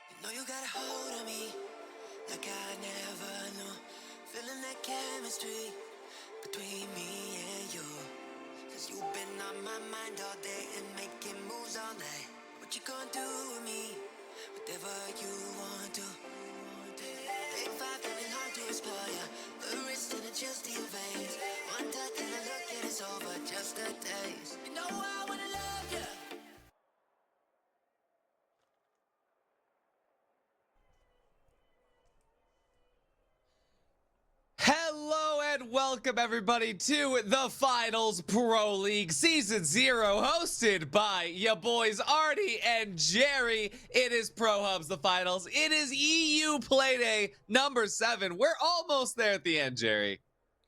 You know you got a hold of me like I never knew. Feeling that chemistry between me and you. Cause you've been on my mind all day and making moves all night. What you gonna do with me? Whatever you want to. Take five, feeling hard to explore ya. The wrist and the chills to your veins. One touch and a look and it's over, just a taste. You know I wanna love ya. Hello and welcome everybody to the Finals Pro League Season 0, hosted by ya boys Artie and Jerry. It is Pro Hubs, the finals. It is EU Playday number 7. We're almost there at the end, Jerry.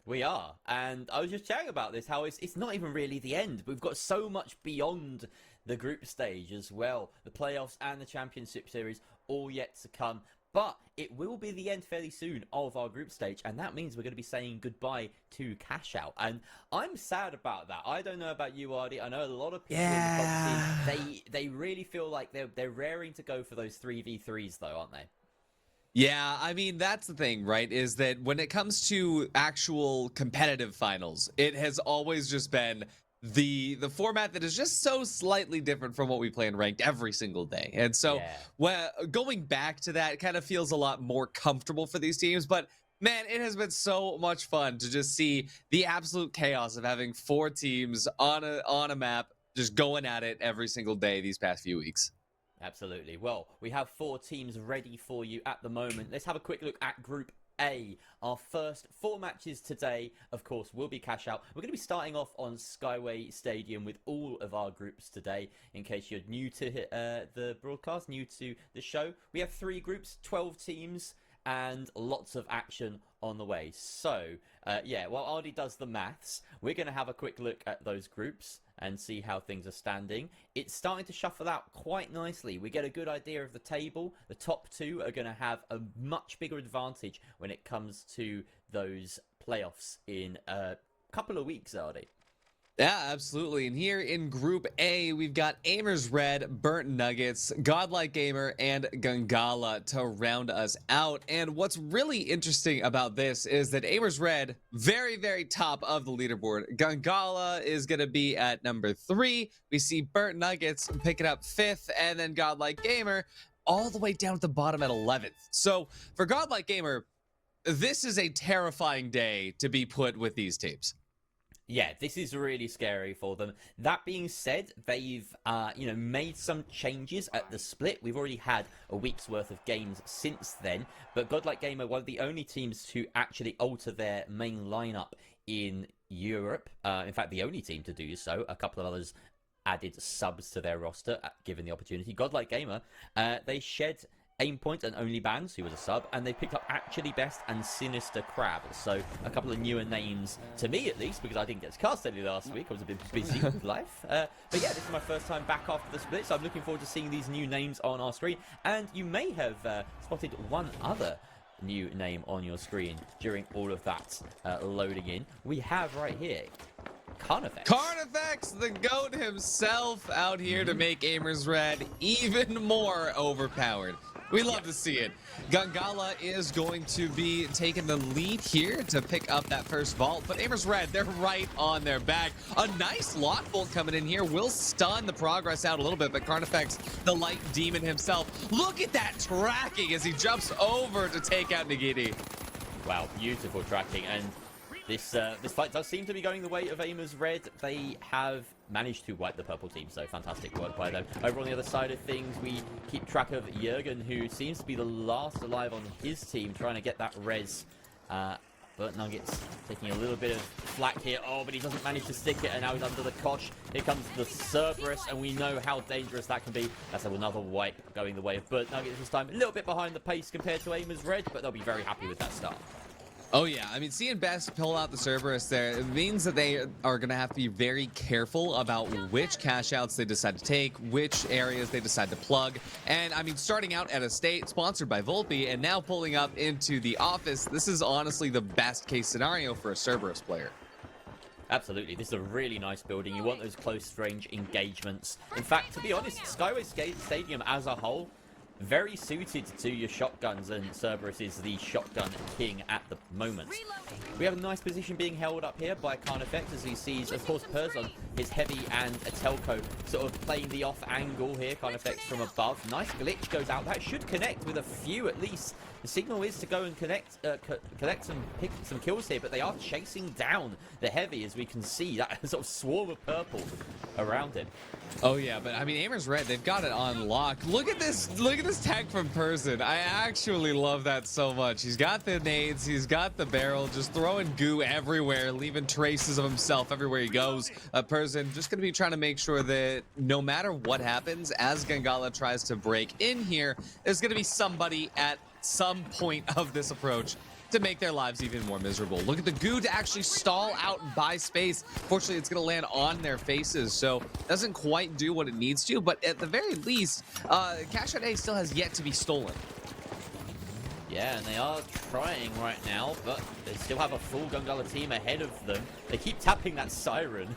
We are, and I was just chatting about this, how it's not even really the end. We've got so much beyond the group stage as well. The playoffs and the Championship Series all yet to come. But it will be the end fairly soon of our group stage, and that means we're going to be saying goodbye to Cash Out. And I'm sad about that. I don't know about you, Artie. I know a lot of people in the top scene, they really feel like they're raring to go for those 3v3s, though, aren't they? Yeah, I mean, that's the thing, right? Is that when it comes to actual competitive finals, it has always just been the format that is just so slightly different from what we play in ranked every single day. And so going back to that kind of feels a lot more comfortable for these teams. But man, it has been so much fun to just see the absolute chaos of having 4 teams on a map just going at it every single day these past few weeks. Absolutely. Well, we have 4 teams ready for you at the moment. Let's have a quick look at Group A. Our first 4 matches today, of course, will be Cash Out. We're going to be starting off on Skyway Stadium with all of our groups today. In case you're new to the broadcast, new to the show, we have 3 groups, 12 teams, and lots of action on the way. So, while Artie does the maths, we're going to have a quick look at those groups and see how things are standing. It's starting to shuffle out quite nicely. We get a good idea of the table. The top 2 are going to have a much bigger advantage when it comes to those playoffs in a couple of weeks, Artie. Yeah, absolutely. And here in Group A, we've got Aimers Red, Burnt Nuggets, Godlike Gamer, and Gangala to round us out. And what's really interesting about this is that Aimers Red, very, very top of the leaderboard. Gangala is going to be at number 3. We see Burnt Nuggets picking up 5th, and then Godlike Gamer all the way down at the bottom at 11th. So for Godlike Gamer, this is a terrifying day to be put with these teams. Yeah, this is really scary for them. That being said, they've made some changes at the split. We've already had a week's worth of games since then, but Godlike Gamer, one of the only teams to actually alter their main lineup in Europe. In fact, the only team to do so. A couple of others added subs to their roster, given the opportunity. Godlike Gamer, they shed Aimpoint and Only Bands, who was a sub, and they picked up Actually Best and Sinister Crab. So a couple of newer names, to me at least, because I didn't get to cast any last week. I was a bit busy with life. But yeah, this is my first time back after the split, so I'm looking forward to seeing these new names on our screen. And you may have spotted one other new name on your screen during all of that loading in. We have right here Carnifex. Carnifex, the GOAT himself, out here to make Aimers Red even more overpowered. We love to see it. Gangala is going to be taking the lead here to pick up that first vault, but Aimers Red, they're right on their back. A nice lock bolt coming in here will stun the progress out a little bit, but Carnifex, the light demon himself, look at that tracking as he jumps over to take out Nagini. Wow, beautiful tracking, and this fight does seem to be going the way of Aimers Red. They have managed to wipe the purple team, so fantastic work by them. Over on the other side of things, we keep track of Jurgen, who seems to be the last alive on his team, trying to get that res. Burnt Nuggets taking a little bit of flack here. Oh, but he doesn't manage to stick it, and now he's under the kosh. Here comes the Cerberus, and we know how dangerous that can be. That's another wipe going the way of Burnt Nuggets this time. A little bit behind the pace compared to Aimers Red, but they'll be very happy with that start. Oh yeah, I mean, seeing Best pull out the Cerberus there, it means that they are going to have to be very careful about which cash outs they decide to take, which areas they decide to plug. And I mean, starting out at a state sponsored by Volpe and now pulling up into the office, this is honestly the best case scenario for a Cerberus player. Absolutely, this is a really nice building. You want those close range engagements. In fact, to be honest, Skyway Stadium as a whole, very suited to your shotguns, and Cerberus is the shotgun king at the moment. We have a nice position being held up here by Carnifex as he sees, of course, Perzon is heavy and a Telco sort of playing the off angle here. Carnifex from above. Nice glitch goes out. That should connect with a few at least. The signal is to go and collect pick some kills here, but they are chasing down the heavy, as we can see that sort of swarm of purple around him. Oh yeah, but I mean, Aimers Red, they've got it on lock. Look at this tag from Perzon. I actually love that so much. He's got the nades, he's got the barrel, just throwing goo everywhere, leaving traces of himself everywhere he goes. Perzon just gonna be trying to make sure that no matter what happens, as Gangala tries to break in here, there's gonna be somebody at some point of this approach to make their lives even more miserable. Look at the goo to actually stall out and buy space. Fortunately, it's going to land on their faces, so doesn't quite do what it needs to, but at the very least, Cash Out A still has yet to be stolen. Yeah, and they are trying right now, but they still have a full Gangala team ahead of them. They keep tapping that siren.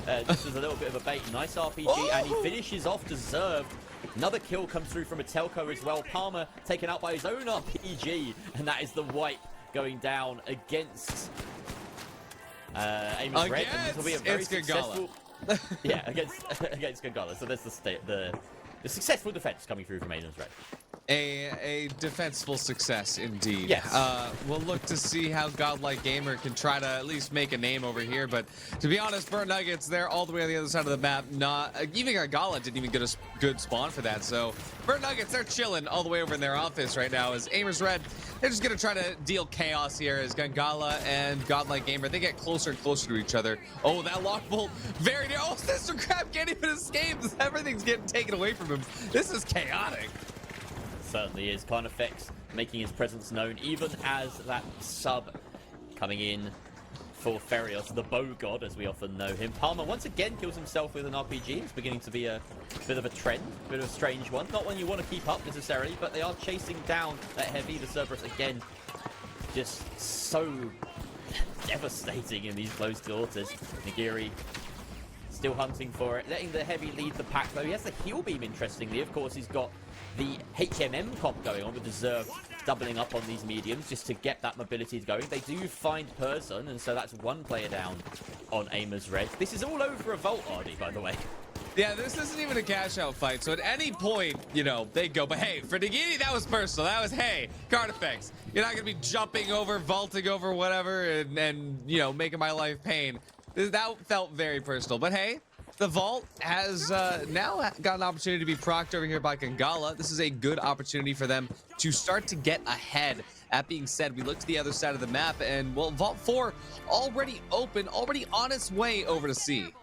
This is a little bit of a bait. Nice RPG, and he finishes off deserved. Another kill comes through from a Telco as well. Palmer taken out by his own RPG, and that is the wipe going down against Amos Red. And this will be a very successful... yeah, against Gangala. So there's the successful defense coming through from Amos Red. A defensible success indeed. Yes. We'll look to see how Godlike Gamer can try to at least make a name over here, but to be honest, Burnt Nuggets, they're all the way on the other side of the map. Not even Gangala didn't even get a good spawn for that, so Burnt Nuggets, they're chilling all the way over in their office right now. As Aimers Red, they're just gonna try to deal chaos here as Gangala and Godlike Gamer, they get closer and closer to each other. Oh, that lock bolt, very near. Oh, Sister Crab can't even escape. Everything's getting taken away from him. This is chaotic. Certainly is. Carnifex making his presence known, even as that sub coming in for Ferios, the bow god, as we often know him. Palmer once again kills himself with an RPG. It's beginning to be a bit of a trend, a bit of a strange one. Not one you want to keep up necessarily, but they are chasing down that heavy. The Cerberus again, just so devastating in these close quarters. Nigiri still hunting for it, letting the heavy lead the pack though. He has the heal beam, interestingly. Of course, he's got the HMM comp going on with Deserved doubling up on these mediums just to get that mobility going. They do find Perzon, and so that's one player down on Aimers Red. This is all over a Vault, Ardy, by the way. Yeah, this isn't even a cash out fight, so at any point, you know, they go, but hey, for Nagini, that was personal. That was, hey, Carnifex, you're not going to be jumping over, vaulting over, whatever, and you know, making my life pain. That felt very personal, but hey, the Vault has now got an opportunity to be procced over here by Gangala. This is a good opportunity for them to start to get ahead. That being said, we look to the other side of the map, and well, Vault 4 already open, already on its way over to C.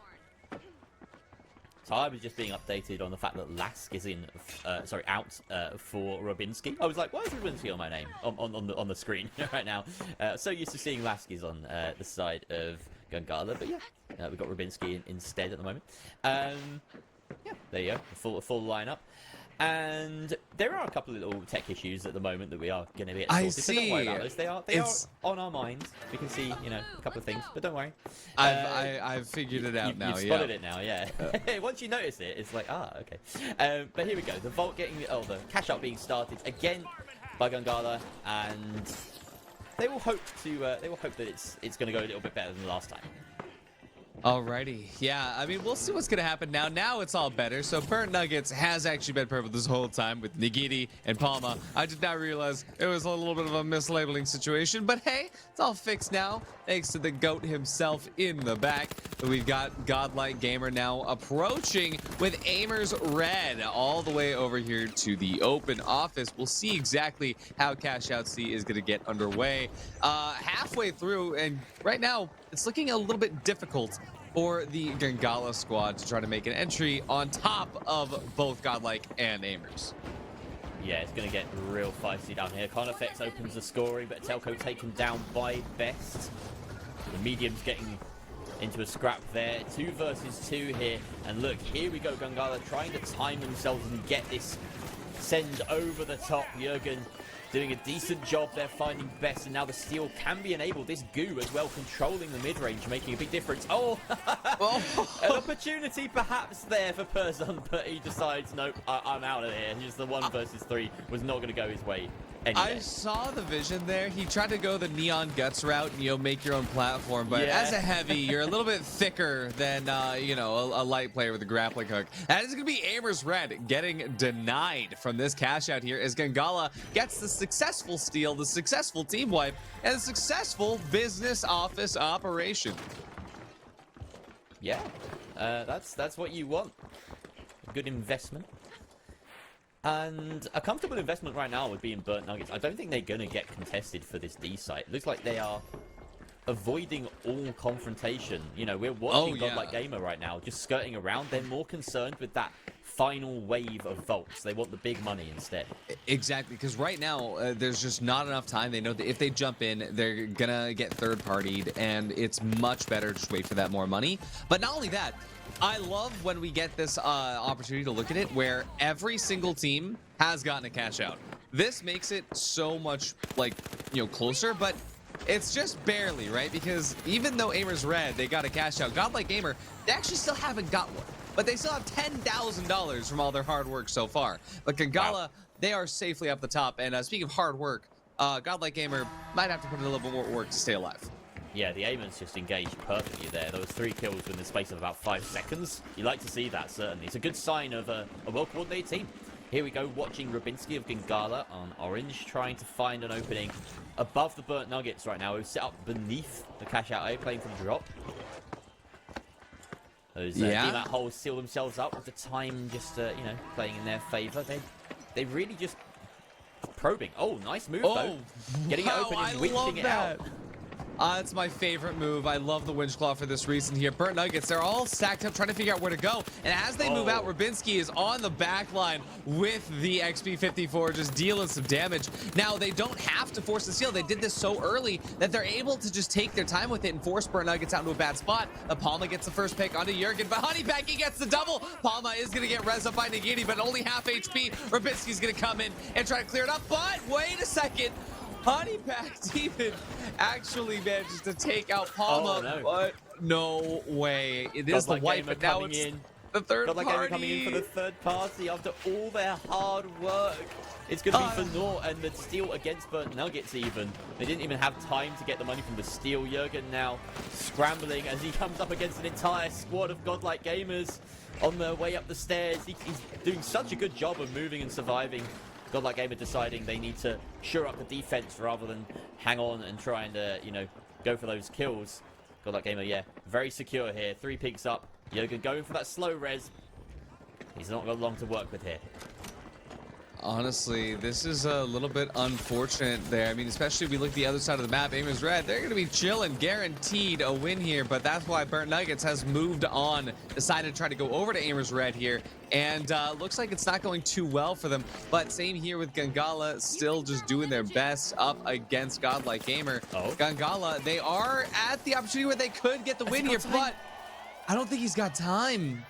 So I was just being updated on the fact that Lask is in, out for Robinski. I was like, why is Robinski on my name on the screen right now? So used to seeing Lask is on the side of Gangala, but yeah, we've got Robinski instead at the moment. Yeah, there you go, full lineup. And there are a couple of little tech issues at the moment that we are going to be sorted. So don't worry about those. They are on our minds. We can see, you know, a couple of things, but don't worry. I've figured it out now. You've spotted it now, yeah. Once you notice it, it's like, okay. But here we go. The Vault getting the cash out being started again by Gangala, and they will hope that it's going to go a little bit better than last time. Alrighty, yeah, I mean, we'll see what's gonna happen now. Now it's all better. So Burnt Nuggets has actually been purple this whole time with Nigiri and Palma. I did not realize it was a little bit of a mislabeling situation, but hey, it's all fixed now, thanks to the GOAT himself in the back. We've got Godlike Gamer now approaching with Aimers Red all the way over here to the open office. We'll see exactly how Cash Out C is gonna get underway. Halfway through, and right now, it's looking a little bit difficult for the Gangala squad to try to make an entry on top of both Godlike and Aimers. Yeah, it's going to get real feisty down here. Carnifex opens the scoring, but Telco taken down by Best. The medium's getting into a scrap there. 2 versus 2 here. And look, here we go, Gangala trying to time themselves and get this send over the top. Jurgen doing a decent job there, finding best, and now the steal can be enabled. This goo as well, controlling the mid-range, making a big difference. Oh, an opportunity perhaps there for Person, but he decides, nope, I'm out of here. Just the 1 versus 3 was not going to go his way. I saw the vision there. He tried to go the Neon Guts route and, make your own platform. But as a heavy, you're a little bit thicker than, a light player with a grappling hook. That is going to be Aimers Red getting denied from this cash out here as Gangala gets the successful steal, the successful team wipe, and a successful business office operation. Yeah, that's what you want. A good investment. And a comfortable investment right now would be in Burnt Nuggets. I don't think they're going to get contested for this D site. It looks like they are avoiding all confrontation. We're watching Godlike Gamer right now, just skirting around. They're more concerned with that final wave of vaults. They want the big money instead. Exactly, because right now, there's just not enough time. They know that if they jump in, they're going to get third-partied, and it's much better to just wait for that more money. But not only that, I love when we get this opportunity to look at it where every single team has gotten a cash out. This makes it so much, closer, but it's just barely, right? Because even though Aimers Red, they got a cash out, Godlike Gamer, they actually still haven't got one. But they still have $10,000 from all their hard work so far. But Gangala, they are safely up the top. And speaking of hard work, Godlike Gamer might have to put in a little bit more work to stay alive. Yeah, the aimers just engaged perfectly there. There was 3 kills within the space of about 5 seconds. You like to see that, certainly. It's a good sign of a well-coordinated team. Here we go, watching Rubinski of Gangala on orange, trying to find an opening above the Burnt Nuggets right now. We've set up beneath the cash out A, playing for the drop. Those DMAT holes seal themselves up with the time just, playing in their favor. They really just probing. Oh, nice move, though. Getting it open and winching it out. It's my favorite move. I love the winch claw for this reason here. Burnt Nuggets, they're all stacked up trying to figure out where to go. And as they move out, Rubinski is on the back line with the XP54, just dealing some damage. Now, they don't have to force the steal. They did this so early that they're able to just take their time with it and force Burnt Nuggets out into a bad spot. Palma gets the first pick onto Jurgen, but Honeypack, he gets the double. Palma is going to get res up by Nagini, but only half HP. Rubinski's going to come in and try to clear it up, but wait a second. Honeypack even actually manages to take out Palma, but no way. It is the wipe, but now it's the third party. Coming in for the third party after all their hard work. It's going to be for naught, and the steal against Burnt Nuggets even. They didn't even have time to get the money from the steal. Jurgen now scrambling as he comes up against an entire squad of Godlike Gamers on their way up the stairs. He's doing such a good job of moving and surviving. Godlike Gamer deciding they need to shore up the defense rather than hang on and try and, go for those kills. Godlike Gamer, very secure here. 3 peaks up. Jurgen going for that slow res. He's not got long to work with here. Honestly, this is a little bit unfortunate there. I mean, especially if we look at the other side of the map, Aimers Red, they're going to be chilling, guaranteed a win here, but that's why Burnt Nuggets has moved on, decided to try to go over to Aimers Red here, and looks like it's not going too well for them, but same here with Gangala, still just doing their best up against Godlike Gamer. Gangala, they are at the opportunity where they could get the win here, but I don't think he's got time.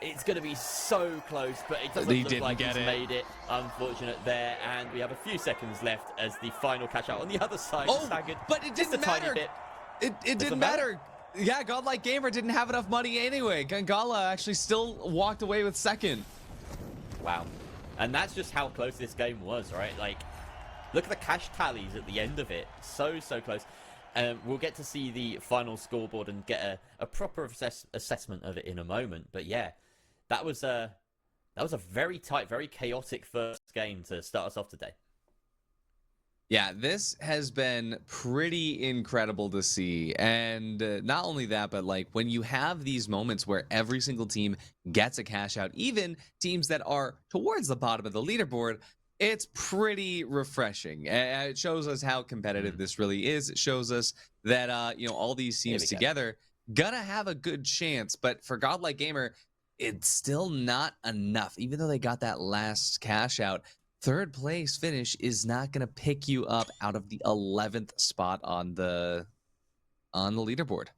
It's going to be so close, but it doesn't look like he's made it. Unfortunate there, and we have a few seconds left as the final catch out on the other side. But it didn't matter. It didn't matter. Yeah, Godlike Gamer didn't have enough money anyway. Gangala actually still walked away with second. Wow. And that's just how close this game was, right? Like, look at the cash tallies at the end of it. So close. We'll get to see the final scoreboard and get a proper assessment of it in a moment. But yeah, that was a very tight, very chaotic first game to start us off today. Yeah, this has been pretty incredible to see. And not only that, but when you have these moments where every single team gets a cash out, even teams that are towards the bottom of the leaderboard, it's pretty refreshing. It shows us how competitive this really is. It shows us that, all these teams together gonna have a good chance. But for Godlike Gamer, it's still not enough. Even though they got that last cash out, third place finish is not gonna pick you up out of the 11th spot on the leaderboard.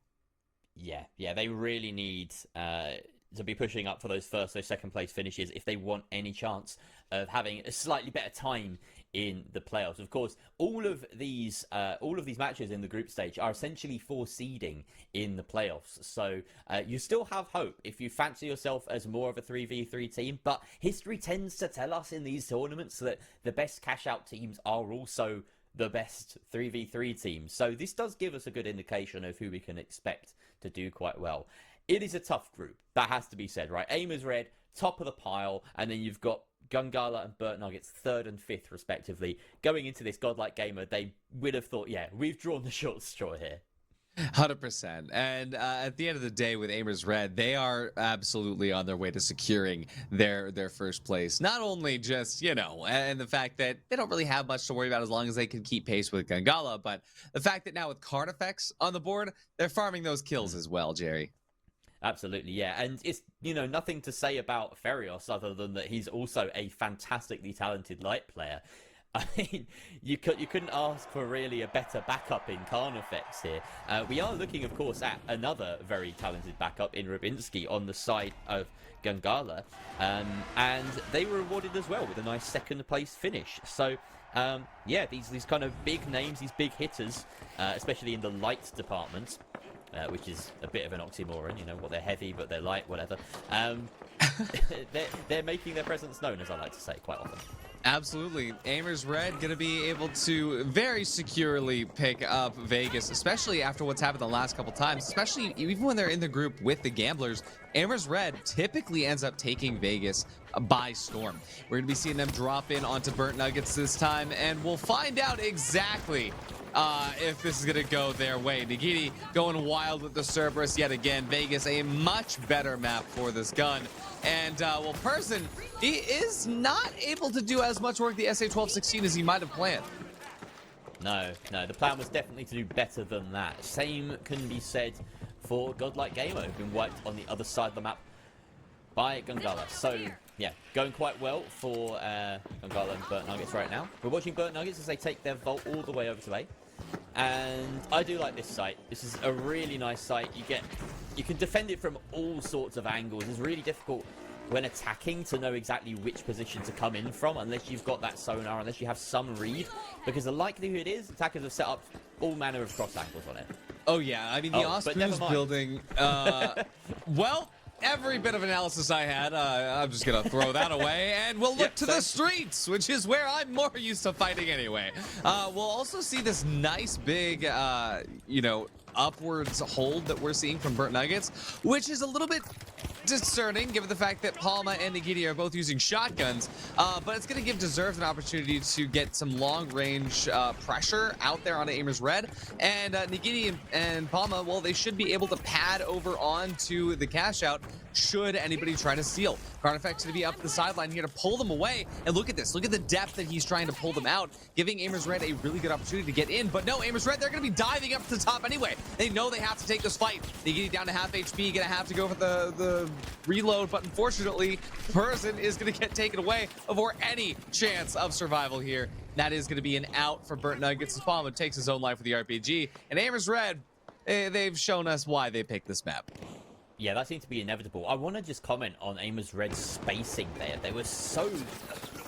Yeah, they really need to be pushing up for those first, those second place finishes if they want any chance of having a slightly better time in the playoffs. Of course, all of these matches in the group stage are essentially for seeding in the playoffs. So you still have hope if you fancy yourself as more of a 3v3 team. But history tends to tell us in these tournaments that the best cash out teams are also the best 3v3 teams. So this does give us a good indication of who we can expect to do quite well. It is a tough group, that has to be said, right? Aimers Red, top of the pile, and then you've got Gungala and Burt Nuggets, 3rd and 5th, respectively. Going into this Godlike Gamer, they would have thought, yeah, we've drawn the short straw here. 100%. And at the end of the day, with Aimers Red, they are absolutely on their way to securing their first place. Not only just, you know, and the fact that they don't really have much to worry about as long as they can keep pace with Gungala, but the fact that now with card effects on the board, they're farming those kills as well, Jerry. Absolutely, yeah. And it's, you know, nothing to say about Ferios other than that he's also a fantastically talented light player. I mean, you couldn't ask for really a better backup in Carnifex here. We are looking, of course, at another very talented backup in Rubinski on the side of Gungala. And they were rewarded as well with a nice 2nd place finish. So, yeah, these kind of big names, these big hitters, especially in the light department, which is a bit of an oxymoron, you know, they're heavy, but they're light, whatever. They're making their presence known, as I like to say, quite often. Absolutely. Aimers Red going to be able to very securely pick up Vegas, especially after what's happened the last couple times, especially even when they're in the group with the Gamblers. Aimers Red typically ends up taking Vegas by storm. We're going to be seeing them drop in onto Burnt Nuggets this time, and we'll find out exactly if this is going to go their way. Nagini going wild with the Cerberus yet again. Vegas, a much better map for this gun. And, well, Person, he is not able to do as much work the SA-1216 as he might have planned. No, the plan was definitely to do better than that. Same can be said for Godlike Gamer, who've been wiped on the other side of the map by Gungala. So, yeah, going quite well for Gungala and Burnt Nuggets right now. We're watching Burnt Nuggets as they take their vault all the way over to A. And I do like this site. This is a really nice site. You can defend it from all sorts of angles. It's really difficult when attacking to know exactly which position to come in from unless you've got that sonar, unless you have some read, because the likelihood is attackers have set up all manner of cross angles on it. Oh yeah, I mean the Osprey's building well, every bit of analysis I had, I'm just gonna throw that away, and we'll look to the streets, which is where I'm more used to fighting anyway. We'll also see this nice big, you know, upwards hold that we're seeing from Burnt Nuggets, which is a little bit discerning given the fact that Palma and Nagini are both using shotguns, but it's going to give Deserved an opportunity to get some long-range pressure out there on Aimers Red, and Nagini and Palma, well, they should be able to pad over onto the cash out should anybody try to steal. Carnifex going to be up the sideline here to pull them away, and look at this, look at the depth that he's trying to pull them out, giving Aimers Red a really good opportunity to get in, but no, Aimers Red, they're going to be diving up to the top anyway. They know they have to take this fight. They get down to half HP, gonna have to go for the reload, but unfortunately, Person is gonna get taken away before any chance of survival here. That is gonna be an out for Burnt Nuggets as Palma takes his own life with the RPG, and Aimers Red, they've shown us why they picked this map. Yeah, that seemed to be inevitable. I want to just comment on Aimers Red's spacing there. They were so,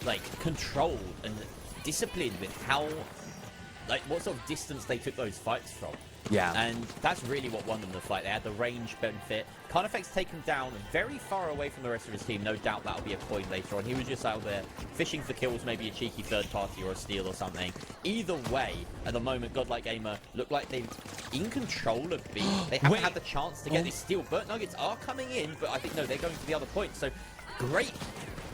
like, controlled and disciplined with how, like, what sort of distance they took those fights from. Yeah. And that's really what won them the fight. They had the range benefit. Carnifex taken down very far away from the rest of his team. No doubt that'll be a point later on. He was just out there fishing for kills, maybe a cheeky third party or a steal or something. Either way, at the moment, Godlike Gamer look like they're in control of B. They haven't had the chance to get this steal. Burnt Nuggets are coming in, but I think, no, they're going to the other point. So, great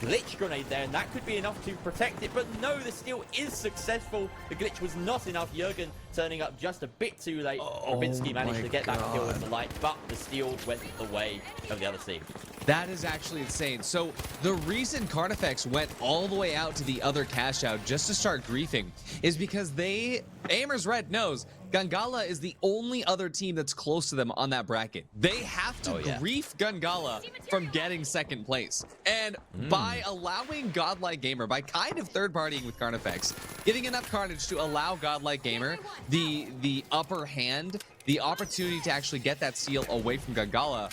glitch grenade there, and that could be enough to protect it, but no, the steal is successful. The glitch was not enough. Jurgen turning up just a bit too late. Rubinski managed to get that kill with the light, but the steal went the way of the other team. That is actually insane. So the reason Carnifex went all the way out to the other cash out just to start griefing is because Aimers Red knows Gungala is the only other team that's close to them on that bracket. They have to grief Gungala from getting second place. And by allowing Godlike Gamer, by kind of third-partying with Carnifex, giving enough carnage to allow Godlike Gamer the upper hand, the opportunity to actually get that steal away from Gungala,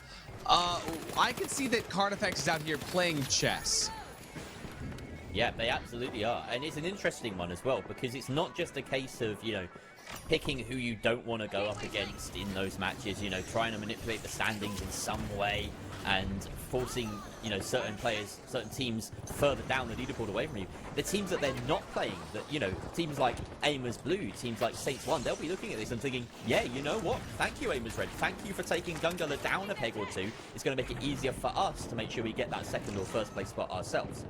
I can see that Carnifex is out here playing chess. Yeah, they absolutely are. And it's an interesting one as well, because it's not just a case of, you know, picking who you don't want to go up against in those matches, you know, trying to manipulate the standings in some way and forcing, you know, certain players, certain teams further down the leaderboard away from you. The teams that they're not playing, that, you know, teams like Aimers Blue, teams like Saints 1, they'll be looking at this and thinking, yeah, you know what? Thank you, Aimers Red. Thank you for taking Gungala down a peg or two. It's going to make it easier for us to make sure we get that second or first place spot ourselves.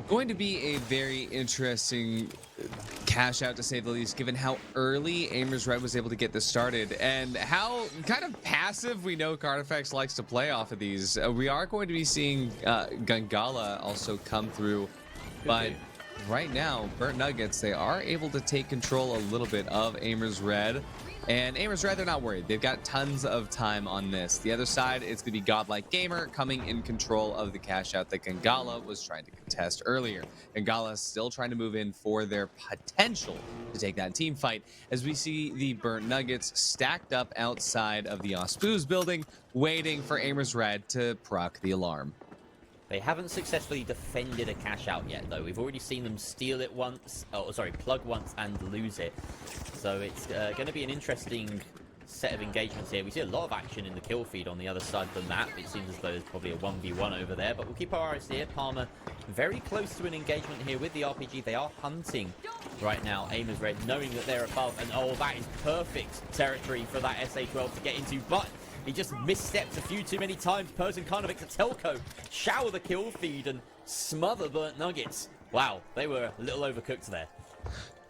Going to be a very interesting cash out, to say the least, given how early Aimers Red was able to get this started and how kind of passive we know Carnifex likes to play off of these. We are going to be seeing Gungala also come through, but right now, Burnt Nuggets, they are able to take control a little bit of Aimers Red. And Aimers Red, they're not worried. They've got tons of time on this. The other side, it's going to be Godlike Gamer coming in control of the cash out that Gungala was trying to contest earlier. Gungala is still trying to move in for their potential to take that team fight, as we see the Burnt Nuggets stacked up outside of the Ospoos building, waiting for Aimers Red to proc the alarm. They haven't successfully defended a cash out yet, though. We've already seen them steal it once, plug once and lose it. So it's going to be an interesting set of engagements here. We see a lot of action in the kill feed on the other side of the map. It seems as though there's probably a 1v1 over there, but we'll keep our eyes here. Palmer very close to an engagement here with the RPG. They are hunting right now, Aimers Red, knowing that they're above, and oh, that is perfect territory for that SA-12 to get into, but he just missteps a few too many times. Persian Carnifex to Telco, shower the kill feed and smother Burnt Nuggets. Wow, they were a little overcooked there.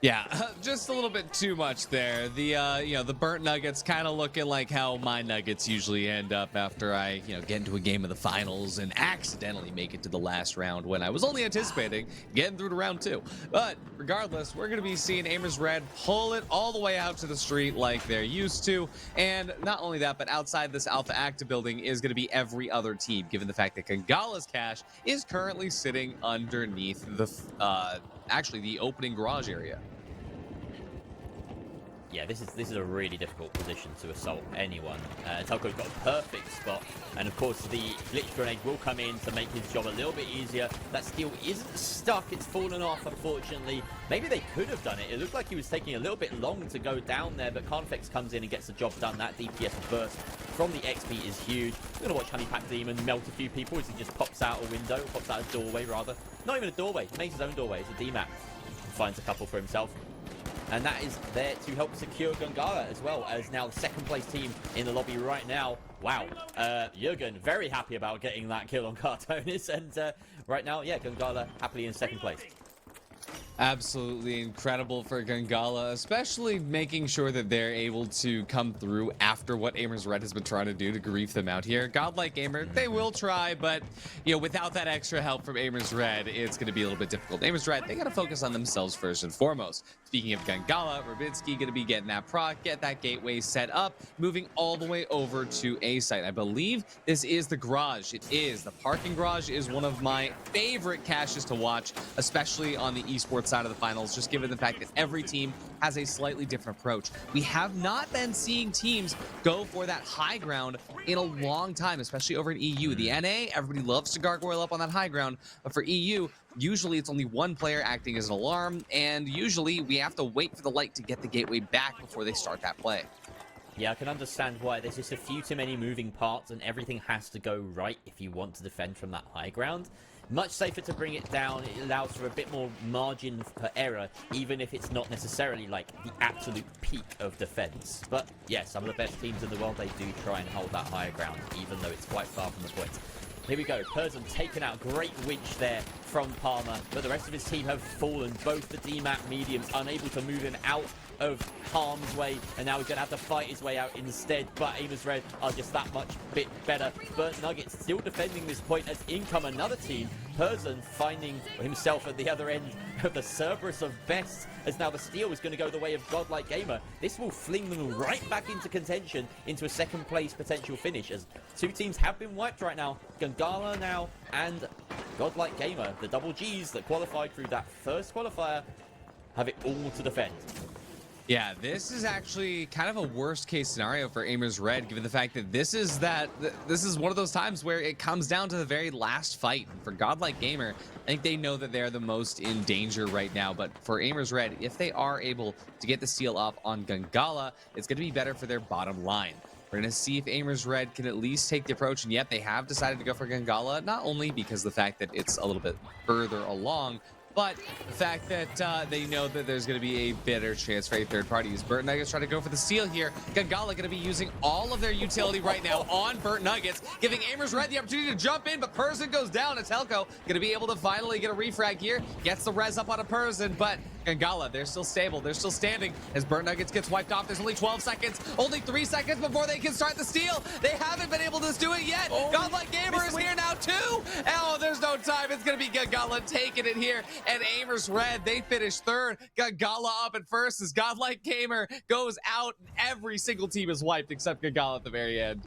Yeah, just a little bit too much there. The you know, the Burnt Nuggets kind of looking like how my Nuggets usually end up after I, you know, get into a game of the finals and accidentally make it to the last round when I was only anticipating getting through to round 2. But regardless, we're going to be seeing Aimers Red pull it all the way out to the street like they're used to. And not only that, but outside this Alpha Active building is going to be every other team, given the fact that Gungala's cache is currently sitting underneath the actually the opening garage area. Yeah, this is a really difficult position to assault anyone. Telco's got a perfect spot, and of course the glitch grenade will come in to make his job a little bit easier. That steel isn't stuck, it's fallen off, unfortunately. Maybe they could have done it. It looked like he was taking a little bit long to go down there, but Carnifex comes in and gets the job done. That DPS burst from the XP is huge. We're going to watch Honeypack Demon melt a few people as he just pops out a window, pops out a doorway rather. Not even a doorway, he makes his own doorway. It's a DMAP. Finds a couple for himself. And that is there to help secure Gungala, as well as now the second place team in the lobby right now. Wow, Jürgen very happy about getting that kill on Cartonis, and right now, yeah, Gungala happily in second place. Absolutely incredible for Gungala, especially making sure that they're able to come through after what Aimers Red has been trying to do to grief them out here. Godlike Gamer, they will try, but, you know, without that extra help from Aimers Red, it's going to be a little bit difficult. Aimers Red, they got to focus on themselves first and foremost. Speaking of Gungala, Rabinski going to be getting that proc, get that gateway set up, moving all the way over to A site. I believe this is the garage. It is. The parking garage is one of my favorite caches to watch, especially on the esports side of the finals, just given the fact that every team has a slightly different approach. We have not been seeing teams go for that high ground in a long time, especially over in EU. The NA, everybody loves to gargoyle up on that high ground, but for EU, usually it's only one player acting as an alarm, and usually we have to wait for the light to get the gateway back before they start that play. Yeah, I can understand why. There's just a few too many moving parts, and everything has to go right if you want to defend from that high ground. Much safer to bring it down. It allows for a bit more margin for error, even if it's not necessarily like the absolute peak of defense. But yeah, some of the best teams in the world, they do try and hold that higher ground, even though it's quite far from the point. Here we go. Persian taken out. Great winch there from Palmer, but the rest of his team have fallen. Both the DMAP mediums unable to move him out of harm's way, and now he's going to have to fight his way out instead. But Aimers Red are just that much bit better. Burnt Nuggets still defending this point as in come another team. Persian finding himself at the other end of the Cerberus of best, as now the steal is going to go the way of Godlike Gamer. This will fling them right back into contention, into a second place potential finish, as two teams have been wiped right now. Gungala now and Godlike Gamer, the double Gs that qualified through that first qualifier, have it all to defend. Yeah, this is actually kind of a worst case scenario for Aimers Red, given the fact that this is one of those times where it comes down to the very last fight. And for Godlike Gamer, I think they know that they're the most in danger right now. But for Aimers Red, if they are able to get the steal up on Gangala, it's going to be better for their bottom line. We're going to see if Aimers Red can at least take the approach. And yet they have decided to go for Gangala, not only because of the fact that it's a little bit further along, but the fact that they know that there's going to be a better chance for a third party. Is Burnt Nuggets trying to go for the steal here? Gangala going to be using all of their utility right now on Burnt Nuggets, giving Aimers Red the opportunity to jump in, but Persian goes down. Atelco going to be able to finally get a refrag here. Gets the res up on a Persian, but Gangala, they're still stable. They're still standing as Burnt Nuggets gets wiped off. There's only 12 seconds, only 3 seconds before they can start the steal. They haven't been able to do it yet. Godlike Gamer is here now too. Oh, there's no time. It's going to be Gangala taking it here. And Aimers Red, they finish third. Gangala up at first as Godlike Gamer goes out. Every single team is wiped except Gangala at the very end.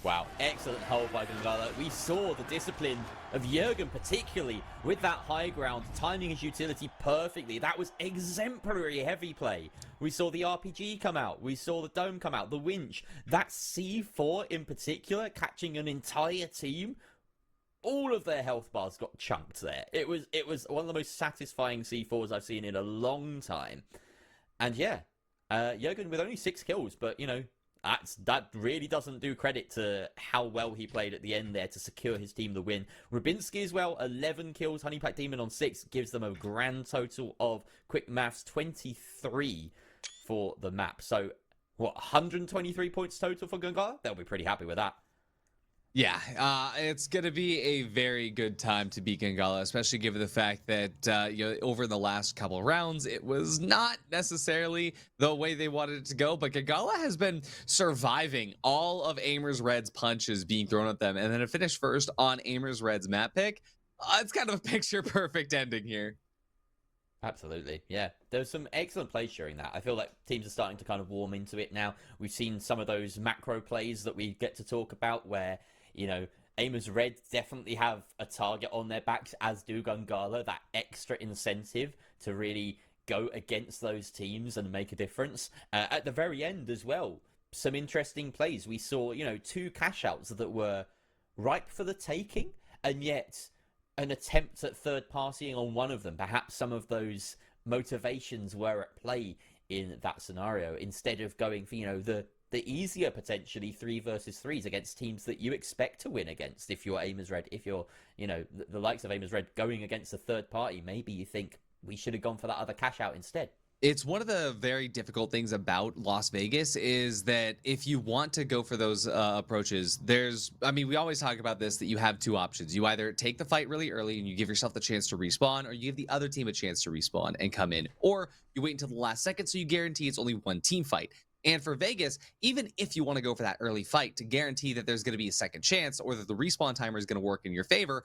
Wow, excellent hold by Gangala. We saw the discipline of Jurgen, particularly with that high ground, timing his utility perfectly. That was exemplary heavy play. We saw the RPG come out. We saw the dome come out, the winch. That C4 in particular, catching an entire team. All of their health bars got chunked there. It was one of the most satisfying C4s I've seen in a long time. And yeah, Jurgen with only 6 kills, but you know, that really doesn't do credit to how well he played at the end there to secure his team the win. Rubinski as well, 11 kills. Honeypack Demon on 6 gives them a grand total of, quick maths, 23 for the map. So, what, 123 points total for Gangala? They'll be pretty happy with that. Yeah, it's going to be a very good time to beat Gangala, especially given the fact that you know, over the last couple of rounds, it was not necessarily the way they wanted it to go. But Gangala has been surviving all of Aimers Red's punches being thrown at them, and then to finish first on Aimers Red's map pick, it's kind of a picture-perfect ending here. Absolutely, yeah. There's some excellent plays during that. I feel like teams are starting to kind of warm into it now. We've seen some of those macro plays that we get to talk about where, you know, Aimers Red definitely have a target on their backs, as do Gangala, that extra incentive to really go against those teams and make a difference. At the very end as well, some interesting plays. We saw, you know, 2 cash outs that were ripe for the taking, and yet an attempt at third partying on one of them. Perhaps some of those motivations were at play in that scenario, instead of going for, you know, the easier potentially 3 versus 3s against teams that you expect to win against. If you're Aimers Red, if you're, you know, the likes of Aimers Red going against a third party, maybe you think we should have gone for that other cash out instead. It's one of the very difficult things about Las Vegas is that if you want to go for those approaches, we always talk about this, that you have 2 options. You either take the fight really early and you give yourself the chance to respawn, or you give the other team a chance to respawn and come in, or you wait until the last second so you guarantee it's only 1 team fight. And for Vegas, even if you want to go for that early fight to guarantee that there's going to be a second chance or that the respawn timer is going to work in your favor,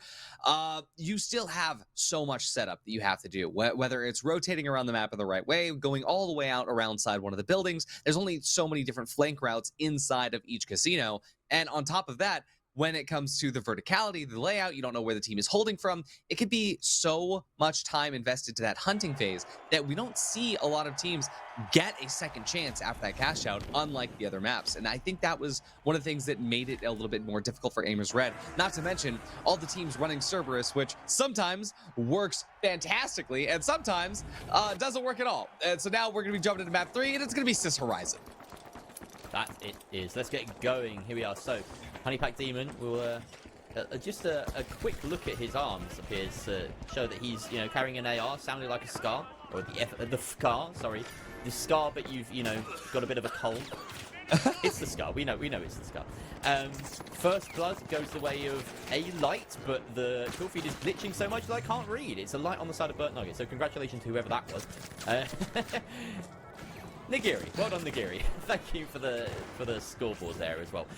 you still have so much setup that you have to do. Whether it's rotating around the map in the right way, going all the way out around side one of the buildings, there's only so many different flank routes inside of each casino. And on top of that, when it comes to the verticality, the layout, you don't know where the team is holding from. It could be so much time invested to that hunting phase that we don't see a lot of teams get a second chance after that cash out, unlike the other maps. And I think that was one of the things that made it a little bit more difficult for Aimers Red. Not to mention all the teams running Cerberus, which sometimes works fantastically and sometimes doesn't work at all. And so now we're going to be jumping into map 3, and it's going to be Cis Horizon. That it is. Let's get going. Here we are. So, Honeypack Demon will just a quick look at his arms appears to show that he's, you know, carrying an AR, sounding like a Scar, or the Scar. Sorry, the Scar, but you've, you know, got a bit of a cold. It's the Scar. We know it's the Scar. First blood goes the way of a light, but the kill feed is glitching so much that I can't read. It's a light on the side of Burnt Nugget. So congratulations to whoever that was. Nigiri, well done Nigiri. Thank you for the scoreboard there as well.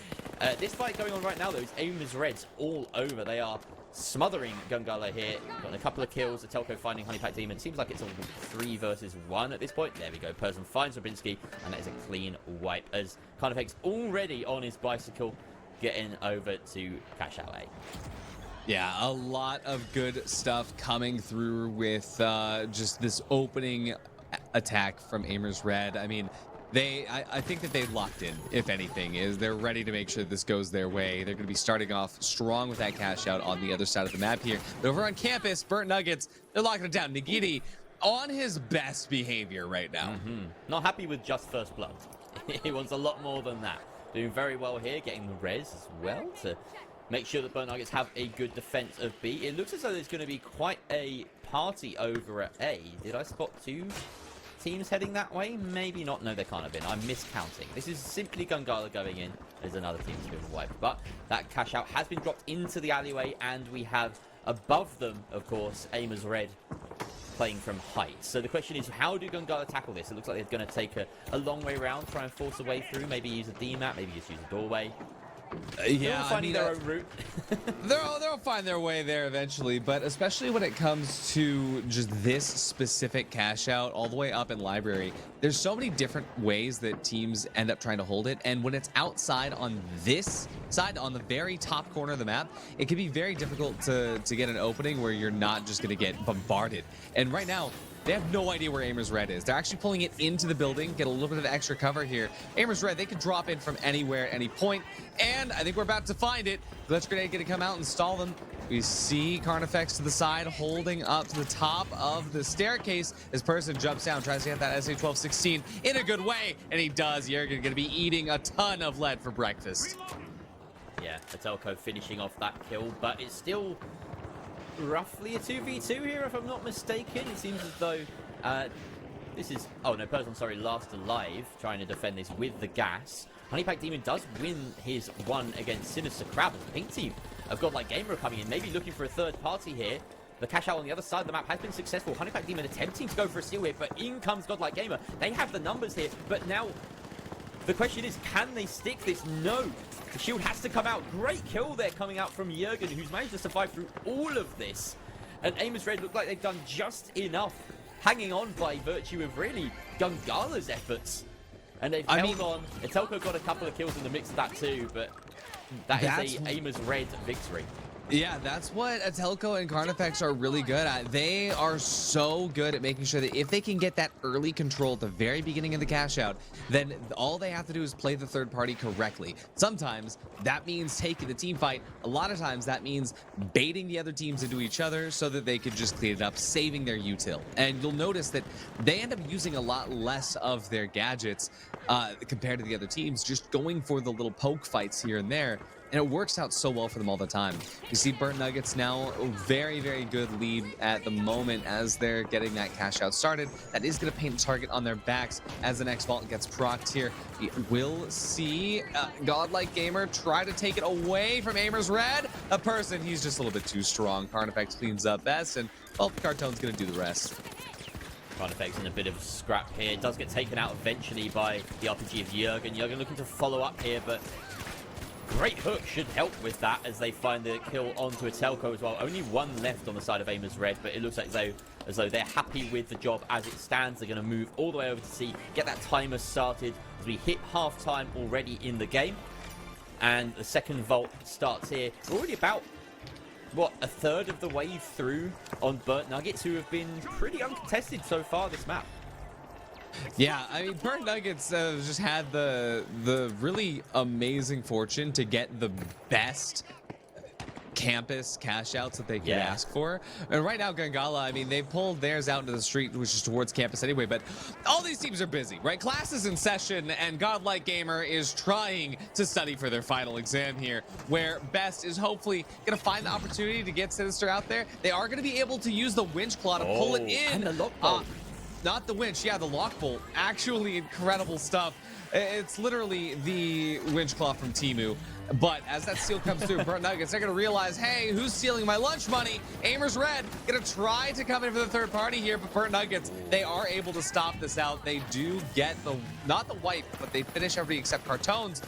This fight going on right now though is Aimers Reds all over. They are smothering Gangala here. Got a couple of kills. Atelco finding Honeypack Demon. Seems like it's all 3 versus 1 at this point. There we go. Person finds Rubinski, and that is a clean wipe as Carnifex already on his bicycle getting over to Cash Out A. Yeah, a lot of good stuff coming through with just this opening attack from Aimers Red. I mean, I think that they locked in, if anything, is they're ready to make sure this goes their way. They're going to be starting off strong with that cash out on the other side of the map here. But over on campus, Burnt Nuggets, they're locking it down. Nagiti on his best behavior right now. Not happy with just first blood. He wants a lot more than that. Doing very well here, getting the res as well to make sure that Burnt Nuggets have a good defense of B. It looks as though there's going to be quite a party over at A. Did I spot two teams heading that way? Maybe not. No, they can't have been. I'm miscounting. This is simply Gungala going in. There's another team that's been wiped. But that cash out has been dropped into the alleyway, and we have above them, of course, Aimers Red playing from height. So the question is, how do Gungala tackle this? It looks like they're going to take a long way around, try and force a way through, maybe use a D-map, maybe just use a doorway. Yeah, finding their own route. they'll find their way there eventually, but especially when it comes to just this specific cash out all the way up in library, there's so many different ways that teams end up trying to hold it, and when it's outside on this side, on the very top corner of the map, it can be very difficult to get an opening where you're not just going to get bombarded. And right now, they have no idea where Aimers Red is. They're actually pulling it into the building, get a little bit of extra cover here. Aimers Red, they can drop in from anywhere, any point, and I think we're about to find it. Glitch Grenade gonna come out and stall them. We see Carnifex to the side, holding up to the top of the staircase. This person jumps down, tries to get that SA-1216 in a good way, and he does. Jurgen gonna be eating a ton of lead for breakfast. Yeah, Atelco finishing off that kill, but it's still roughly a 2v2 here, if I'm not mistaken. It seems as though this is... Oh, no, person, sorry, last alive, trying to defend this with the gas. Honeypack Demon does win his one against Sinister Crab. The pink team have got, like, Gamer coming in, maybe looking for a third party here. The cash out on the other side of the map has been successful. Honeypack Demon attempting to go for a steal here, but in comes Godlike Gamer. They have the numbers here, but now the question is, can they stick this? No. The shield has to come out. Great kill there coming out from Jurgen, who's managed to survive through all of this. And Aimers Red look like they've done just enough, hanging on by virtue of really Gungala's efforts. And they've held on. Atelco got a couple of kills in the mix of that too, but that is a Aimers Red victory. Yeah, that's what Atelco and Carnifex are really good at. They are so good at making sure that if they can get that early control at the very beginning of the cash out, then all they have to do is play the third party correctly. Sometimes that means taking the team fight. A lot of times that means baiting the other teams into each other so that they could just clean it up, saving their util. And you'll notice that they end up using a lot less of their gadgets compared to the other teams, just going for the little poke fights here and there. And it works out so well for them all the time. You see Burnt Nuggets now a very, very good lead at the moment as they're getting that cash out started. That is going to paint a target on their backs as the next vault gets procced here. We will see Godlike Gamer try to take it away from Aimers Red. A person, he's just a little bit too strong. Carnifex cleans up best, and well, Cartone's going to do the rest. Carnifex in a bit of scrap here. It does get taken out eventually by the RPG of Jurgen. Jurgen looking to follow up here, but great hook should help with that as they find the kill onto Atelco as well. Only one left on the side of Aimers Red, but it looks like as though they're happy with the job as it stands. They're going to move all the way over to C, get that timer started as we hit half-time already in the game. And the second vault starts here. We're already about, what, a third of the way through on Burnt Nuggets, who have been pretty uncontested so far this map. Yeah, I mean, Burnt Nuggets just had the really amazing fortune to get the best campus cash outs that they could ask for. And right now, Gungala, I mean, they pulled theirs out into the street, which is towards campus anyway, but all these teams are busy, right? Class is in session, and Godlike Gamer is trying to study for their final exam here, where Best is hopefully going to find the opportunity to get Sinister out there. They are going to be able to use the winch claw to pull it in. And the lock bolt. Not the winch, yeah, the lock bolt. Actually incredible stuff. It's literally the winch claw from Temu. But as that steal comes through, Burnt Nuggets, they're going to realize, hey, who's stealing my lunch money? Aimers Red going to try to come in for the third party here, but Burnt Nuggets, they are able to stop this out. They do get the, not the wipe, but they finish everybody except Cartones.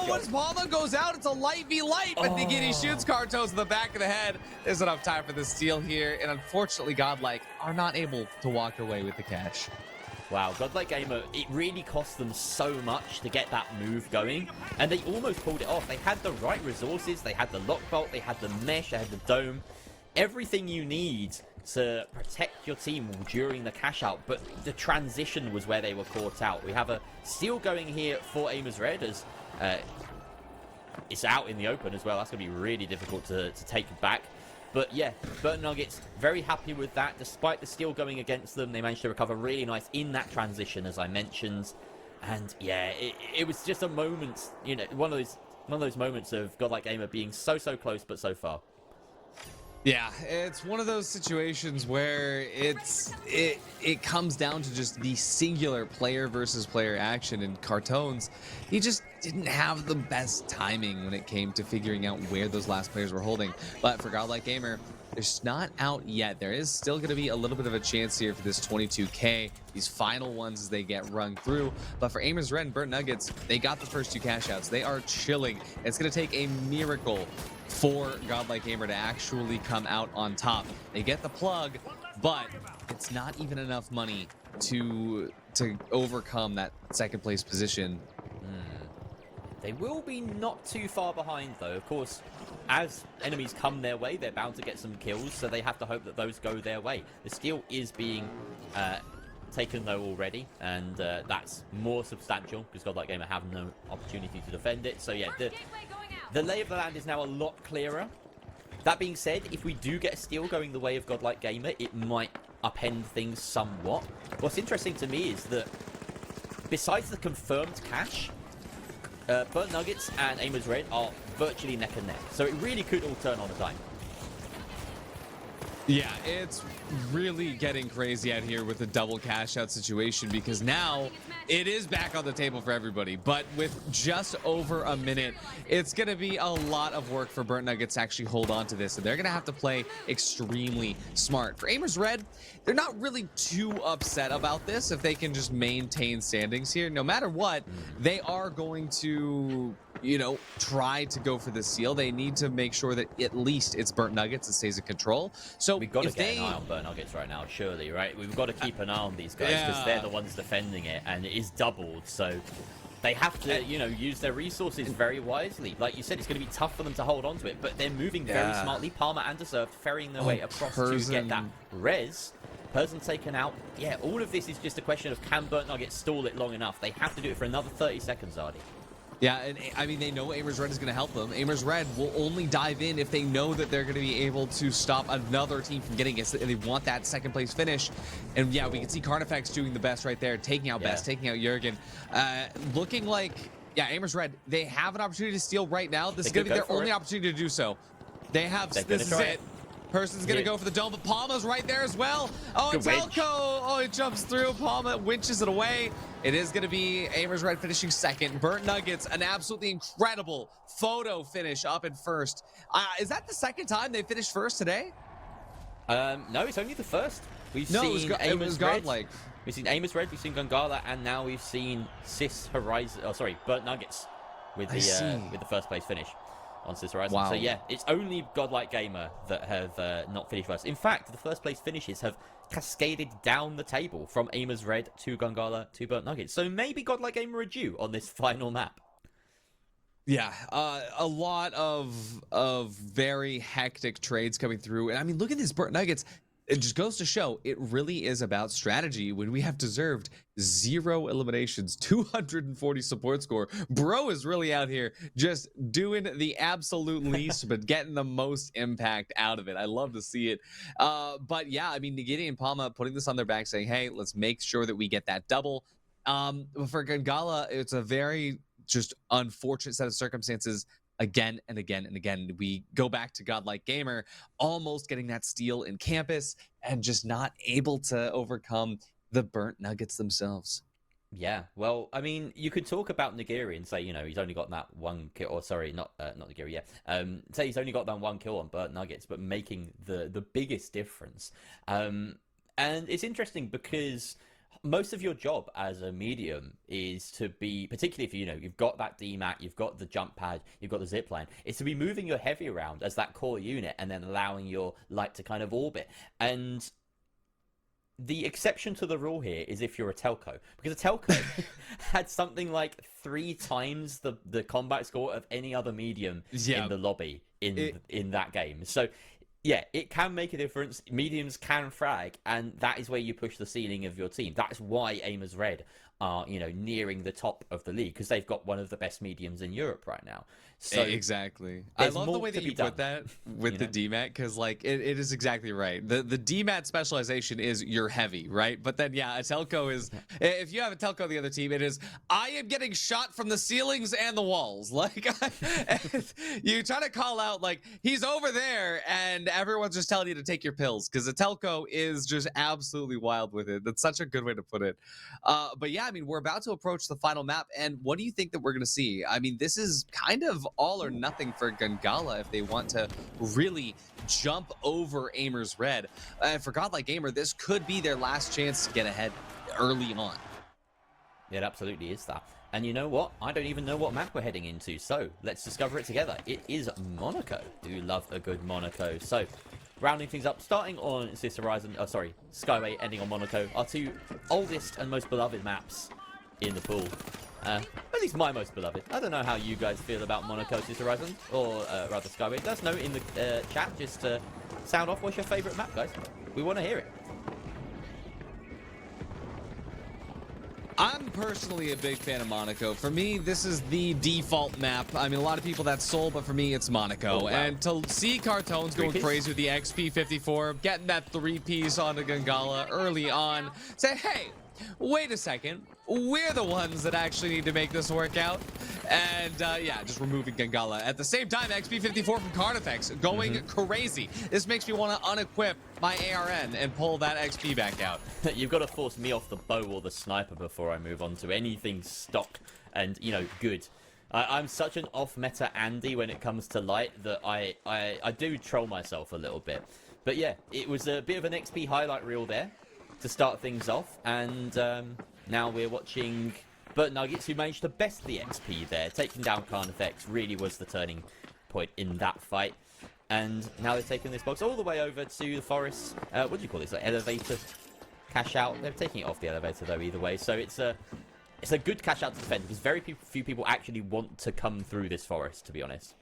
Once Palma goes out, it's a light v light, but Nagiti shoots Cartones in the back of the head. There's enough time for the steal here, and unfortunately, Godlike are not able to walk away with the cash. Wow, Godlike Gamer, it really cost them so much to get that move going, and they almost pulled it off. They had the right resources, they had the lock bolt, they had the mesh, they had the dome. Everything you need to protect your team during the cash out, but the transition was where they were caught out. We have a steal going here for Aimers Red as it's out in the open as well. That's going to be really difficult to take back. But yeah, Burnt Nuggets very happy with that. Despite the steal going against them, they managed to recover really nice in that transition, as I mentioned. And yeah, it was just a moment, you know, one of those moments of Godlike Gamer being so close but so far. Yeah, it's one of those situations where it comes down to just the singular player versus player action. In Cartones, he just didn't have the best timing when it came to figuring out where those last players were holding. But for Godlike Gamer, it's not out yet. There is still going to be a little bit of a chance here for this 22K, these final ones as they get run through. But for Aimers Red and Burnt Nuggets, they got the first 2 cash outs. They are chilling. It's going to take a miracle for Godlike Gamer to actually come out on top. They get the plug, but it's not even enough money to overcome that second place position. They will be not too far behind, though. Of course, as enemies come their way, they're bound to get some kills, so they have to hope that those go their way. The steal is being taken, though, already, and that's more substantial, because Godlike Gamer have no opportunity to defend it. So, yeah, the lay of the land is now a lot clearer. That being said, if we do get a steal going the way of Godlike Gamer, it might upend things somewhat. What's interesting to me is that, besides the confirmed cash, Burnt Nuggets and Aimers Red are virtually neck and neck. So it really could all turn on a dime. Yeah, it's really getting crazy out here with the double cash out situation, because now it is back on the table for everybody. But with just over a minute, it's going to be a lot of work for Burnt Nuggets to actually hold on to this. And they're going to have to play extremely smart. For Aimers Red, they're not really too upset about this if they can just maintain standings here. No matter what, they are going to, you know, try to go for the seal. They need to make sure that at least it's Burnt Nuggets that stays in control. So we've got to get an eye on Burnt Nuggets right now, surely, right? We've got to keep an eye on these guys because they're the ones defending it, and it is doubled. So they have to, you know, use their resources very wisely. Like you said, it's going to be tough for them to hold on to it, but they're moving very smartly. Palmer and Deserved ferrying their way across to get that res. Person taken out. Yeah, all of this is just a question of can Burnt Nuggets stall it long enough? They have to do it for another 30 seconds, Artie. Yeah, and I mean, they know Aimers Red is going to help them. Aimers Red will only dive in if they know that they're going to be able to stop another team from getting it. They want that second place finish. And yeah, we can see Carnifex doing the best right there, taking out Best, taking out Jurgen. Looking like, yeah, Aimers Red, they have an opportunity to steal right now. This is going to be their only opportunity to do so. They have, this is it. Person's going to go for the dome, but Palma's right there as well. Oh, it's Elko. Oh, he jumps through. Palma winches it away. It is going to be Aimers Red finishing second. Burnt Nuggets, an absolutely incredible photo finish up in first. Is that the second time they finished first today? No, it's only the first. We've seen Aimers Red. Godlike. We've seen Aimers Red, we've seen Gangala, and now we've seen Burnt Nuggets with the first place finish on Sis Horizon. Wow. So yeah, it's only Godlike Gamer that have not finished first. In fact, the first place finishes have cascaded down the table from Aimers Red to Gangala to Burnt Nuggets. So maybe Godlike Gamer are due on this final map. Yeah, a lot of very hectic trades coming through. And I mean, look at these Burnt Nuggets. It just goes to show it really is about strategy when we have deserved 0 eliminations, 240 support score. Bro is really out here just doing the absolute least, but getting the most impact out of it. I love to see it. But yeah, I mean, Nagini and Palma putting this on their back saying, hey, let's make sure that we get that double. For Gangala, it's a very just unfortunate set of circumstances. Again and again and again, we go back to Godlike Gamer almost getting that steal in campus and just not able to overcome the Burnt Nuggets themselves. Yeah, well, I mean, you could talk about Nagiri and say, you know, he's only got that one kill, or sorry, not Nagiri, yeah. Say he's only got that one kill on Burnt Nuggets, but making the biggest difference. And it's interesting because most of your job as a medium is to be, particularly if you've got that DMAT, you've got the jump pad, you've got the zip line, is to be moving your heavy around as that core unit and then allowing your light to kind of orbit. And the exception to the rule here is if you're a telco, because a telco had something like 3 times the combat score of any other medium in the lobby in that game. So Yeah, it can make a difference. Mediums can frag, and that is where you push the ceiling of your team. That's why Aimers Red are, nearing the top of the league, because they've got one of the best mediums in Europe right now. So Exactly. I there's love the more way to that be you done. put that with You the know? DMAT, because like it is exactly right. The DMAT specialization is you're heavy, right? But then yeah, a telco is if you have a telco the other team, it is I am getting shot from the ceilings and the walls. Like you try to call out like he's over there, and everyone's just telling you to take your pills because the telco is just absolutely wild with it. That's such a good way to put it. But yeah, I mean, we're about to approach the final map, and what do you think that we're going to see? I mean, this is kind of all or nothing for Gangala if they want to really jump over Aimers Red. And for Godlike Gamer, this could be their last chance to get ahead early on. It absolutely is that. And you know what? I don't even know what map we're heading into, so let's discover it together. It is Monaco. Do love a good Monaco. So, rounding things up, starting on Sister Horizon, Skyway, ending on Monaco, our two oldest and most beloved maps in the pool. At least my most beloved. I don't know how you guys feel about Monaco, Sister Horizon, or rather Skyway. Let us know in the chat, just to sound off, what's your favourite map, guys? We want to hear it. I'm personally a big fan of Monaco. For me, this is the default map. I mean, a lot of people that's Seoul, but for me, it's Monaco. Oh, wow. And to see Cartones going Three-piece? crazy with the XP54, getting that three-piece onto Gangala early on, say, hey, wait a second. We're the ones that actually need to make this work out. And yeah, just removing Gangala. At the same time, XP54 from Carnifex going crazy. This makes me want to unequip my ARN and pull that XP back out. You've got to force me off the bow or the sniper before I move on to anything stock and, good. I'm such an off-meta Andy when it comes to light that I do troll myself a little bit. But yeah, it was a bit of an XP highlight reel there to start things off. And now we're watching Burt Nuggets, who managed to best the XP there. Taking down Carnifex really was the turning point in that fight. And now they're taking this box all the way over to the forest. What do you call this? Like elevator cash out. They're taking it off the elevator though, either way. So it's a good cash out to defend because very few people actually want to come through this forest, to be honest.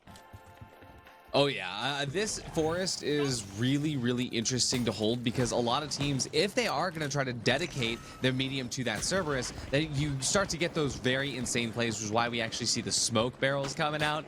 Oh yeah, this forest is really, really interesting to hold because a lot of teams, if they are going to try to dedicate their medium to that Cerberus, then you start to get those very insane plays, which is why we actually see the smoke barrels coming out.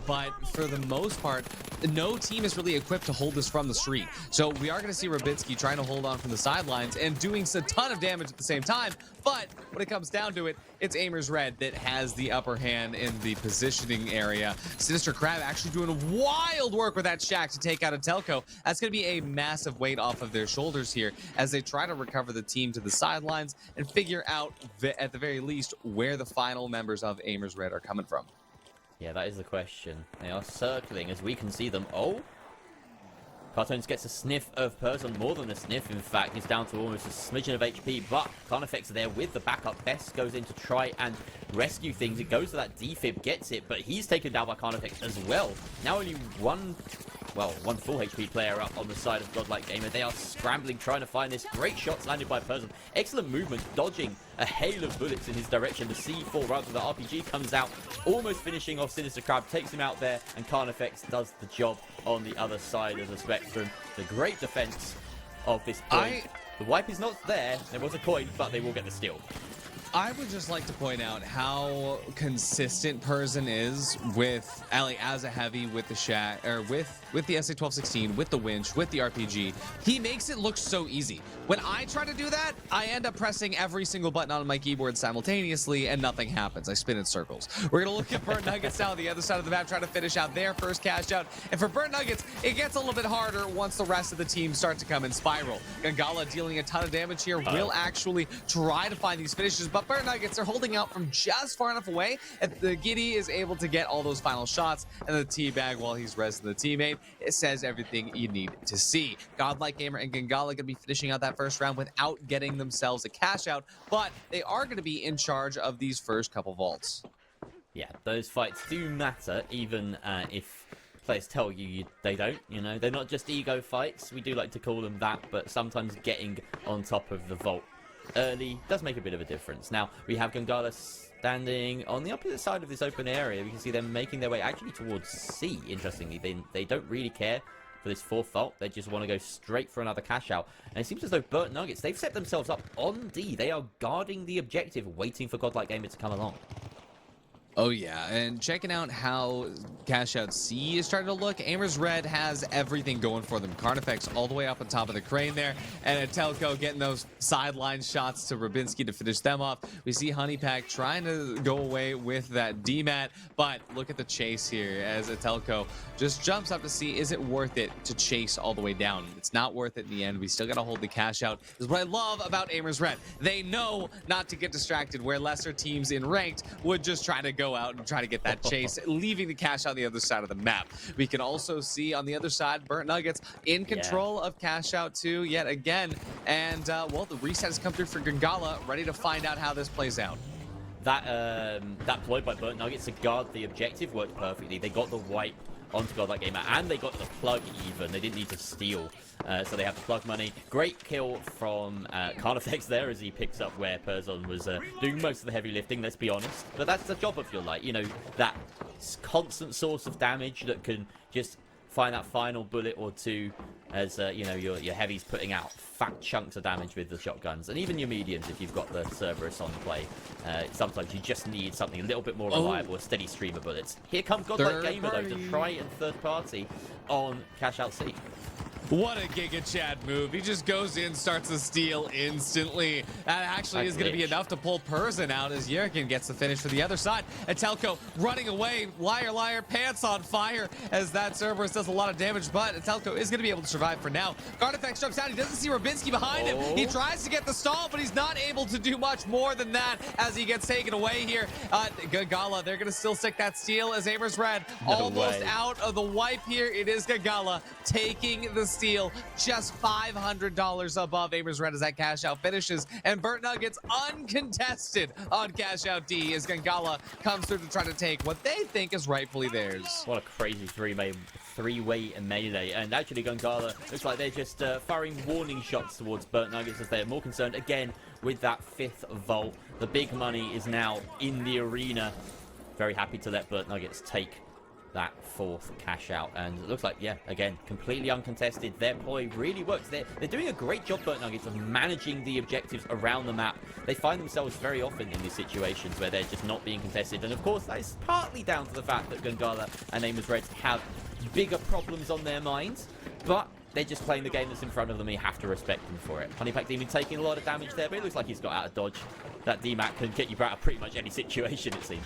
But for the most part, no team is really equipped to hold this from the street. So we are going to see Rabitsky trying to hold on from the sidelines and doing a ton of damage at the same time. But when it comes down to it, it's Aimers Red that has the upper hand in the positioning area. Sinister Crab actually doing wild work with that shack to take out a Telco. That's going to be a massive weight off of their shoulders here as they try to recover the team to the sidelines and figure out, at the very least, where the final members of Aimers Red are coming from. Yeah, that is the question. They are circling as we can see them. Oh! Cartoons gets a sniff of Person, more than a sniff, in fact. He's down to almost a smidgen of HP, but Carnifex are there with the backup. Best goes in to try and rescue things. It goes to that defib, gets it, but he's taken down by Carnifex as well. Now only one full HP player up on the side of Godlike Gamer. They are scrambling, trying to find this. Great shots landed by Person. Excellent movement, dodging a hail of bullets in his direction. The C4 rather the RPG comes out, almost finishing off Sinister Crab, takes him out there, and Carnifex does the job on the other side of the spectrum. The great defense of this point. The wipe is not there. There was a coin, but they will get the steal. I would just like to point out how consistent Person is with Ali as a heavy, with the shack, or with the SA-1216, with the winch, with the RPG. He makes it look so easy. When I try to do that, I end up pressing every single button on my keyboard simultaneously and nothing happens. I spin in circles. We're going to look at Burnt Nuggets now on the other side of the map, trying to finish out their first cash out. And for Burnt Nuggets, it gets a little bit harder once the rest of the team start to come in spiral. Gangala dealing a ton of damage here will actually try to find these finishes, but Burnt Nuggets are holding out from just far enough away that the Giddy is able to get all those final shots, and the teabag while he's resting the teammate. It says everything you need to see. Godlike Gamer and Gangala going to be finishing out that first round without getting themselves a cash out, but they are going to be in charge of these first couple vaults. Yeah, those fights do matter, even if players tell you they don't. They're not just ego fights. We do like to call them that, but sometimes getting on top of the vault early does make a bit of a difference. Now, we have Gangala standing on the opposite side of this open area. We can see them making their way actually towards C, interestingly. They don't really care for this 4th vault. They just want to go straight for another cash out. And it seems as though Burnt Nuggets, they've set themselves up on D. They are guarding the objective, waiting for Godlike Gamer to come along. Oh yeah, and checking out how Cash Out C is starting to look. Aimers Red has everything going for them. Carnifex all the way up on top of the crane there, and Atelco getting those sideline shots to Rabinski to finish them off. We see Honeypack trying to go away with that DMAT, but look at the chase here as Atelco just jumps up to see, is it worth it to chase all the way down? It's not worth it in the end. We still got to hold the Cash Out. This is what I love about Aimers Red. They know not to get distracted, where lesser teams in ranked would just try to go out and try to get that chase, leaving the Cash Out on the other side of the map. We can also see on the other side, Burnt Nuggets in control of Cash Out 2 yet again. And, well, the reset has come through for Gangala, ready to find out how this plays out. That ploy by Burnt Nuggets to guard the objective worked perfectly. They got the wipe onto Godlike Gamer, and they got the plug even. They didn't need to steal, so they have the plug money. Great kill from Carnifex there as he picks up where Perzon was doing most of the heavy lifting, let's be honest. But that's the job of your light, you know, that constant source of damage that can just find that final bullet or two as, you know, your heavies putting out fat chunks of damage with the shotguns. And even your mediums, if you've got the Cerberus on play, sometimes you just need something a little bit more reliable, a steady stream of bullets. Here comes Godlike Gamer, though, to try and third party on Cash Out C. What a Giga Chad move. He just goes in, starts to steal instantly. That actually is going to be enough to pull Perzon out as Yurkin gets the finish for the other side. Atelco running away. Liar, liar, pants on fire as that Cerberus does a lot of damage, but Atelco is going to be able to survive for now. Carnifex jumps out. He doesn't see Rabinski behind him. He tries to get the stall, but he's not able to do much more than that as he gets taken away here. Gangala, they're going to still stick that steal as Aimers Red almost out of the wipe here. It is Gangala taking the steal, just $500 above Aimers Red as that Cash Out finishes, and Burnt Nuggets uncontested on Cash Out D as Gangala comes through to try to take what they think is rightfully theirs. What a crazy three-way melee. And actually Gangala looks like they're just firing warning shots towards Burnt Nuggets as they are more concerned again with that 5th vault. The big money is now in the arena. Very happy to let Burnt Nuggets take that 4th Cash Out, and it looks like, yeah, again, completely uncontested. Their ploy really works. They're doing a great job, Burnt Nuggets, of managing the objectives around the map. They find themselves very often in these situations where they're just not being contested, and of course that is partly down to the fact that Gangala and Aimers Red have bigger problems on their minds, but they're just playing the game that's in front of them, and you have to respect them for it. Honeypack Demon taking a lot of damage there, but it looks like he's got out of dodge. That DMAT can get you out of pretty much any situation, it seems.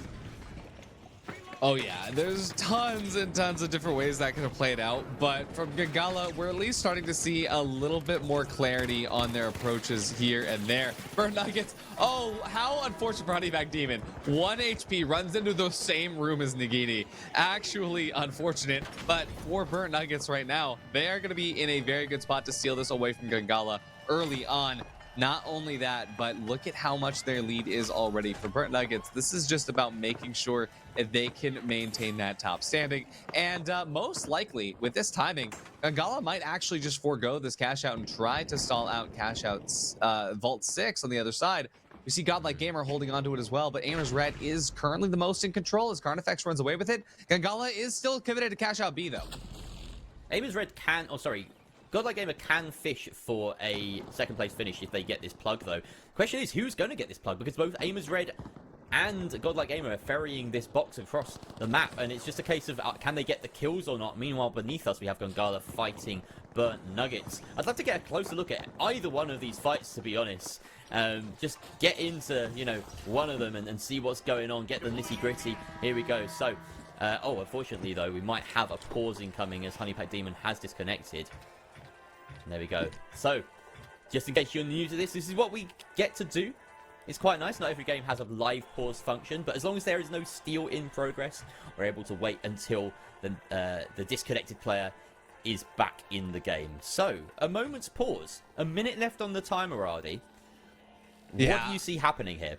Oh yeah, there's tons and tons of different ways that could have played out, but from Gangala, we're at least starting to see a little bit more clarity on their approaches here and there. Burnt Nuggets, oh, how unfortunate for Honeyback Demon. 1 HP, runs into the same room as Nagini. Actually unfortunate, but for Burnt Nuggets right now, they are going to be in a very good spot to steal this away from Gangala early on. Not only that, but look at how much their lead is already for Burnt Nuggets. This is just about making sure that they can maintain that top standing. And most likely, with this timing, Gangala might actually just forego this Cash Out and try to stall out Cash Out's Vault 6 on the other side. We see Godlike Gamer holding onto it as well, but Aimers Red is currently the most in control as Carnifex runs away with it. Gangala is still committed to Cash Out B, though. Aimers Red can, Godlike Gamer can fish for a 2nd place finish if they get this plug, though. Question is, who's going to get this plug? Because both Aimers Red and Godlike Gamer are ferrying this box across the map, and it's just a case of can they get the kills or not? Meanwhile, beneath us, we have Gangala fighting Burnt Nuggets. I'd love to get a closer look at either one of these fights, to be honest. Just get into, you know, one of them and see what's going on, get the nitty-gritty. Here we go. So, unfortunately, though, we might have a pause incoming as Honeypack Demon has disconnected. There we go. So, just in case you're new to this is what we get to do. It's quite nice. Not every game has a live pause function, but as long as there is no steal in progress, we're able to wait until the disconnected player is back in the game. So, a moment's pause. A minute left on the timer, Ardy. Yeah. What do you see happening here?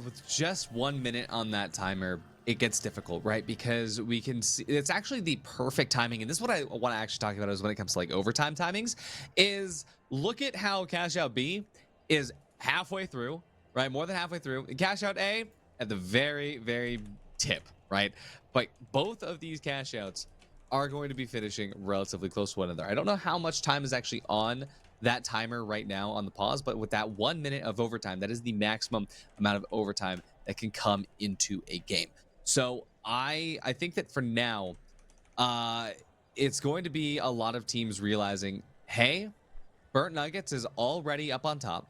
With just 1 minute on that timer, it gets difficult, right? Because we can see it's actually the perfect timing, and this is what I want to actually talk about is when it comes to like overtime timings. Is look at how Cash Out B is halfway through, right? More than halfway through. And Cash Out A at the very, very tip, right? But both of these cash outs are going to be finishing relatively close to one another. I don't know how much time is actually on that timer right now on the pause, but with that 1 minute of overtime, that is the maximum amount of overtime that can come into a game. So I think that for now, uh, it's going to be a lot of teams realizing, hey, Burnt Nuggets is already up on top.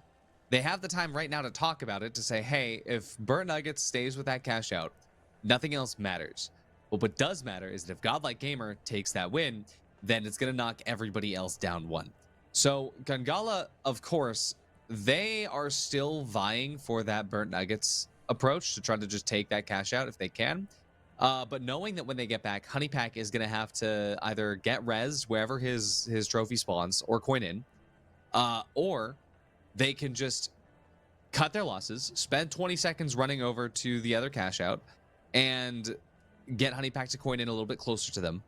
They have the time right now to talk about it, to say, hey, if Burnt Nuggets stays with that cash out, nothing else matters. But what does matter is that if Godlike Gamer takes that win, then it's going to knock everybody else down one. So Gangala, of course, they are still vying for that Burnt Nuggets approach to try to just take that cash out if they can. But knowing that when they get back, Honeypack is going to have to either get rezzed wherever his trophy spawns or coin in, or they can just cut their losses, spend 20 seconds running over to the other cash out, and get Honeypack to coin in a little bit closer to them.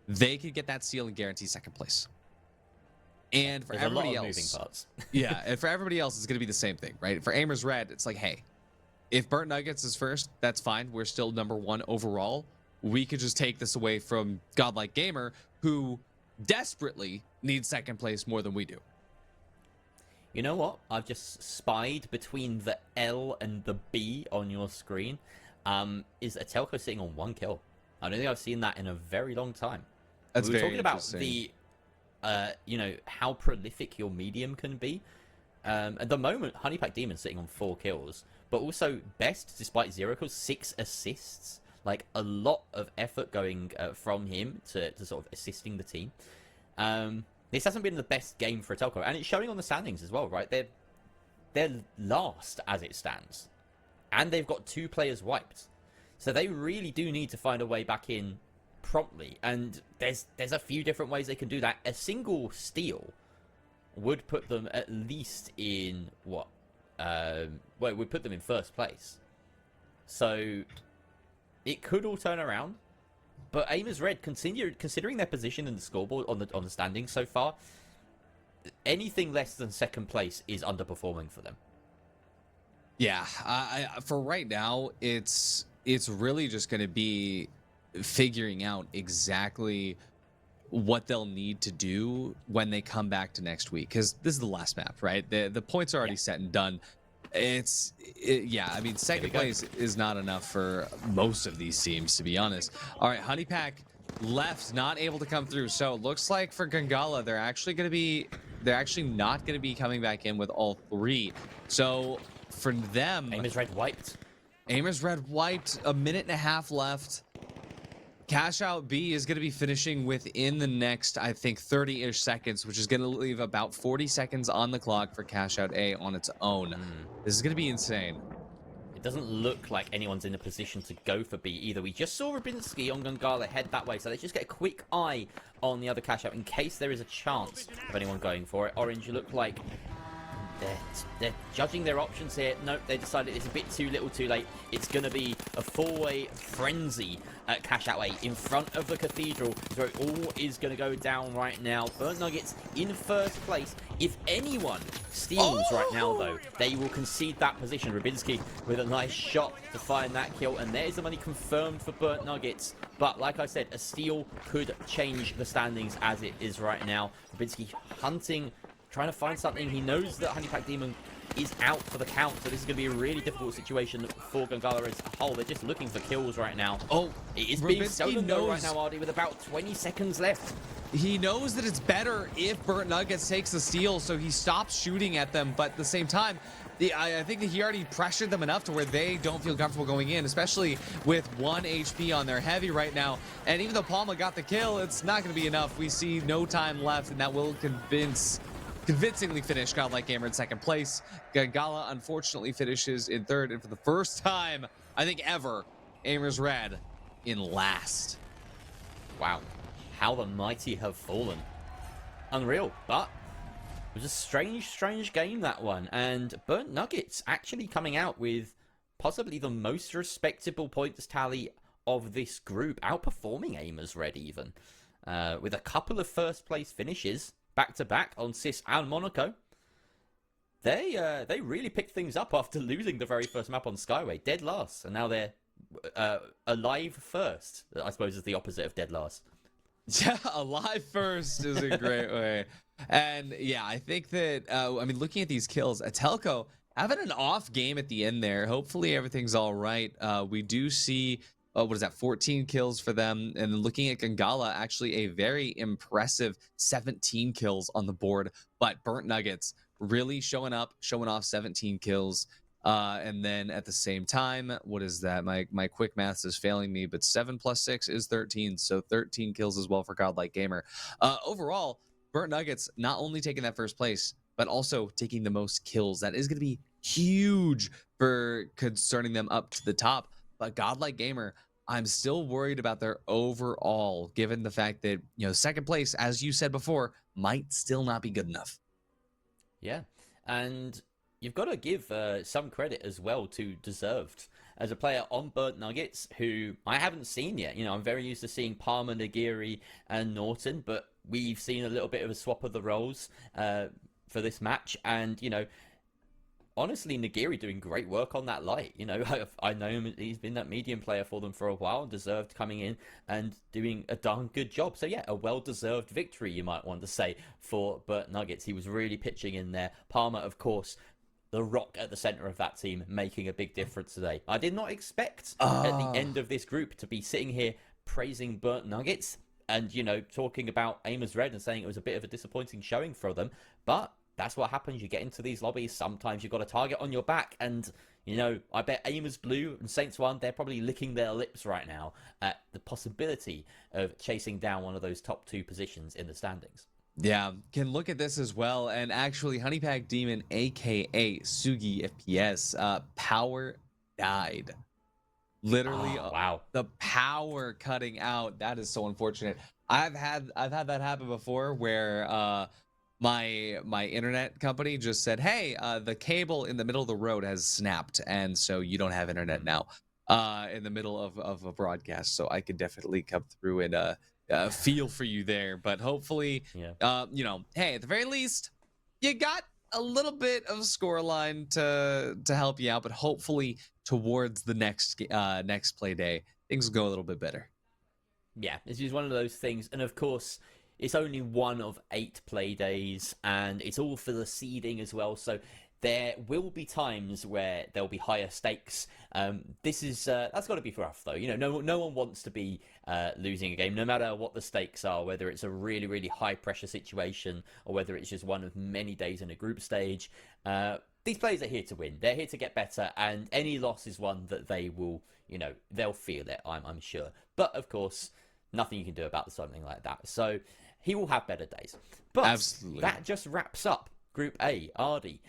They could get that seal and guarantee second place. And for There's everybody a lot of else, moving parts. yeah, and for everybody else, it's going to be the same thing, right? For Aimers Red, it's like, hey, if Burnt Nuggets is first, that's fine. We're still number one overall. We could just take this away from Godlike Gamer, who desperately needs second place more than we do. You know what? I've just spied between the L and the B on your screen. Is a Telco sitting on 1 kill. I don't think I've seen that in a very long time. That's we were very talking about interesting. the, how prolific your medium can be. At the moment, Honeypack Demon's sitting on 4 kills, but also best, despite 0 kills, 6 assists. Like, a lot of effort going from him to sort of assisting the team. This hasn't been the best game for a Telco, and it's showing on the standings as well, right? They're last as it stands, and they've got 2 players wiped, so they really do need to find a way back in promptly. And there's a few different ways they can do that. A single steal would put them at least in what? Well, it would put them in first place. So it could all turn around. But Aimers Red, considering their position in the scoreboard on the standings so far, anything less than second place is underperforming for them. Yeah, for right now, it's really just going to be figuring out exactly what they'll need to do when they come back to next week, because this is the last map, right? The points are already set and done. Yeah, I mean, second place is not enough for most of these teams, to be honest. All right, Honeypack left, not able to come through. So it looks like for Gangala, they're actually not going to be coming back in with all 3. So for them, Aimers Red wiped. Aimers Red wiped, a minute and a half left. Cash Out B is going to be finishing within the next, I think, 30-ish seconds, which is going to leave about 40 seconds on the clock for Cash Out A on its own. This is going to be insane. It doesn't look like anyone's in a position to go for B either. We just saw Rubinski on Gangala head that way, so let's just get a quick eye on the other Cash Out in case there is a chance of anyone going for it. Orange look like they're judging their options here. Nope, they decided it's a bit too little too late. It's going to be a 4-way frenzy at Cash Out A in front of the Cathedral. So it all is going to go down right now. Burnt Nuggets in first place. If anyone steals right now, though, they will concede that position. Rubinski with a nice shot to find that kill. And there's the money confirmed for Burnt Nuggets. But like I said, a steal could change the standings as it is right now. Rubinski hunting, trying to find something. He knows that Honeypack Demon is out for the count, so this is going to be a really difficult situation for Gangala as a whole. They're just looking for kills right now. Oh, it is being stolen though right now, Ardy, with about 20 seconds left. He knows that it's better if Burnt Nuggets takes the steal, so he stops shooting at them, but at the same time, I think that he already pressured them enough to where they don't feel comfortable going in, especially with 1 HP on their heavy right now. And even though Palma got the kill, it's not going to be enough. We see no time left, and that will convincingly finish Godlike Gamer in second place. Gangala unfortunately finishes in third, and for the first time, I think ever, Aimers Red in last. Wow, how the mighty have fallen. Unreal, but it was a strange game, that one. And Burnt Nuggets actually coming out with possibly the most respectable points tally of this group, outperforming Aimers Red even, with a couple of first place finishes back-to-back on Sis and Monaco. They really picked things up after losing the very first map on Skyway, dead last, and now they're alive first. I suppose is the opposite of dead last. Yeah, alive first is a great way. And yeah, I think that I mean, looking at these kills, Atelco having an off game at the end there. Hopefully everything's all right. We do see what is that, 14 kills for them. And then looking at Gangala, actually a very impressive 17 kills on the board. But Burnt Nuggets really showing up, showing off 17 kills. And then at the same time, what is that? My quick maths is failing me, but 7 plus 6 is 13. So 13 kills as well for Godlike Gamer. Overall, Burnt Nuggets not only taking that first place, but also taking the most kills. That is going to be huge for concerning them up to the top. But Godlike Gamer, I'm still worried about their overall, given the fact that, you know, second place, as you said before, might still not be good enough. Yeah, and you've got to give some credit as well to Deserved as a player on Burnt Nuggets, who I haven't seen yet. You know, I'm very used to seeing Palmer, Nagiri, and Norton, but we've seen a little bit of a swap of the roles for this match, and, you know, honestly, Nagiri doing great work on that light. You know, I know him, he's been that medium player for them for a while, and Deserved coming in and doing a darn good job. So yeah, a well-deserved victory, you might want to say, for Burnt Nuggets. He was really pitching in there. Palmer, of course, the rock at the center of that team, making a big difference today. I did not expect at the end of this group to be sitting here praising Burnt Nuggets and, you know, talking about Aimers Red and saying it was a bit of a disappointing showing for them. But that's what happens. You get into these lobbies. Sometimes you've got a target on your back. And, you know, I bet Aimers Blue and Saints One, they're probably licking their lips right now at the possibility of chasing down one of those top 2 positions in the standings. Yeah, can look at this as well. And actually, Honeypack Demon, aka Sugi FPS, power died. Literally, wow. The power cutting out. That is so unfortunate. I've had that happen before, where my internet company just said, hey, the cable in the middle of the road has snapped, and so you don't have internet now in the middle of a broadcast. So I could definitely come through and feel for you there. But hopefully, Yeah. you know, hey, at the very least, you got a little bit of scoreline to help you out. But hopefully, towards the next play day, things will go a little bit better. Yeah, this is one of those things. And of course, it's only one of 8 play days, and it's all for the seeding as well. So there will be times where there'll be higher stakes. This is that's got to be rough, though. You know, no one wants to be losing a game, no matter what the stakes are. Whether it's a really, really high pressure situation or whether it's just one of many days in a group stage. These players are here to win. They're here to get better, and any loss is one that they will, you know, they'll feel it. I'm sure. But of course, nothing you can do about something like that. So he will have better days. But Absolutely. That just wraps up Group A. Ardy,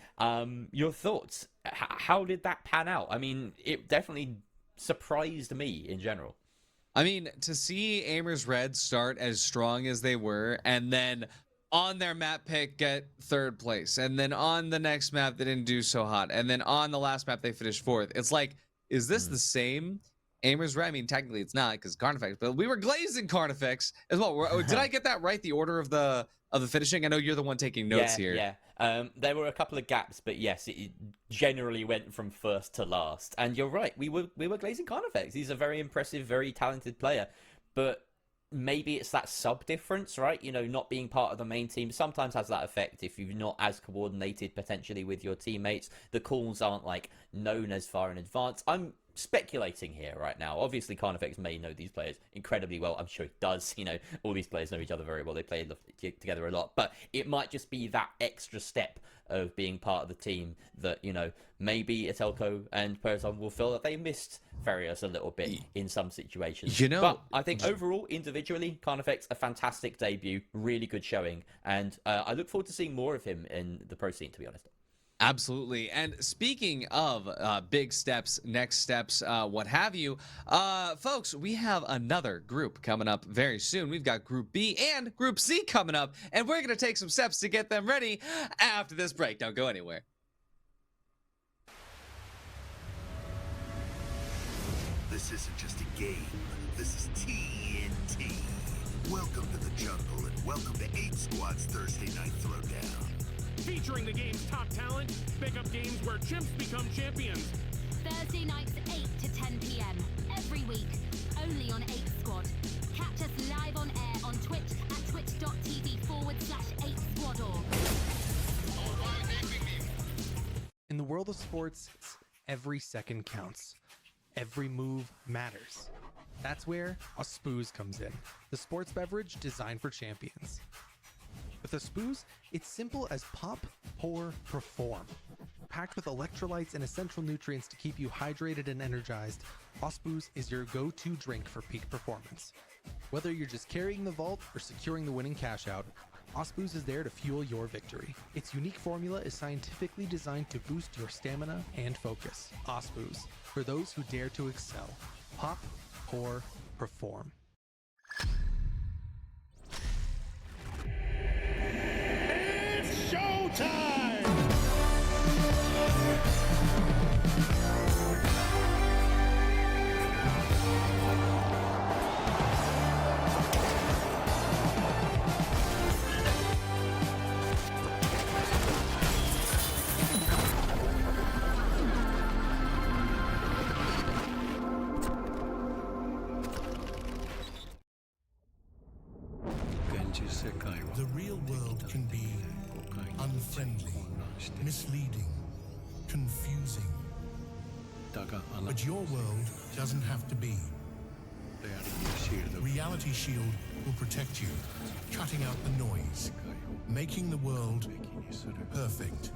your thoughts? How did that pan out? I mean, it definitely surprised me in general. I mean, to see Aimers Red start as strong as they were, and then on their map pick get 3rd place, and then on the next map they didn't do so hot, and then on the last map they finished 4th. It's like, is this the same Aimers Red? I mean, technically it's not, because Carnifex, but we were glazing Carnifex as well. Did I get that right? The order of the finishing? I know you're the one taking notes here. Yeah. There were a couple of gaps, but yes, it generally went from first to last. And you're right, we were glazing Carnifex. He's a very impressive, very talented player, but maybe it's that sub difference, right? You know, not being part of the main team sometimes has that effect if you're not as coordinated potentially with your teammates. The calls aren't like known as far in advance. I'm speculating here right now. Obviously, Carnifex may know these players incredibly well. I'm sure he does. You know, all these players know each other very well. They play together a lot. But it might just be that extra step of being part of the team that, you know, maybe Atelco and Perzon will feel that they missed Farius a little bit in some situations. You know, but I think overall, individually, Carnifex, a fantastic debut, really good showing. And I look forward to seeing more of him in the pro scene, to be honest. Absolutely. And speaking of big steps, next steps, what have you, folks, we have another group coming up very soon. We've got Group B and Group C coming up, and we're going to take some steps to get them ready after this break. Don't go anywhere. This isn't just a game. This is TNT. Welcome to the jungle, and welcome to 8 Squad's Thursday Night Throwdown. Featuring the game's top talent, pick up games where chimps become champions. Thursday nights 8 to 10 p.m. every week, only on 8 Squad. Catch us live on air on Twitch at twitch.tv/8squadorg. In the world of sports, every second counts. Every move matters. That's where a Spooze comes in, the sports beverage designed for champions. With a Spooze, it's simple as pop, pour, perform. Packed with electrolytes and essential nutrients to keep you hydrated and energized, Spooze is your go-to drink for peak performance. Whether you're just carrying the vault or securing the winning cash out, Spooze is there to fuel your victory. Its unique formula is scientifically designed to boost your stamina and focus. Spooze, for those who dare to excel. Pop, pour, perform. It's showtime! The real world can be unfriendly, misleading, confusing. But your world doesn't have to be. Reality Shield will protect you, cutting out the noise, making the world perfect.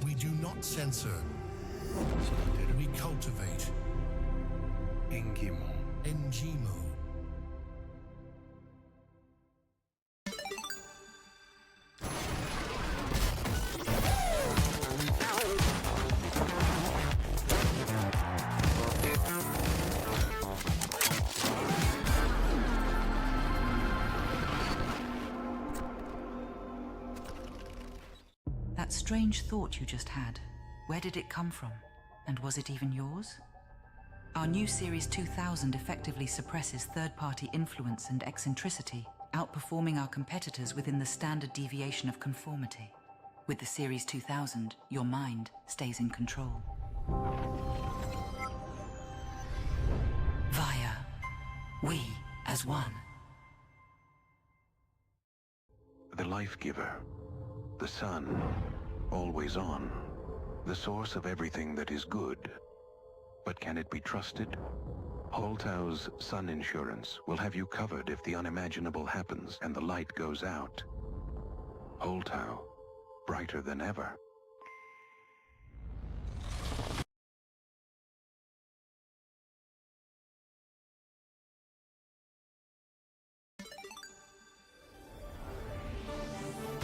We do not censor. We cultivate. Engimo. That strange thought you just had, where did it come from? And was it even yours? Our new Series 2000 effectively suppresses third-party influence and eccentricity, outperforming our competitors within the standard deviation of conformity. With the Series 2000, your mind stays in control. Via, we as one. The life giver, the sun, always on, the source of everything that is good. But can it be trusted? Holtau's Sun Insurance will have you covered if the unimaginable happens and the light goes out. Holtau, brighter than ever.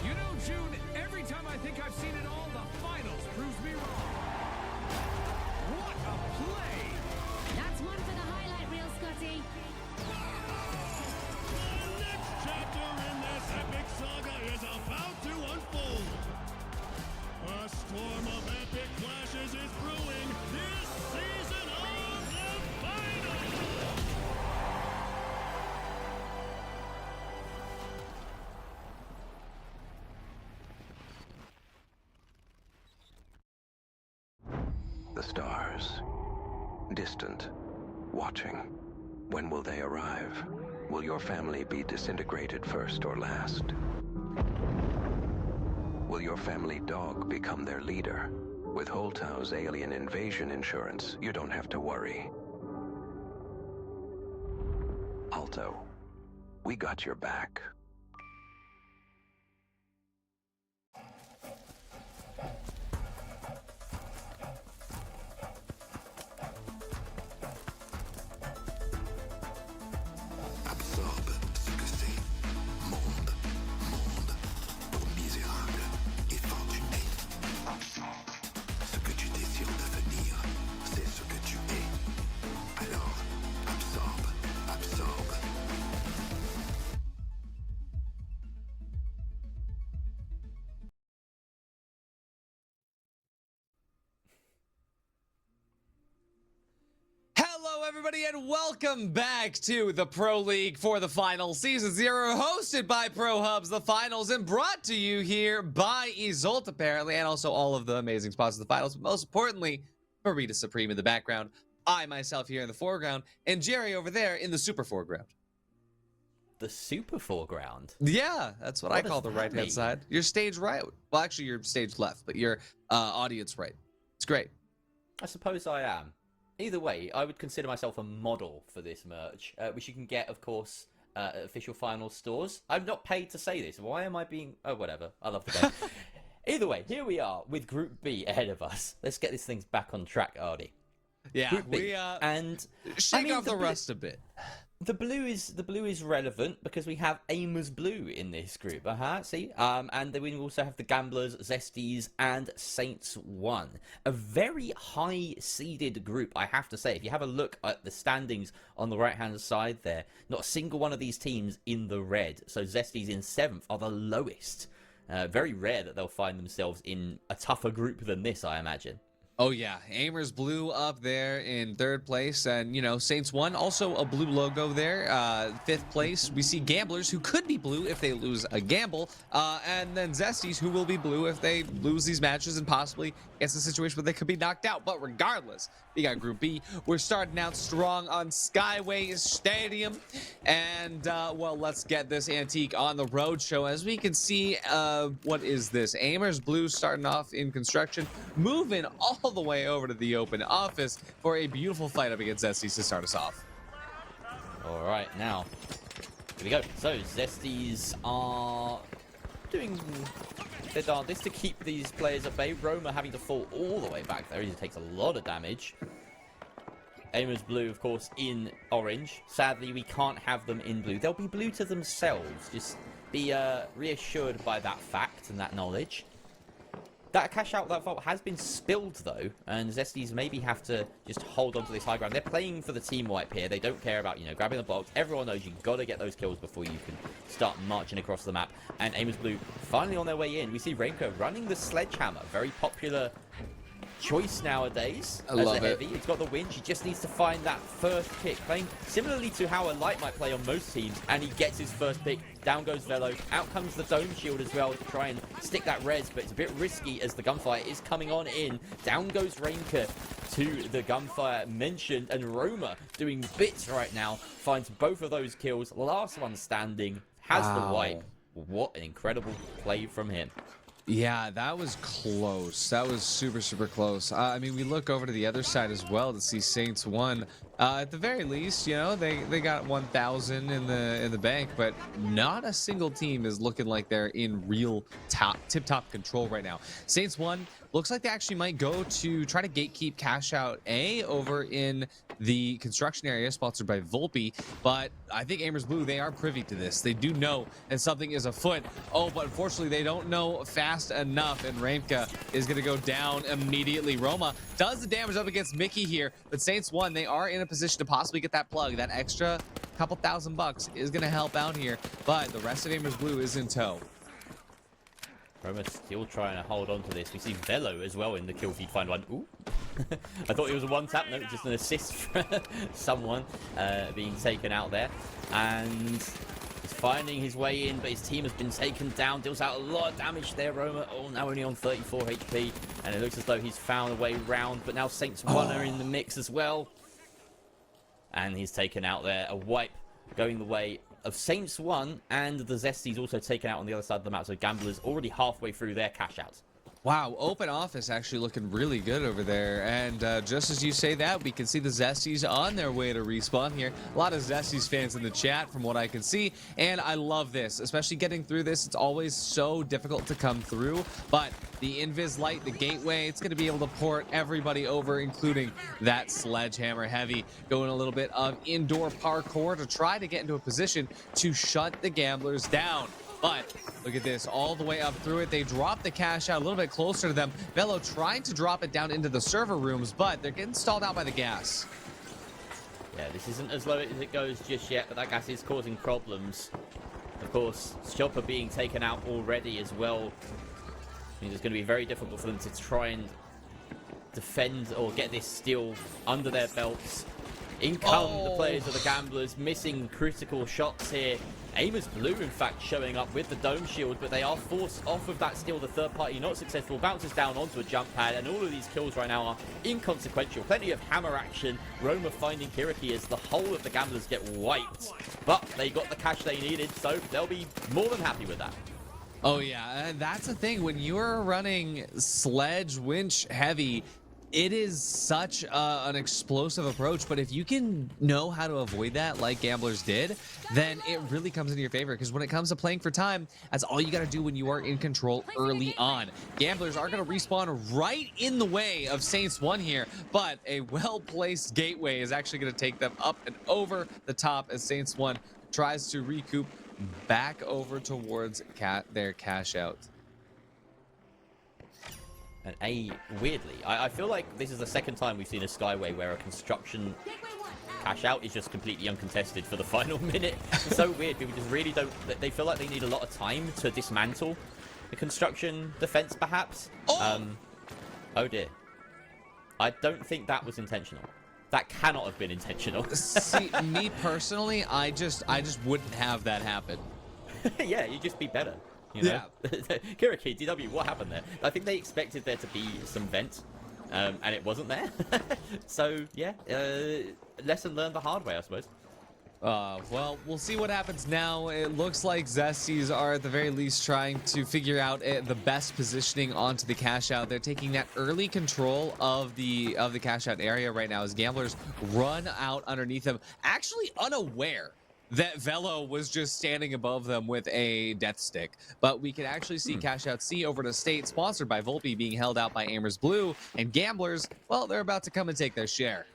You know, June, every time I think I've seen it all, the finals proves me wrong. What a play! That's one for the highlight reel, Scotty. The next chapter in this epic saga is about to unfold. A storm of epic clashes is brewing this season of the finals! The stars. Distant. Watching. When will they arrive? Will your family be disintegrated first or last? Will your family dog become their leader? With Holtau's alien invasion insurance, you don't have to worry. Alto, we got your back. Absorbe ce que c'est. Monde, monde, pour misérable et fortuné. Ce que tu désires devenir, c'est ce que tu es. Alors, absorbe, absorbe. Hello, everybody, and welcome back to the Pro League for the Finals, Season 0, hosted by Pro Hubs, the Finals, and brought to you here by Isolt, apparently, and also all of the amazing spots of the Finals, but most importantly, Marita Supreme in the background. I myself here in the foreground, and Jerry over there in the super foreground. The super foreground? Yeah, that's what I call the does that right-hand mean? side. Your stage right. Well, actually, your stage left, but your audience right. It's great. I suppose I am. Either way, I would consider myself a model for this merch, which you can get, of course, at official final stores. I'm not paid to say this. Why am I being... Oh, whatever. I love the game. Either way, here we are with Group B ahead of us. Let's get this thing back on track, Artie. Yeah, Group B. we And shake off the rust a bit. The blue is relevant because we have Aimers Blue in this group. See, and then we also have the Gamblers, Zesties, and Saints 1. A very high seeded group, I have to say. If you have a look at the standings on the right hand side there, not a single one of these teams in the red. So Zesties in 7th are the lowest. Very rare that they'll find themselves in a tougher group than this, I imagine. Oh yeah, Aimers Blue up there in 3rd place, and you know, Saints 1 also a blue logo there. 5th place, we see Gamblers, who could be blue if they lose a gamble, and then Zesties, who will be blue if they lose these matches and possibly gets a situation where they could be knocked out. But regardless, we got Group B. We're starting out strong on Skyway Stadium, and well, let's get this antique on the road show. As we can see, what is this? Aimers Blue starting off in construction, moving all the way over to the open office for a beautiful fight up against Zesties to start us off. All right, now here we go. So Zesties are doing their darndest to keep these players at bay. Roma having to fall all the way back there. He takes a lot of damage. Aimers Blue, of course, in orange. Sadly, we can't have them in blue. They'll be blue to themselves. Just be reassured by that fact and that knowledge. That cash out, that vault has been spilled, though, and Zesties maybe have to just hold on to this high ground. They're playing for the team wipe here. They don't care about, you know, grabbing the box. Everyone knows you've got to get those kills before you can start marching across the map. And Aimers Blue finally on their way in. We see Rainco running the sledgehammer. Very popular choice nowadays I as love a heavy. it. He's got the win. She just needs to find that first pick. Playing similarly to how a light might play on most teams, and he gets his first pick. Down goes Velo. Out comes the dome shield as well to try and stick that res, but it's a bit risky as the gunfire is coming on in. Down goes Rainka to the gunfire mentioned, and Roma doing bits right now. Finds both of those kills. Last one standing. Has the wipe. What an incredible play from him. Yeah, that was close. That was super, super close. I mean, we look over to the other side as well to see Saints 1. At the very least, you know, they got 1,000 in the bank, but not a single team is looking like they're in real tip-top control right now. Saints 1 looks like they actually might go to try to gatekeep cash out A over in the construction area sponsored by Volpe, but I think Aimers Blue, they are privy to this. They do know that something is afoot. Oh, but unfortunately they don't know fast enough, and Ramka is going to go down immediately. Roma does the damage up against Mickey here, but Saints 1, they are in a position to possibly get that plug. That extra couple $1,000 is going to help out here, but the rest of Aimers Blue is in tow. Roma still trying to hold on to this. We see Velo as well in the kill feed. Find one. Ooh. I thought it was a one tap. No, just an assist for someone being taken out there. And he's finding his way in, but his team has been taken down. Deals out a lot of damage there, Roma. Oh, now only on 34 HP. And it looks as though he's found a way round. But now Saints 1 are in the mix as well. And he's taken out there. A wipe going the way of Saints 1, and the Zesties also taken out on the other side of the map. So Gamblers already halfway through their cash outs. Wow, open office actually looking really good over there. And just as you say that, we can see the Zesties on their way to respawn here. A lot of Zesties fans in the chat from what I can see. And I love this, especially getting through this. It's always so difficult to come through. But the Invis Light, the gateway, it's going to be able to port everybody over, including that sledgehammer heavy. Going a little bit of indoor parkour to try to get into a position to shut the Gamblers down. But look at this, all the way up through it. They drop the cash out a little bit closer to them. Velo trying to drop it down into the server rooms, but they're getting stalled out by the gas. Yeah, this isn't as low as it goes just yet, but that gas is causing problems. Of course, Chopper being taken out already as well means it's going to be very difficult for them to try and defend or get this steal under their belts. In come the players of the Gamblers, missing critical shots here. Aimers Blue, in fact, showing up with the dome shield, but they are forced off of that still. The third party not successful, bounces down onto a jump pad, and all of these kills right now are inconsequential. Plenty of hammer action. Roma finding Kiriki as the whole of the gamblers get wiped, but they got the cash they needed, so they'll be more than happy with that. Oh yeah, and that's the thing. When you're running sledge winch heavy, it is such an explosive approach, but if you can know how to avoid that like Gamblers did, then it really comes into your favor, because when it comes to playing for time, that's all you got to do when you are in control early on. Gamblers are going to respawn right in the way of Saints 1 here, but a well-placed gateway is actually going to take them up and over the top as Saints 1 tries to recoup back over towards their cash out. And weirdly, I feel like this is the second time we've seen a Skyway where a construction cash out is just completely uncontested for the final minute. It's so weird. People just really don't. They feel like they need a lot of time to dismantle the construction defense, perhaps. Oh dear. I don't think that was intentional. That cannot have been intentional. See, me personally, I just wouldn't have that happen. Yeah, you'd just be better. You know? Yeah. Kiriki, DW, what happened there? I think they expected there to be some vent, and it wasn't there. So, yeah, lesson learned the hard way, I suppose. Well, we'll see what happens now. It looks like Zesties are at the very least trying to figure out the best positioning onto the cash out. They're taking that early control of the cash out area right now as Gamblers run out underneath them, actually unaware that Velo was just standing above them with a death stick. But we can actually see Cash Out C over to State, sponsored by Volpe, being held out by Aimers Blue, and Gamblers, well, they're about to come and take their share.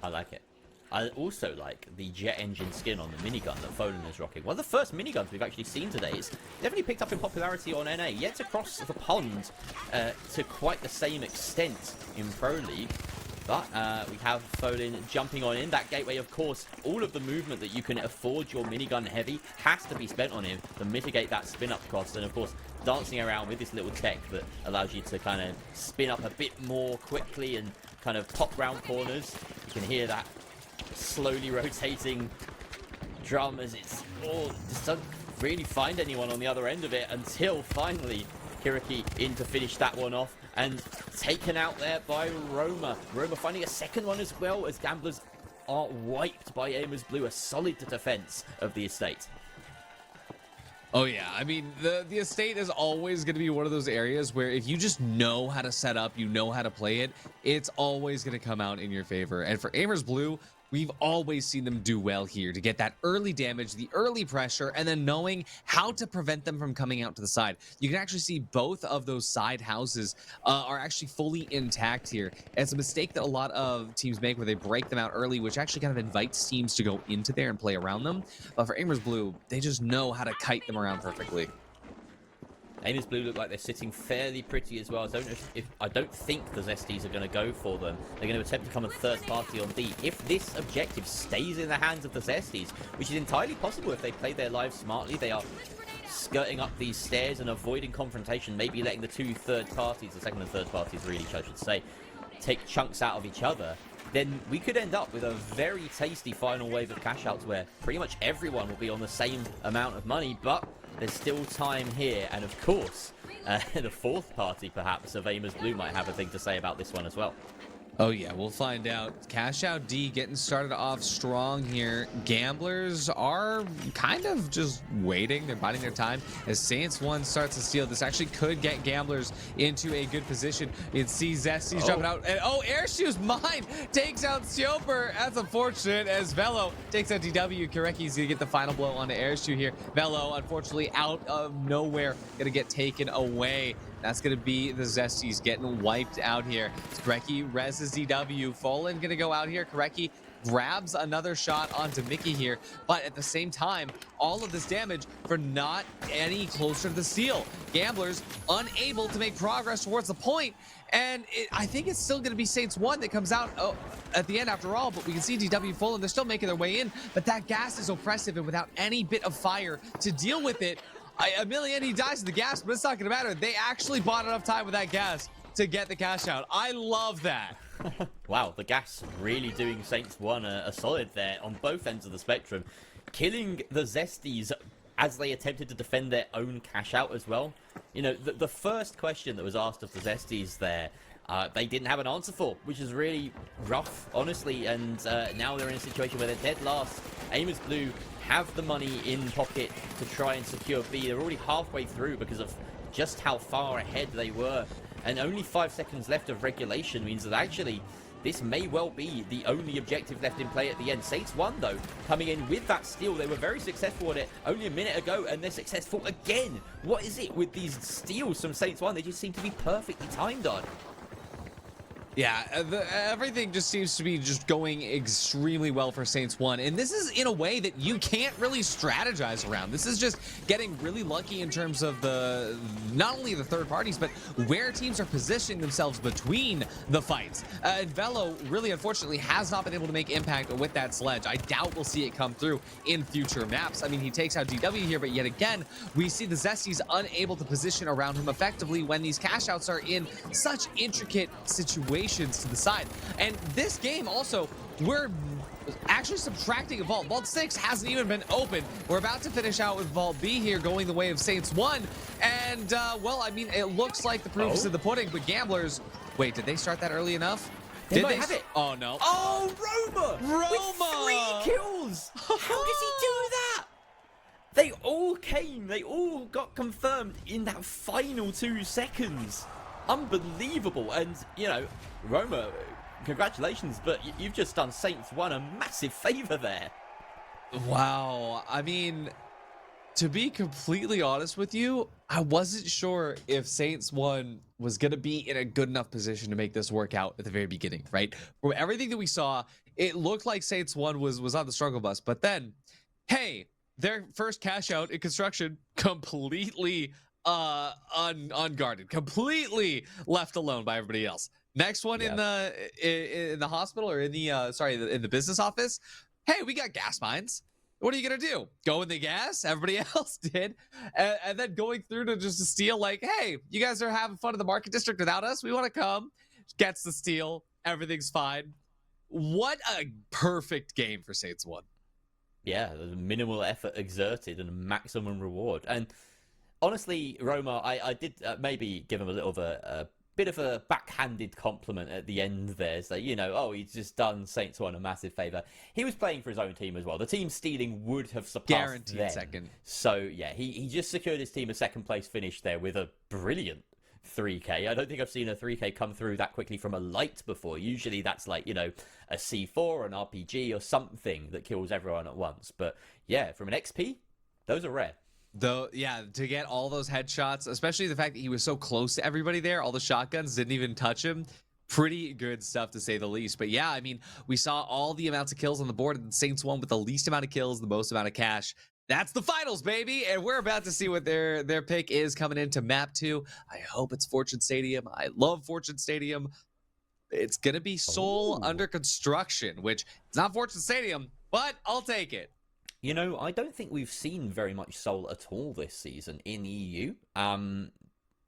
I like it. I also like the jet engine skin on the minigun that Foden is rocking. One of the first miniguns we've actually seen today. It's definitely picked up in popularity on NA, yet to cross the pond to quite the same extent in Pro League. But we have Foden jumping on in. That gateway, of course, all of the movement that you can afford your minigun heavy has to be spent on him to mitigate that spin-up cost. And, of course, dancing around with this little tech that allows you to kind of spin up a bit more quickly and kind of pop round corners. You can hear that slowly rotating drum as it's just doesn't really find anyone on the other end of it until finally Kiriki in to finish that one off and taken out there by Roma. Roma finding a second one as well as Gamblers are wiped by Aimers Blue. A solid defense of the estate. Oh yeah, I mean, the estate is always going to be one of those areas where if you just know how to set up, you know how to play it, it's always going to come out in your favor. And for Aimers Blue, we've always seen them do well here to get that early damage, the early pressure, and then knowing how to prevent them from coming out to the side. You can actually see both of those side houses are actually fully intact here. It's a mistake that a lot of teams make where they break them out early, which actually kind of invites teams to go into there and play around them. But for Aimers Blue, they just know how to kite them around perfectly. Aimers Blue look like they're sitting fairly pretty as well. I don't think the Zesties are going to go for them. They're going to attempt to come a third party on D. If this objective stays in the hands of the Zesties, which is entirely possible if they play their lives smartly, they are skirting up these stairs and avoiding confrontation, maybe letting the two third parties, the second and third parties really, I should say, take chunks out of each other, then we could end up with a very tasty final wave of cash outs where pretty much everyone will be on the same amount of money, but there's still time here, and of course, the fourth party, perhaps, of Aimers Blue might have a thing to say about this one as well. Oh yeah, we'll find out. Cash Out D getting started off strong here. Gamblers are kind of just waiting. They're biding their time as Saints 1 starts to steal. This actually could get Gamblers into a good position. You can see Zesties jumping out. And Air Shoes mine takes out Sioper. That's unfortunate as Velo takes out DW. Kareki's gonna get the final blow onto Air Shoe here. Velo, unfortunately, out of nowhere, gonna get taken away. That's going to be the Zesties getting wiped out here. Kareki reses DW. Fallen going to go out here. Kareki grabs another shot onto Mickey here. But at the same time, all of this damage for not any closer to the steal. Gamblers unable to make progress towards the point. And I think it's still going to be Saints 1 that comes out at the end after all. But we can see DW Fallen. They're still making their way in. But that gas is oppressive. And without any bit of fire to deal with it, Emilian, he dies in the gas, but it's not going to matter. They actually bought enough time with that gas. to get the cash out. I love that. Wow, the gas really doing Saints 1 a solid there on both ends of the spectrum. Killing the Zesties as they attempted to defend their own cash out as well. You know, the first question that was asked of the Zesties there, they didn't have an answer for, which is really rough, honestly. And now they're in a situation where they're dead last. Aimers Blue have the money in pocket to try and secure B. They're already halfway through because of just how far ahead they were. And only 5 seconds left of regulation means that actually this may well be the only objective left in play at the end. Saints 1, though, coming in with that steal. They were very successful at it only a minute ago, and they're successful again. What is it with these steals from Saints 1? They just seem to be perfectly timed on. Yeah, everything just seems to be just going extremely well for Saints 1. And this is in a way that you can't really strategize around. This is just getting really lucky in terms of not only the third parties, but where teams are positioning themselves between the fights. And Velo really, unfortunately, has not been able to make impact with that sledge. I doubt we'll see it come through in future maps. I mean, he takes out DW here, but yet again, we see the Zesties unable to position around him effectively when these cash outs are in such intricate situations to the side. And this game also, we're actually subtracting a vault. Vault 6 hasn't even been open. We're about to finish out with Vault B here, going the way of Saints 1. And, well, I mean, it looks like the proof is in the pudding, but Gamblers... Wait, did they start that early enough? They might have it. Oh, no. Oh, Roma! Roma! With 3 kills! How does he do that? They all came. They all got confirmed in that final 2 seconds. Unbelievable. And, you know, Roma, congratulations, but you've just done Saints 1 a massive favor there. Wow. I mean, to be completely honest with you, I wasn't sure if Saints 1 was going to be in a good enough position to make this work out at the very beginning, right? From everything that we saw, it looked like Saints 1 was on the struggle bus. But then, hey, their first cash out in construction completely unguarded, completely left alone by everybody else. Next one in the hospital, or in the in the business office. Hey, we got gas mines. What are you gonna do? Go in the gas? Everybody else did, and then going through to just to steal. Like, hey, you guys are having fun in the market district without us. We want to come. Gets the steal. Everything's fine. What a perfect game for Saints 1. Yeah, there's minimal effort exerted and maximum reward. And honestly, Roma, I did maybe give him a little of a bit of a backhanded compliment at the end there. So, you know, oh, he's just done Saints 1 a massive favor. He was playing for his own team as well. The team stealing would have surpassed Guaranteed them. second. So, yeah, he just secured his team a second place finish there with a brilliant 3K. I don't think I've seen a 3K come through that quickly from a light before. Usually that's like, you know, a C4, an RPG or something that kills everyone at once. But yeah, from an XP, those are rare. Though, yeah, to get all those headshots, especially the fact that he was so close to everybody there, all the shotguns didn't even touch him. Pretty good stuff, to say the least. But yeah, I mean, we saw all the amounts of kills on the board, and Saints 1 with the least amount of kills, the most amount of cash. That's the finals, baby, and we're about to see what their pick is coming into map 2. I hope it's Fortune Stadium. I love Fortune Stadium. It's gonna be Seoul under construction, which it's not Fortune Stadium, but I'll take it. You know, I don't think we've seen very much Seoul at all this season in EU.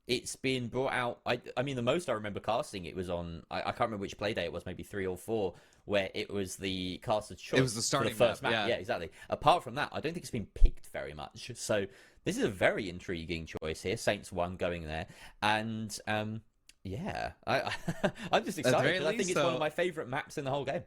It's been brought out. I mean, the most I remember casting it was on. I can't remember which Playday it was, maybe 3 or 4, where it was the caster's choice. It was the starting for the first map. map. Yeah, exactly. Apart from that, I don't think it's been picked very much. So this is a very intriguing choice here. Saints 1 going there, and yeah, I'm just excited because I think it's one of my favorite maps in the whole game.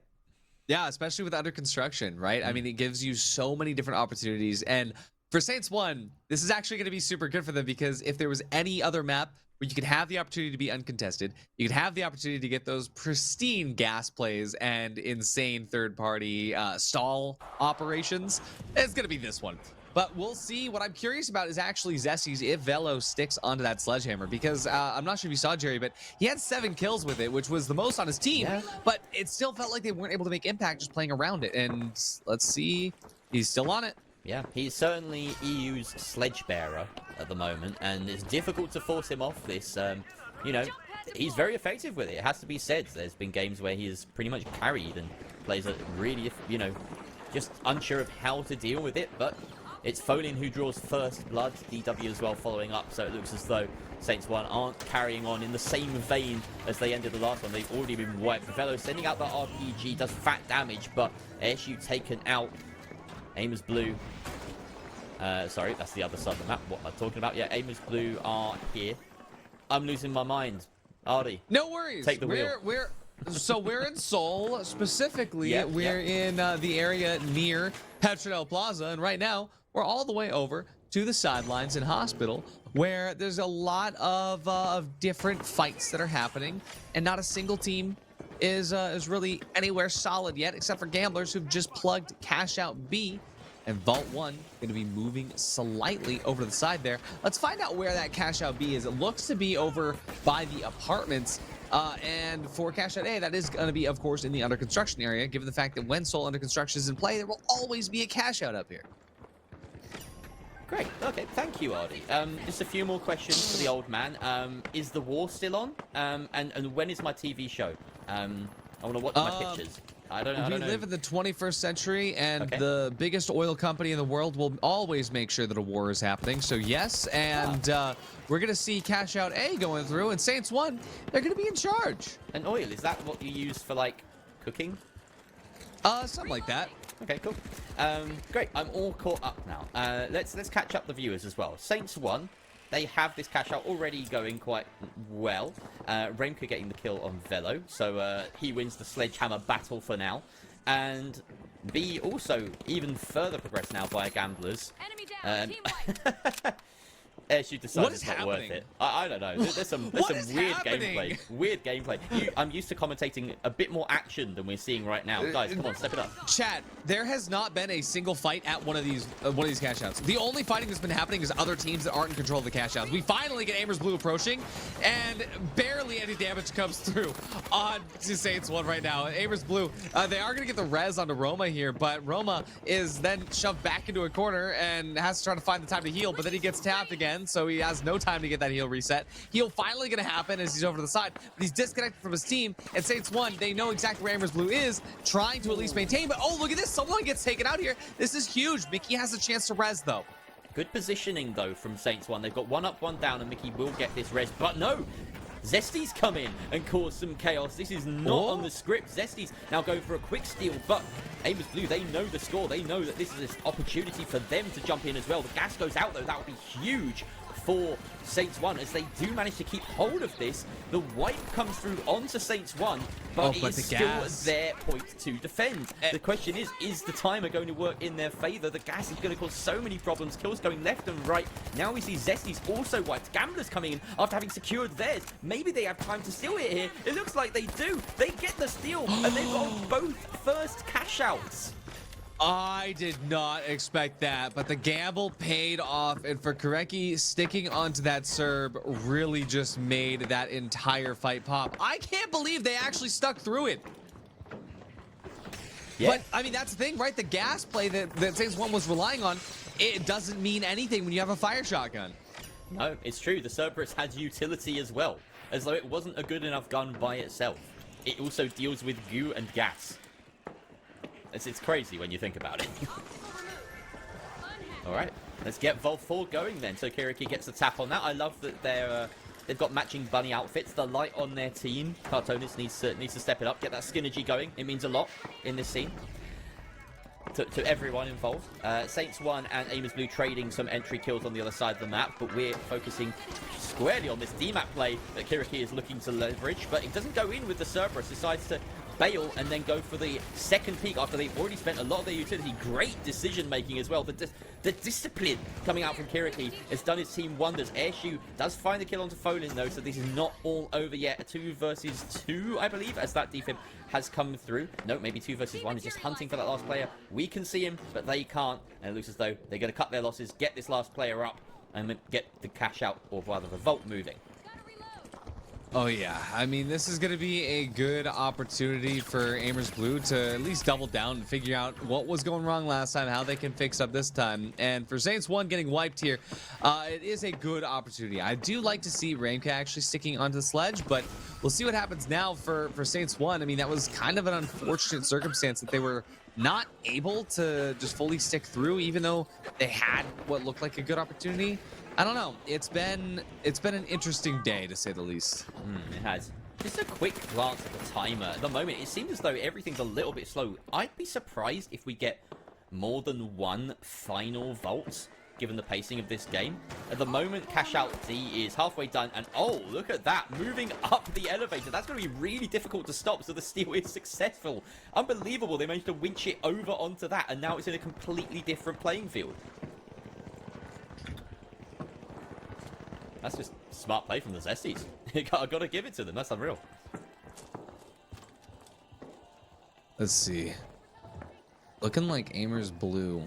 Yeah, especially with under construction, right? I mean, it gives you so many different opportunities. And for Saints 1, this is actually going to be super good for them, because if there was any other map where you could have the opportunity to be uncontested, you could have the opportunity to get those pristine gas plays and insane third-party stall operations, it's going to be this one. But we'll see. What I'm curious about is actually Zesties, if Velo sticks onto that sledgehammer, because I'm not sure if you saw, Jerry, but he had 7 kills with it, which was the most on his team. Yeah. But it still felt like they weren't able to make impact just playing around it. And let's see, he's still on it. Yeah, he's certainly EU's sledge bearer at the moment, and it's difficult to force him off this. You know, he's very effective with it. It has to be said. There's been games where he has pretty much carried and plays a really, you know, just unsure of how to deal with it, but It's Folin who draws first blood, DW as well following up, so it looks as though Saints 1 aren't carrying on in the same vein as they ended the last one. They've already been wiped. Velo sending out the RPG, does fat damage, but ASU taken out. Aimers Blue. Sorry, that's the other side of the map. What am I talking about? Yeah, Aimers Blue are here. I'm losing my mind. Artie. No worries. Take the wheel. We're in Seoul specifically. Yeah, we're in the area near Petronel Plaza, and right now we're all the way over to the sidelines in Hospital, where there's a lot of different fights that are happening, and not a single team is really anywhere solid yet, except for Gamblers who've just plugged Cash Out B. And Vault 1 going to be moving slightly over to the side there. Let's find out where that Cash Out B is. It looks to be over by the apartments. And for Cash Out A, that is going to be, of course, in the under construction area, given the fact that when Seoul under construction is in play, there will always be a Cash Out up here. Great. Okay, thank you, Artie. Just a few more questions for the old man. Is the war still on? And when is my TV show? I want to watch my pictures. I don't know. We live in the 21st century, and Okay. the biggest oil company in the world will always make sure that a war is happening. So yes, and we're gonna see Cash Out A going through, and Saints 1, they're gonna be in charge. And oil, is that what you use for, like, cooking? Something like that. Okay, cool. Great, I'm all caught up now. Let's catch up the viewers as well. Saints 1, they have this cash out already going quite well. Remka getting the kill on Velo, so he wins the sledgehammer battle for now. And B also even further progressed now by Gamblers. Enemy down, team wipe. Airshooter decided What is it's not happening? worth it. I don't know. There's some What is weird happening? gameplay. Weird gameplay. I'm used to commentating a bit more action than we're seeing right now. Guys, come on, step it up. Chat, there has not been a single fight at one of these cash outs. The only fighting that's been happening is other teams that aren't in control of the cash outs. We finally get Aimers Blue approaching, and barely any damage comes through on to Saints 1 right now. Aimers Blue, they are going to get the res onto Roma here, but Roma is then shoved back into a corner and has to try to find the time to heal, but then he gets tapped again, so he has no time to get that heal reset. Heal finally going to happen as he's over to the side, but he's disconnected from his team, and Saints 1, they know exactly where Aimers Blue is, trying to at least maintain, but oh, look at this, someone gets taken out here. This is huge. Mickey has a chance to res, though. Good positioning, though, from Saints 1. They've got one up, one down, and Mickey will get this res. But no! Zesty's come in and cause some chaos. This is not on the script. Zesty's now going for a quick steal, but Aimers Blue, they know the score. They know that this is an opportunity for them to jump in as well. The gas goes out, though. That would be huge for Saints 1 as they do manage to keep hold of this. The wipe comes through onto Saints 1, but it is still their point to defend. The question is the timer going to work in their favor? The gas is going to cause so many problems. Kills going left and right. Now we see Zesty's also wiped. Gamblers coming in after having secured theirs. Maybe they have time to steal it here. It looks like they do. They get the steal, and they've got both first cash outs. I did not expect that, but the gamble paid off, and for Koreki sticking onto that Serb really just made that entire fight pop. I can't believe they actually stuck through it. Yeah. But, I mean, that's the thing, right? The gas play that Saints 1 was relying on, it doesn't mean anything when you have a fire shotgun. No, it's true. The Cerberus has utility as well, as though it wasn't a good enough gun by itself. It also deals with goo and gas. It's crazy when you think about it. Alright, let's get Vol 4 going then. So Kiriki gets the tap on that. I love that they've got matching bunny outfits. The light on their team. Cartoonist needs to step it up, get that synergy going. It means a lot in this scene. To everyone involved. Saints 1 and Aimers Blue trading some entry kills on the other side of the map, but we're focusing squarely on this DMAP play that Kiriki is looking to leverage, but it doesn't go in with the Cerberus. Decides to bail and then go for the second peak after they've already spent a lot of their utility. Great decision making as well. The discipline coming out from Kiriki has done his team wonders. Airshoe does find the kill onto Folin though, so this is not all over yet. 2 versus 2, I believe, as that defib has come through. No, maybe 2 versus 1. He's just hunting for that last player. We can see him, but they can't. And it looks as though they're going to cut their losses, get this last player up, and get the cash out, or rather the vault moving. Oh yeah, I mean, this is going to be a good opportunity for Amers Blue to at least double down and figure out what was going wrong last time, how they can fix up this time. And for Saints 1 getting wiped here, it is a good opportunity. I do like to see Raimka actually sticking onto the sledge, but we'll see what happens now for Saints 1. I mean, that was kind of an unfortunate circumstance that they were not able to just fully stick through, even though they had what looked like a good opportunity. I don't know. It's been an interesting day, to say the least. It has. Just a quick glance at the timer. At the moment, it seems as though everything's a little bit slow. I'd be surprised if we get more than one final vault, given the pacing of this game. At the moment, Cash Out D is halfway done, and oh, look at that, moving up the elevator. That's going to be really difficult to stop, so the steal is successful. Unbelievable, they managed to winch it over onto that, and now it's in a completely different playing field. That's just smart play from the Zesties. I gotta give it to them. That's unreal. Let's see. Looking like Amers Blue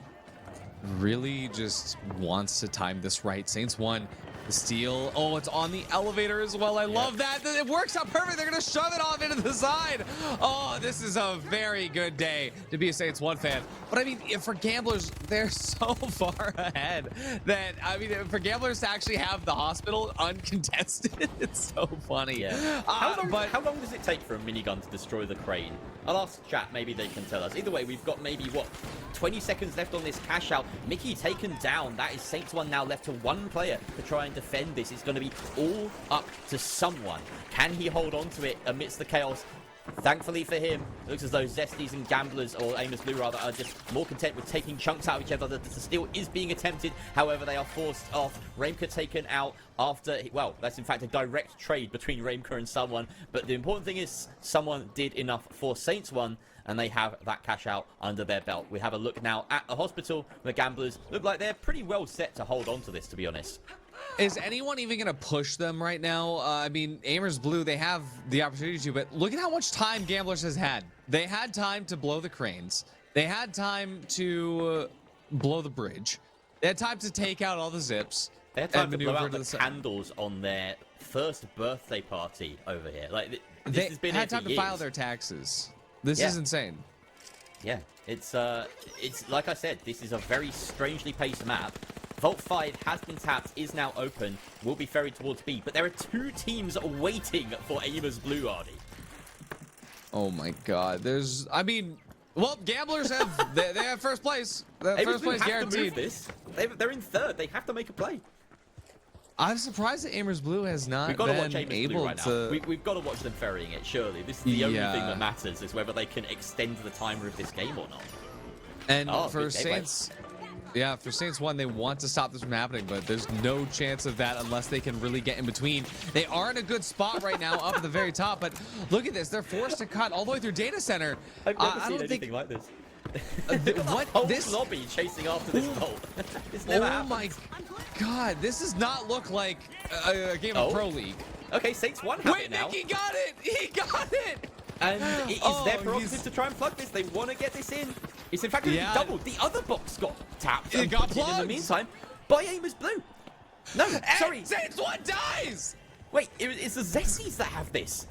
really just wants to time this right. Saints 1, the steal. Oh, it's on the elevator as well. I love that. It works out perfect. They're going to shove it off into the side. Oh, this is a very good day to be a Saints 1 fan. But I mean, for gamblers, they're so far ahead that, I mean, for gamblers to actually have the hospital uncontested, it's so funny. Yeah. How long does it take for a minigun to destroy the crane? I'll ask chat, maybe they can tell us. Either way, we've got maybe, what, 20 seconds left on this cash out. Mickey taken down. That is Saints 1 now left to one player to try and defend this. It's going to be all up to someone. Can he hold on to it amidst the chaos? Thankfully for him, it looks as though Zesties and Gamblers, or Amers Blue rather, are just more content with taking chunks out of each other. The steal is being attempted, however, they are forced off. Raimka taken out after, well, that's in fact a direct trade between Raimka and someone, but the important thing is someone did enough for Saints 1, and they have that cash out under their belt. We have a look now at the hospital. The Gamblers look like they're pretty well set to hold on to this, to be honest. Is anyone even going to push them right now? I mean, Amers Blue, they have the opportunity to, but look at how much time Gamblers has had. They had time to blow the cranes. They had time to blow the bridge. They had time to take out all the zips. They had time to blow out the candles on their first birthday party over here. Like, this has been had time to file their taxes. This is insane. Yeah, it's like I said, this is a very strangely paced map. Vault 5 has been tapped, is now open, will be ferried towards B, but there are two teams waiting for Amers Blue, Artie. Oh my god, I mean, well, Gamblers have, they have first place. First place guaranteed. This. They're in third, they have to make a play. I'm surprised that Amers Blue has not We've got to watch been Amers Blue able right to... now. We've got to watch them ferrying it, surely. This is the only thing that matters, is whether they can extend the timer of this game or not. And for Saints... Yeah, for Saints 1, they want to stop this from happening, but there's no chance of that unless they can really get in between. They are in a good spot right now up at the very top, but look at this. They're forced to cut all the way through data center. I've never seen anything like this. What? Whole This lobby chasing after this vault. It's never happened. My god, this does not look like a game of Pro League. Okay, Saints 1 have it now. Wait, Mickey got it! He got it! And it is their prerogative to try and plug this. They want to get this in. It's in fact going to be doubled. The other box got tapped. It got plugged. In the meantime, by Amers Blue. No, sorry. Saints 1 dies! Wait, it's the Zesties that have this.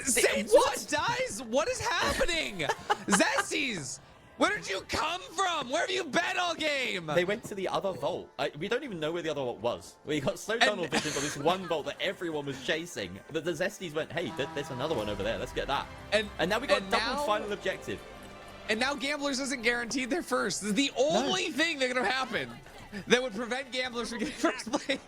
Saints 1 dies? What is happening? Zesties! Where did you come from? Where have you been all game? They went to the other vault. We don't even know where the other vault was. We got slow tunnel vision on this one vault that everyone was chasing. But the Zesties went, hey, there's another one over there. Let's get that. And now we got double final objective. And now Gamblers isn't guaranteed their first. This is the only thing that could have happened that would prevent Gamblers from getting first place.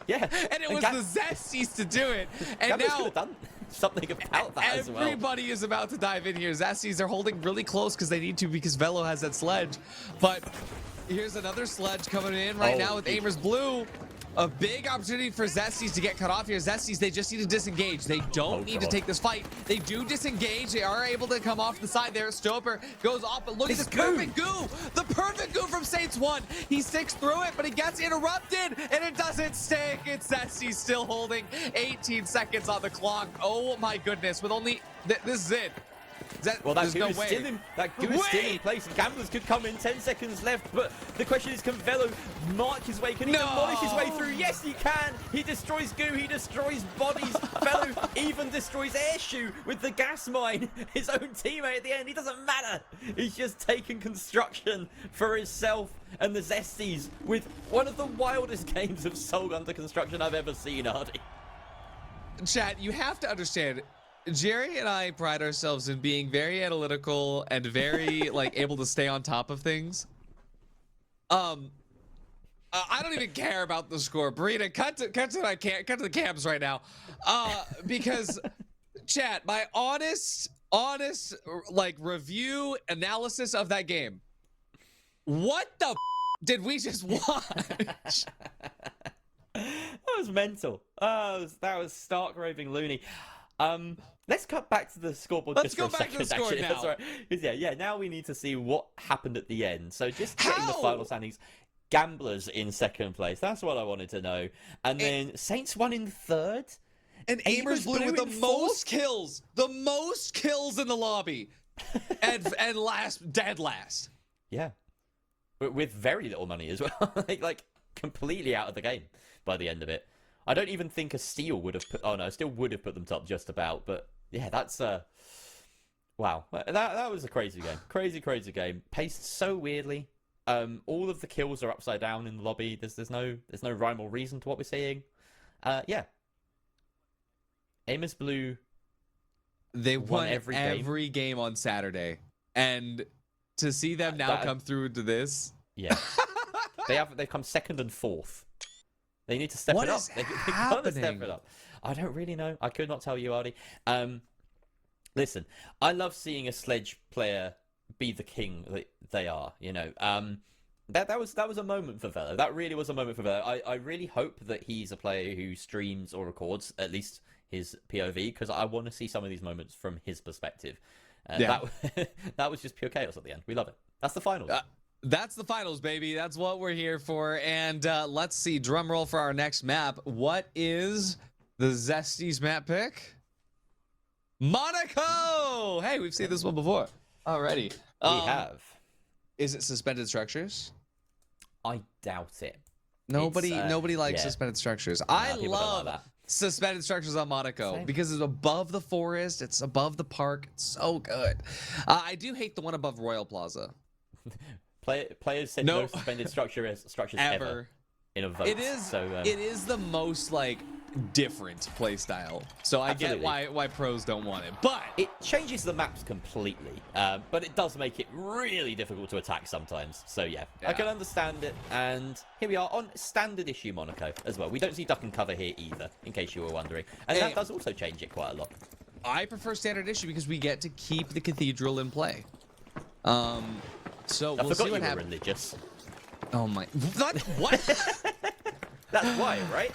Yeah. And it was the Zesties to do it. And Gamblers now could have done something about that as well. Everybody is about to dive in here. Zesties are holding really close because they need to, because Velo has that sledge. But here's another sledge coming in right now with Amers Blue. A big opportunity for Zesties to get cut off here. Zesties, they just need to disengage. They don't need to take this fight. They do disengage. They are able to come off the side there. Stoper goes off, but look at this perfect goo. The perfect goo from Saints 1. He sticks through it, but he gets interrupted, and it doesn't stick. It's Zesties still holding 18 seconds on the clock. Oh my goodness. With only, this is it. Well, that there's goo no is way. still in. That goo is still in place. Gamblers could come in. 10 seconds left. But the question is, can Velo mark his way? Can he demolish his way through? Yes, he can. He destroys goo. He destroys bodies. Velo even destroys Airshoe with the gas mine. His own teammate at the end. He doesn't matter. He's just taken construction for himself and the Zesties with one of the wildest games of Soul under construction I've ever seen, Hardy. Chat, you have to understand, Jerry and I pride ourselves in being very analytical and very like able to stay on top of things. I don't even care about the score. Burrito, cut to the cams right now. Because chat, my honest like review analysis of that game. What the did we just watch? That was mental. That was stark raving loony. Let's cut back to the scoreboard Let's just for a second. go back to the score actually. now. That's all right. Yeah. Now we need to see what happened at the end. So just getting the final standings. Gamblers in second place. That's what I wanted to know. And then Saints won in third. And Amers Blue with the most kills. The most kills in the lobby. and dead last. Yeah. With very little money as well. like completely out of the game by the end of it. I don't even think a Steel would have put... Oh, no, Steel would have put them top just about. But, yeah, that's... Wow. That was a crazy game. Crazy game. Paced so weirdly. All of the kills are upside down in the lobby. There's no rhyme or reason to what we're seeing. Yeah. Amers Blue... They won every game on Saturday. And to see them now come through to this... Yeah. They've come second and fourth. They need to step it up. They gotta step it up. I don't really know. I could not tell you, Artie. Listen, I love seeing a Sledge player be the king that they are. You know, that was a moment for Velo. That really was a moment for Velo. I really hope that he's a player who streams or records at least his POV, because I want to see some of these moments from his perspective. That was just pure chaos at the end. We love it. That's the finals. That's the finals, baby. That's what we're here for. And let's see, drum roll for our next map. What is the Zesties map pick? Monaco! Hey, we've seen this one before. Alrighty. We have. Is it suspended structures? I doubt it. Nobody likes suspended structures. I love like suspended structures on Monaco because it's above the forest. It's above the park. It's so good. I do hate the one above Royal Plaza. Players said no suspended structures ever in a vote. It is the most like different play style. So I get why pros don't want it, but it changes the maps completely. But it does make it really difficult to attack sometimes. So yeah, I can understand it. And here we are on standard issue Monaco as well. We don't see duck and cover here either, in case you were wondering. And that does also change it quite a lot. I prefer standard issue because we get to keep the cathedral in play. So we'll see what happens. Religious. Oh my! What? That's why, right?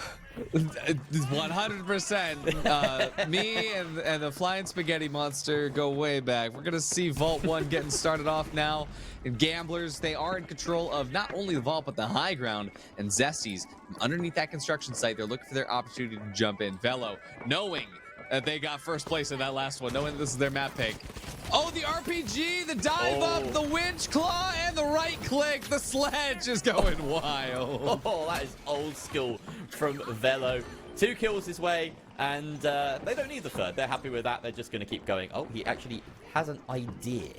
100%. Me and the flying spaghetti monster go way back. We're gonna see Vault 1 getting started off now. And Gamblers, they are in control of not only the vault but the high ground. And Zesties, underneath that construction site, they're looking for their opportunity to jump in. Velo, knowing that they got first place in that last one, knowing this is their map pick. Oh, the RPG, the dive up, the winch claw, and the right click. The sledge is going wild. Oh, that is old school from Velo. 2 kills his way, and they don't need the third. They're happy with that. They're just going to keep going. Oh, he actually has an idea.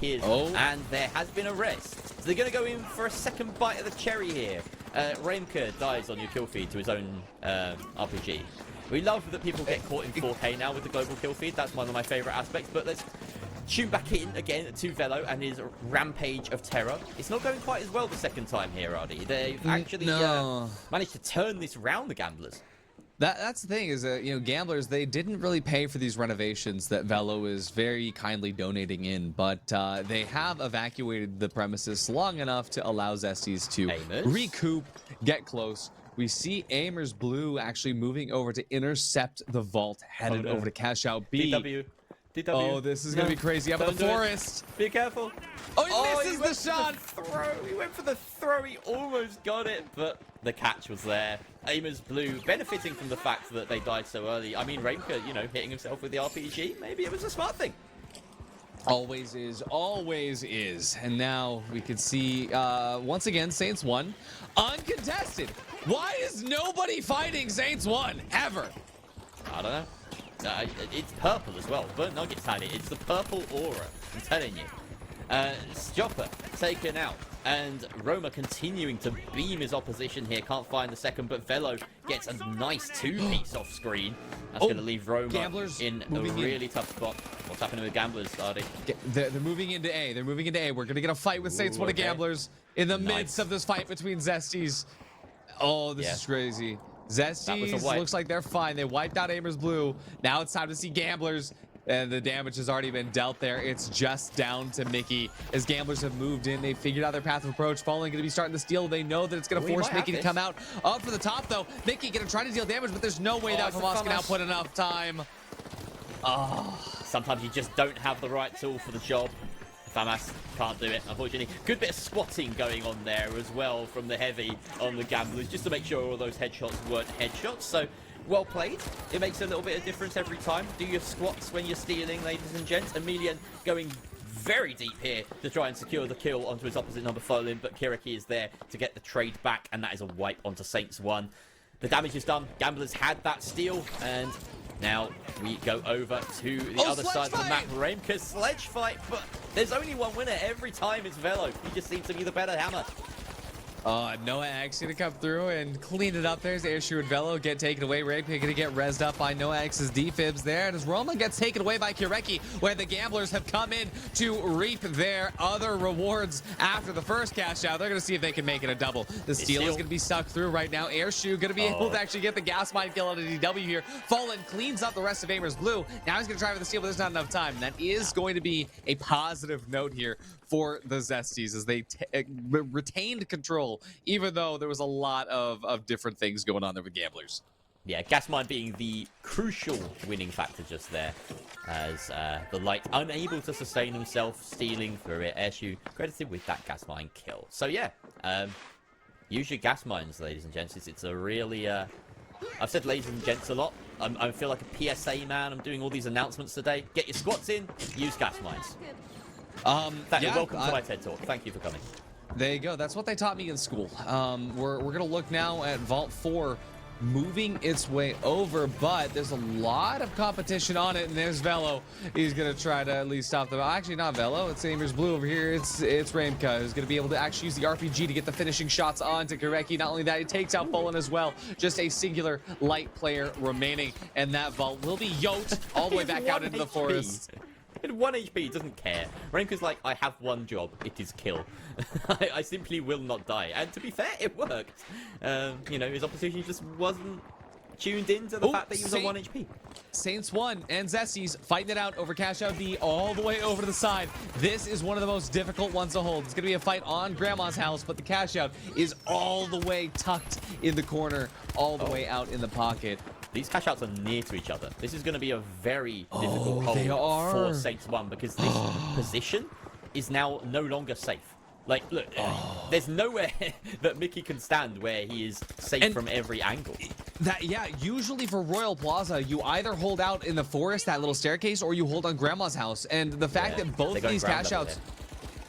And there has been a rest. So they're going to go in for a second bite of the cherry here. Reimke dies on your kill feed to his own RPG. We love that people get caught in 4K now with the global kill feed. That's one of my favorite aspects. But let's tune back in again to Velo and his rampage of terror. It's not going quite as well the second time here, Artie. They've actually managed to turn this round, the Gamblers. That's the thing is that, you know, Gamblers, they didn't really pay for these renovations that Velo is very kindly donating in, but they have evacuated the premises long enough to allow Zesties to recoup, get close. We see Amers Blue actually moving over to intercept the vault, headed over to cash out B. DW. Oh, this is going to be crazy. Up in the forest. Be careful. Oh, he misses the shot. He went for the throw. He almost got it, but the catch was there. Amers Blue benefiting from the fact that they died so early. I mean, Reimke, you know, hitting himself with the RPG. Maybe it was a smart thing. Always is, always is. And now we can see, once again, Saints 1 uncontested. Why is nobody fighting Saints 1 ever? I don't know. It's purple as well. Burnt Nuggets had it. It's the purple aura. I'm telling you. Stjopper taken out. And Roma continuing to beam his opposition here. Can't find the second, but Velo gets a nice two-piece off screen. That's going to leave Roma Gamblers in a really tough spot. What's happening with Gamblers, Artie? They're moving into A. They're moving into A. We're going to get a fight with Saints 1 and Gamblers in the midst of this fight between Zesties. Oh, this is crazy. Zesties looks like they're fine. They wiped out Aimers Blue. Now it's time to see Gamblers. And the damage has already been dealt there. It's just down to Mickey. As Gamblers have moved in, they've figured out their path of approach. Fallen going to be starting to steal. They know that it's going to force Mickey to come out. Up for the top, though. Mickey going to try to deal damage, but there's no way that Famas can output enough time. Sometimes you just don't have the right tool for the job. Famas can't do it, unfortunately. Good bit of squatting going on there as well from the heavy on the Gamblers, just to make sure all those headshots weren't headshots. So, well played. It makes a little bit of difference every time. Do your squats when you're stealing, ladies and gents. Emilian going very deep here to try and secure the kill onto his opposite number Folin, but Kiriki is there to get the trade back, and that is a wipe onto Saints 1. The damage is done. Gamblers had that steal, and now we go over to the other side of the map. Remka's sledge fight, but there's only one winner every time. It's Velo. He just seems to be the better hammer. Noah X gonna come through and clean it up. There's Airshoe and Velo get taken away. Rampage gonna get rezzed up by Noah X's defibs there. And as Roma gets taken away by Kireki, where the Gamblers have come in to reap their other rewards after the first cash out. They're gonna see if they can make it a double. The steal is gonna be stuck through right now. Airshoe gonna be able to actually get the gas mine kill out of DW here. Fallen cleans up the rest of Aimers Blue. Now he's gonna try for the steal, but there's not enough time. And that is going to be a positive note here for the Zesties as they retained control, even though there was a lot of different things going on there with Gamblers. Yeah, gas mine being the crucial winning factor just there, as the Light unable to sustain himself, stealing through it. Airshoe credited with that gas mine kill. So yeah, use your gas mines, ladies and gents. It's a really I've said ladies and gents a lot. I feel like a PSA man. I'm doing all these announcements today. Get your squats in, use gas mines. Welcome to my TED Talk. Thank you for coming. There you go. That's what they taught me in school. We're going to look now at Vault 4 moving its way over, but there's a lot of competition on it, and there's Velo. He's going to try to at least stop them. Actually, not Velo. It's Aimers Blue over here. It's Ramka who's going to be able to actually use the RPG to get the finishing shots onto Kireki. Not only that, he takes out Fallen as well. Just a singular Light player remaining, and that Vault will be yoked all the way back out into the forest. At 1 HP, he doesn't care. Renka's like, I have one job. It is kill. I simply will not die. And to be fair, it worked. You know, his opposition just wasn't tuned in to the fact that he was on 1 HP. Saints 1 and Zesties fighting it out over Cash Out D all the way over to the side. This is one of the most difficult ones to hold. It's going to be a fight on Grandma's house, but the Cash Out is all the way tucked in the corner, all the way out in the pocket. These cash outs are near to each other. This is going to be a very difficult hold for Saints 1 because this position is now no longer safe. Like, look, there's nowhere that Mickey can stand where he is safe from every angle. Usually for Royal Plaza, you either hold out in the forest, that little staircase, or you hold on Grandma's house. And the fact that both of these cash outs...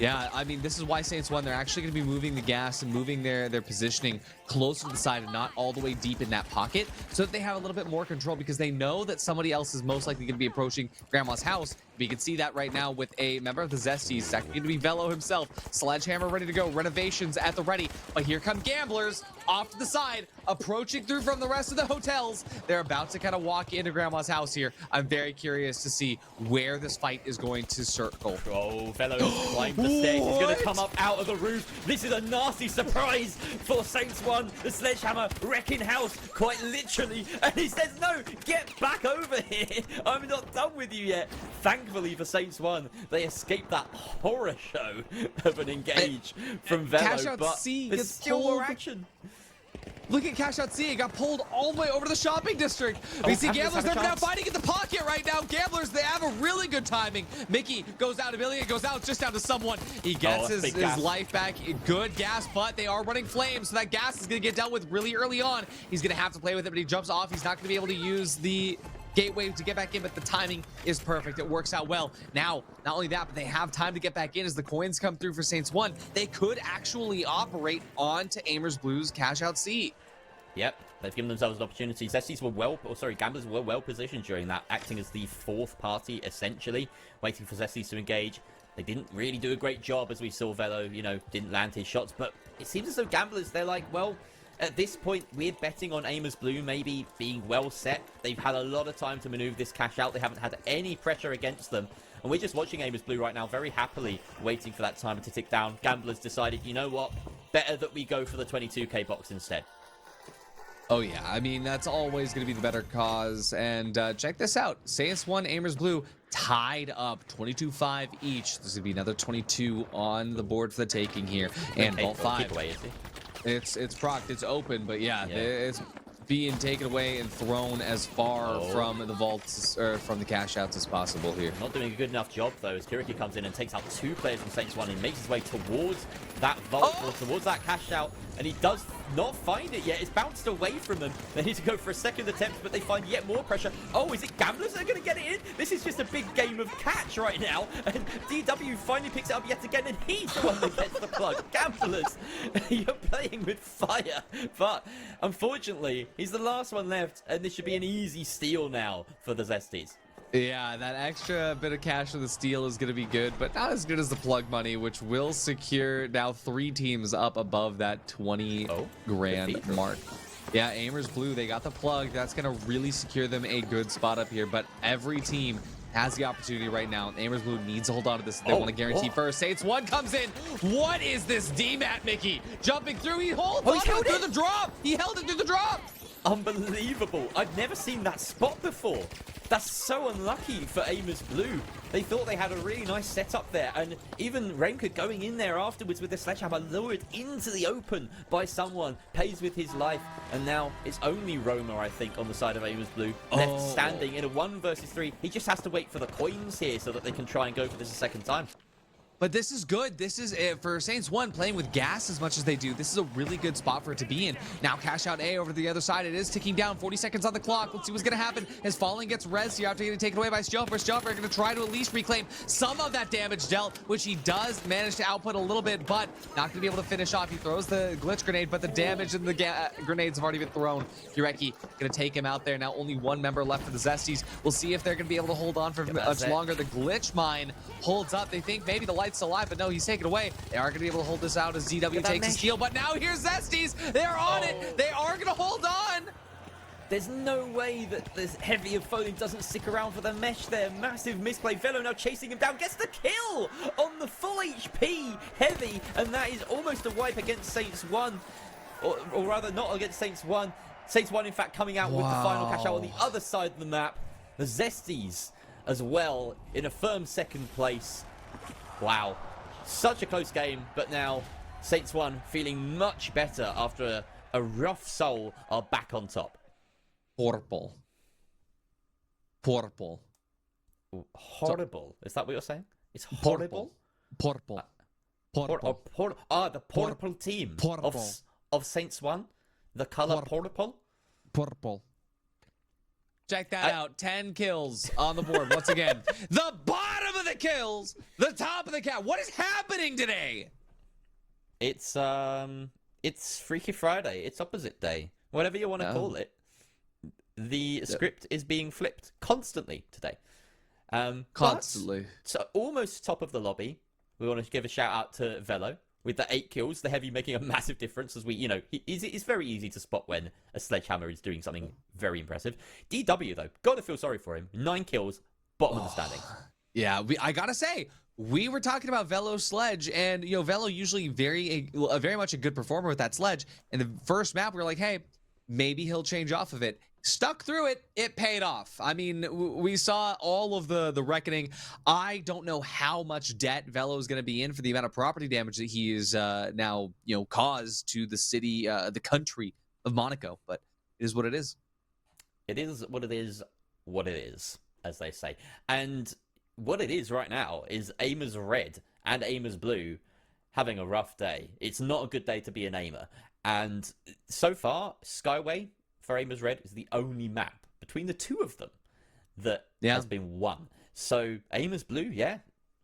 Yeah, I mean, this is why Saints 1, they're actually going to be moving the gas and moving their positioning closer to the side and not all the way deep in that pocket so that they have a little bit more control because they know that somebody else is most likely going to be approaching Grandma's house. We can see that right now with a member of the Zesties. That's going to be Velo himself. Sledgehammer ready to go. Renovations at the ready. But here come Gamblers off to the side, approaching through from the rest of the hotels. They're about to kind of walk into Grandma's house here. I'm very curious to see where this fight is going to circle. Oh, Velo climbed the stairs. He's going to come up out of the roof. This is a nasty surprise for Saints 1. The Sledgehammer wrecking house, quite literally. And he says, no, get back over here. I'm not done with you yet. Thankfully for Saints 1, they escaped that horror show of an engage from Velo, but there's still more action. Look at Cash Out C. It got pulled all the way over to the shopping district. We see Gamblers, they're now fighting in the pocket right now. Gamblers, they have a really good timing. Mickey goes out, Amelia goes out just down to someone. He gets his life back. Good gas, but they are running flames, so that gas is going to get dealt with really early on. He's going to have to play with it, but he jumps off. He's not going to be able to use the gateway to get back in, but the timing is perfect. It works out well. Now, not only that, but they have time to get back in as the coins come through for Saints 1. They could actually operate onto Aimers Blue's cash out C. Yep, they've given themselves an opportunity. Zesties were Gamblers were well positioned during that, acting as the fourth party, essentially, waiting for Zesties to engage. They didn't really do a great job, as we saw Velo, didn't land his shots, but it seems as though Gamblers, they're like, well, at this point, we're betting on Aimers Blue maybe being well set. They've had a lot of time to maneuver this cash out. They haven't had any pressure against them. And we're just watching Aimers Blue right now very happily, waiting for that timer to tick down. Gamblers decided, you know what, better that we go for the 22k box instead. Oh yeah, I mean, that's always going to be the better cause. And check this out. Saints 1, Aimers Blue tied up 22-5 each. There's going to be another 22 on the board for the taking here. And Vault 5. Away, is he? It's procced, it's open, but yeah, it's being taken away and thrown as far from the vaults or from the cash outs as possible here. Not doing a good enough job though, as Kiriki comes in and takes out 2 players from Saints 1 and makes his way towards that vault, or towards that cash out, and he does not find it yet. It's bounced away from them. They need to go for a second attempt, but they find yet more pressure. Oh, is it Gamblers that are going to get it in? This is just a big game of catch right now, and DW finally picks it up yet again, and he's the one that gets the plug. Gamblers, you're playing with fire, but unfortunately, he's the last one left, and this should be an easy steal now for the Zesties. Yeah, that extra bit of cash for the steal is going to be good, but not as good as the plug money, which will secure now 3 teams up above that 20 grand mark. Yeah, Aimers Blue, they got the plug. That's going to really secure them a good spot up here, but every team has the opportunity right now. Aimers Blue needs to hold on to this if they want to guarantee first. Saints 1 comes in. What is this DMAT, Mickey? Jumping through, he holds on through the drop. He held it through the drop. Unbelievable. I've never seen that spot before. That's so unlucky for Aimers Blue. They thought they had a really nice setup there, and even Renka going in there afterwards with the sledgehammer, lured into the open by someone, pays with his life, and now it's only Roma, I think, on the side of Aimers Blue, left standing in a 1 versus 3. He just has to wait for the coins here so that they can try and go for this a second time. But this is good. This is for Saints 1 playing with gas as much as they do. This is a really good spot for it to be in. Now cash out A over to the other side. It is ticking down. 40 seconds on the clock. Let's see what's going to happen as Falling gets res. You're after getting taken away by Stelfer. Stelfer going to try to at least reclaim some of that damage dealt, which he does manage to output a little bit, but not going to be able to finish off. He throws the glitch grenade, but the damage and the grenades have already been thrown. Yureki going to take him out there. Now only 1 member left for the Zesties. We'll see if they're going to be able to hold on for much longer. The glitch mine holds up. They think maybe the light's alive, but no, he's taken away. They are going to be able to hold this out as ZW takes a steal, but now here's Zesties. They're on it. They are going to hold on. There's no way that this Heavy of Folding doesn't stick around for the mesh there. Massive misplay. Velo now chasing him down. Gets the kill on the full HP Heavy, and that is almost a wipe against Saints 1. Or rather, not against Saints 1. Saints 1, in fact, coming out with the final cash out on the other side of the map. The Zesties as well in a firm second place. Wow. Such a close game, but now Saints 1 feeling much better after a rough soul are back on top. Purple. Horrible. Is that what you're saying? It's horrible? Purple. The purple team of Saints 1? The color purple? Purple. Check that out. 10 kills on the board once again. The bottom of the kills, the top of the count. What is happening today? It's Freaky Friday. It's opposite day. Whatever you want to call it. The script is being flipped constantly today. Constantly. So almost top of the lobby. We want to give a shout out to Velo with the 8 kills. The Heavy making a massive difference as we, it's very easy to spot when a sledgehammer is doing something very impressive. DW though, gotta feel sorry for him. 9 kills, bottom of the standings. Yeah, I gotta say, we were talking about Velo's sledge, and Velo usually very much a good performer with that sledge. In the first map, we were like, hey, maybe he'll change off of it. Stuck through it, it paid off. I mean, we saw all of the reckoning. I don't know how much debt Velo is going to be in for the amount of property damage that he is now, caused to the city, the country of Monaco. But it is what it is. It is what it is, as they say. And what it is right now is Aimers Red and Aimers Blue having a rough day. It's not a good day to be an aimer. And so far, Skyway for Aimers Red is the only map between the two of them that has been won. So Amers Blue, yeah,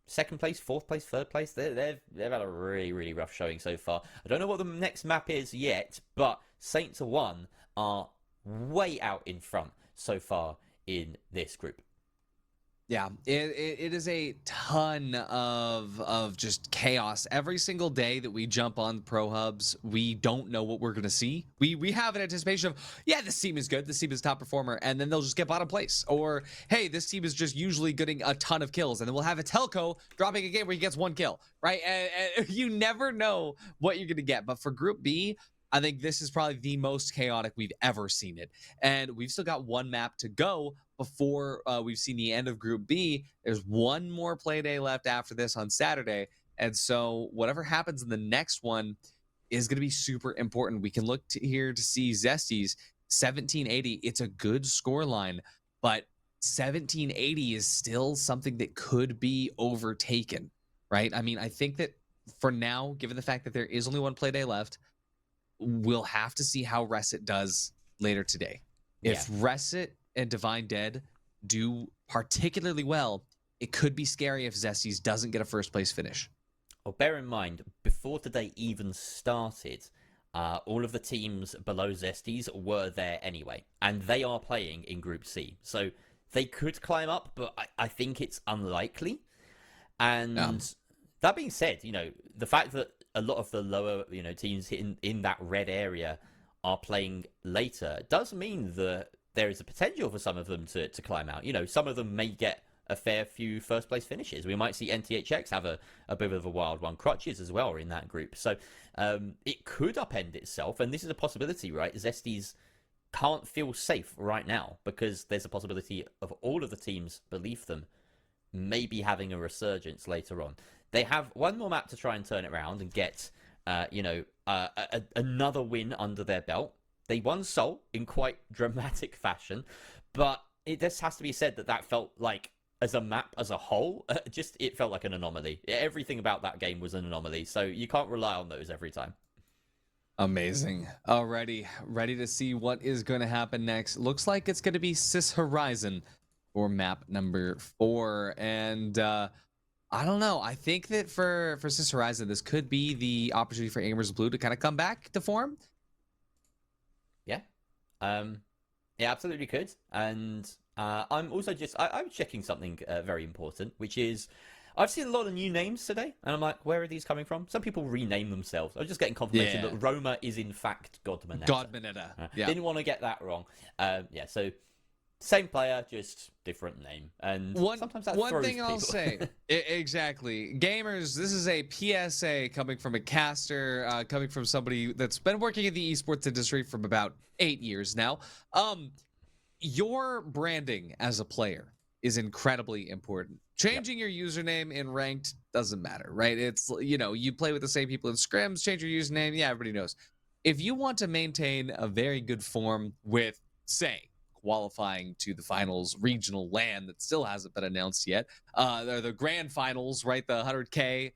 second place, fourth place, third place. They've had a really, really rough showing so far. I don't know what the next map is yet, but Saints 1 are way out in front so far in this group. Yeah, it is a ton of just chaos. Every single day that we jump on Pro Hubs, we don't know what we're going to see. We have an anticipation of, yeah, this team is good, this team is top performer, and then they'll just get bottom place. Or, hey, this team is just usually getting a ton of kills, and then we'll have a Telco dropping a game where he gets 1 kill, right? And you never know what you're going to get. But for Group B, I think this is probably the most chaotic we've ever seen it. And we've still got 1 map to go before we've seen the end of Group B. There's 1 more play day left after this on Saturday. And so whatever happens in the next one is going to be super important. We can look here to see Zesty's 1780. It's a good score line, but 1780 is still something that could be overtaken, right? I mean, I think that for now, given the fact that there is only 1 play day left, we'll have to see how Reset does later today. If Reset and Divine Dead do particularly well, it could be scary if Zesties doesn't get a first place finish. Well, bear in mind, before today even started, all of the teams below Zesties were there anyway, and they are playing in Group C. So they could climb up, but I think it's unlikely. And that being said, you know, the fact that a lot of the lower, you know, teams in that red area are playing later does mean that there is a potential for some of them to climb out. You know, some of them may get a fair few first place finishes. We might see NTHX have a bit of a wild one. Crutches as well are in that group. So it could upend itself, and this is a possibility, right? Zesties can't feel safe right now because there's a possibility of all of the teams beneath them maybe having a resurgence later on. They have 1 more map to try and turn it around and get, another win under their belt. They won Seoul in quite dramatic fashion, but it just has to be said that felt like, as a map as a whole, it felt like an anomaly. Everything about that game was an anomaly, so you can't rely on those every time. Amazing. Alrighty, ready to see what is going to happen next. Looks like it's going to be Sis Horizon for map number 4, and I don't know. I think that for Sis Horizon, this could be the opportunity for Amers Blue to kind of come back to form. Yeah. Yeah, absolutely could. And I'm also I'm checking something very important, which is I've seen a lot of new names today, and I'm like, where are these coming from? Some people rename themselves. I was just getting confirmation that Roma is in fact Godmanetta. Godmanetta. Didn't want to get that wrong. So same player, just different name. And sometimes that one thing people. I'll say, exactly. Gamers, this is a PSA coming from a caster, coming from somebody that's been working in the esports industry for about 8 years now. Your branding as a player is incredibly important. Changing your username in ranked doesn't matter, right? It's, you know, you play with the same people in scrims, change your username, yeah, everybody knows. If you want to maintain a very good form with, say, qualifying to the finals regional LAN that still hasn't been announced yet, the grand finals, right, the 100K,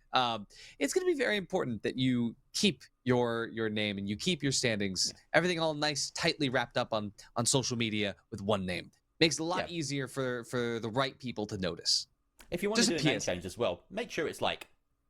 it's going to be very important that you keep your name and you keep your standings, everything all nice, tightly wrapped up on social media with one name. Makes it a lot easier for the right people to notice. If you want to do a name change as well, make sure it's like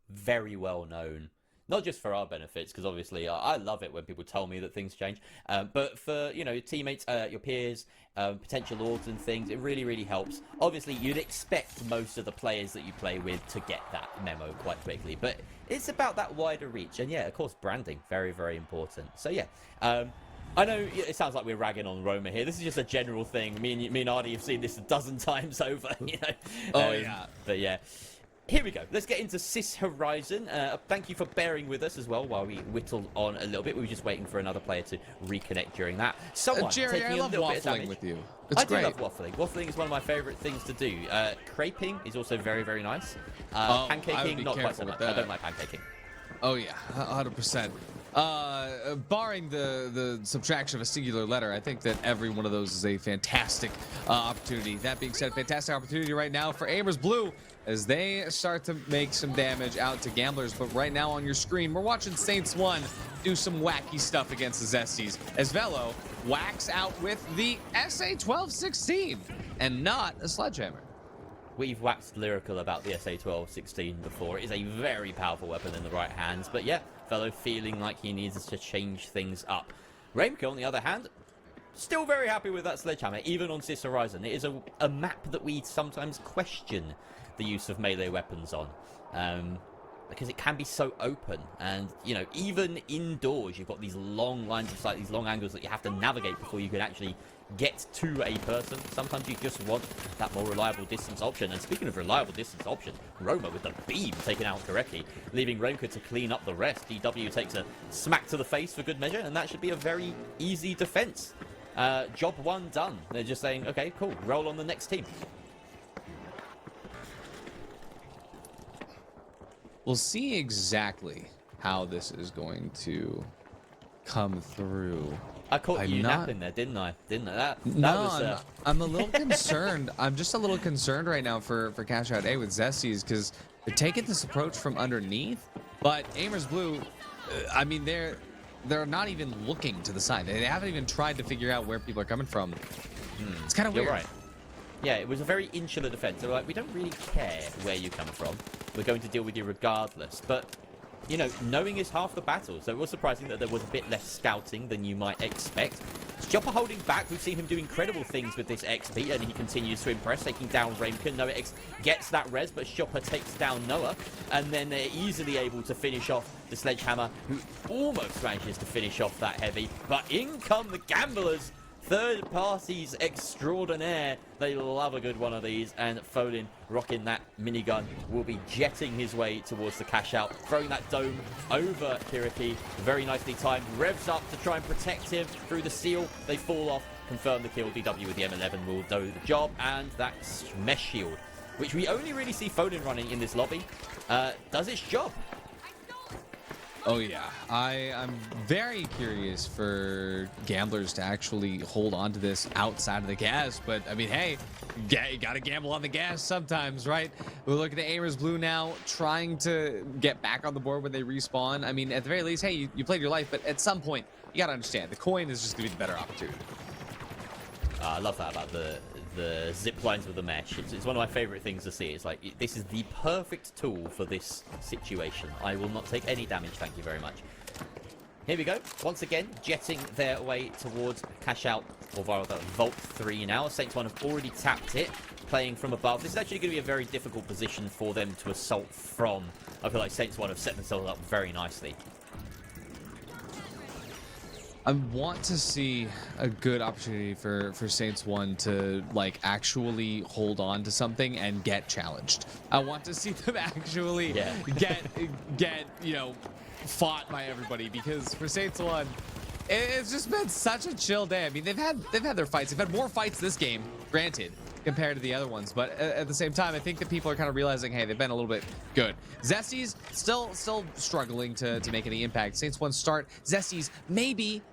very well known. Not just for our benefits, because obviously I love it when people tell me that things change, but for, you know, teammates, your peers, potential orgs and things, it really, really helps. Obviously, you'd expect most of the players that you play with to get that memo quite quickly, but it's about that wider reach. And yeah, of course, branding, very, very important. So yeah, I know it sounds like we're ragging on Roma here. This is just a general thing. Me and Artie have seen this a dozen times over, you know. But yeah. Here we go. Let's get into Sis Horizon. Thank you for bearing with us as well while we whittle on a little bit. We were just waiting for another player to reconnect during that. Someone Jerry, taking I love a little bit of waffling damage. with you. It's great. I do love waffling. Waffling is one of my favorite things to do. Creping is also very, very nice. Pancaking, not quite so much. I don't like pancaking. Oh yeah, 100%. Barring the subtraction of a singular letter, I think that every one of those is a fantastic opportunity. That being said, fantastic opportunity right now for Amers Blue as they start to make some damage out to Gamblers. But right now on your screen, we're watching Saints 1 do some wacky stuff against the Zesties as Velo whacks out with the SA-1216. and not a sledgehammer. We've waxed lyrical about the SA-12-16 before. It is a very powerful weapon in the right hands. But yeah, Fellow feeling like he needs to change things up. Raimka, on the other hand, still very happy with that sledgehammer, even on Sis Horizon. It is a map that we sometimes question the use of melee weapons on. Because it can be so open, and you know, even indoors you've got these long lines of sight, these long angles that you have to navigate before you can actually get to a person. Sometimes you just want that more reliable distance option. And speaking of reliable distance option, Roma with the beam taken out correctly, leaving Raimka to clean up the rest. DW takes a smack to the face for good measure, and that should be a very easy defense. Job one done. They're just saying, okay, cool, roll on the next team. We'll see exactly how this is going to come through. I caught you napping there, didn't I? I'm a little concerned. I'm just a little concerned right now for Cash Out A with Zesties, because they're taking this approach from underneath. But Aimers Blue, I mean, they're not even looking to the side. They haven't even tried to figure out where people are coming from. It's kind of weird. You're right. Yeah, it was a very insular defense. They were like, we don't really care where you come from. We're going to deal with you regardless. But, you know, knowing is half the battle. So it was surprising that there was a bit less scouting than you might expect. Joppa holding back. We've seen him do incredible things with this XP, and he continues to impress, taking down Raimka. Noah X gets that res, but Joppa takes down Noah. And then they're easily able to finish off the Sledgehammer, who almost manages to finish off that heavy. But in come the Gamblers. Third parties extraordinaire. They love a good one of these, and Folin, rocking that minigun, will be jetting his way towards the cash out, throwing that dome over Kiriki. Very nicely timed. Revs up to try and protect him through the seal. They fall off. Confirm the kill. DW with the M11 will do the job, and that mesh shield, which we only really see Folin running in this lobby, does its job. Oh yeah, I'm very curious for Gamblers to actually hold on to this outside of the gas, but I mean, hey, you gotta gamble on the gas sometimes, right? We're looking at Aimers Blue now, trying to get back on the board when they respawn. I mean, at the very least, hey, you played your life, but at some point, you gotta understand, the coin is just gonna be the better opportunity. I love that about the zip lines with the mesh. It's one of my favorite things to see. It's like, this is the perfect tool for this situation. I will not take any damage, thank you very much. Here we go. Once again, jetting their way towards cash out, or rather Vault 3 now. Saints 1 have already tapped it, playing from above. This is actually going to be a very difficult position for them to assault from. I feel like Saints 1 have set themselves up very nicely. I want to see a good opportunity for Saints 1 to like actually hold on to something and get challenged. I want to see them actually get you know, fought by everybody, because for Saints 1 it's just been such a chill day. I mean, they've had their fights. They've had more fights this game, granted, compared to the other ones, but at the same time, I think that people are kind of realizing, hey, they've been a little bit good. Zesties still struggling to make any impact. Saints 1 start. Zesties, maybe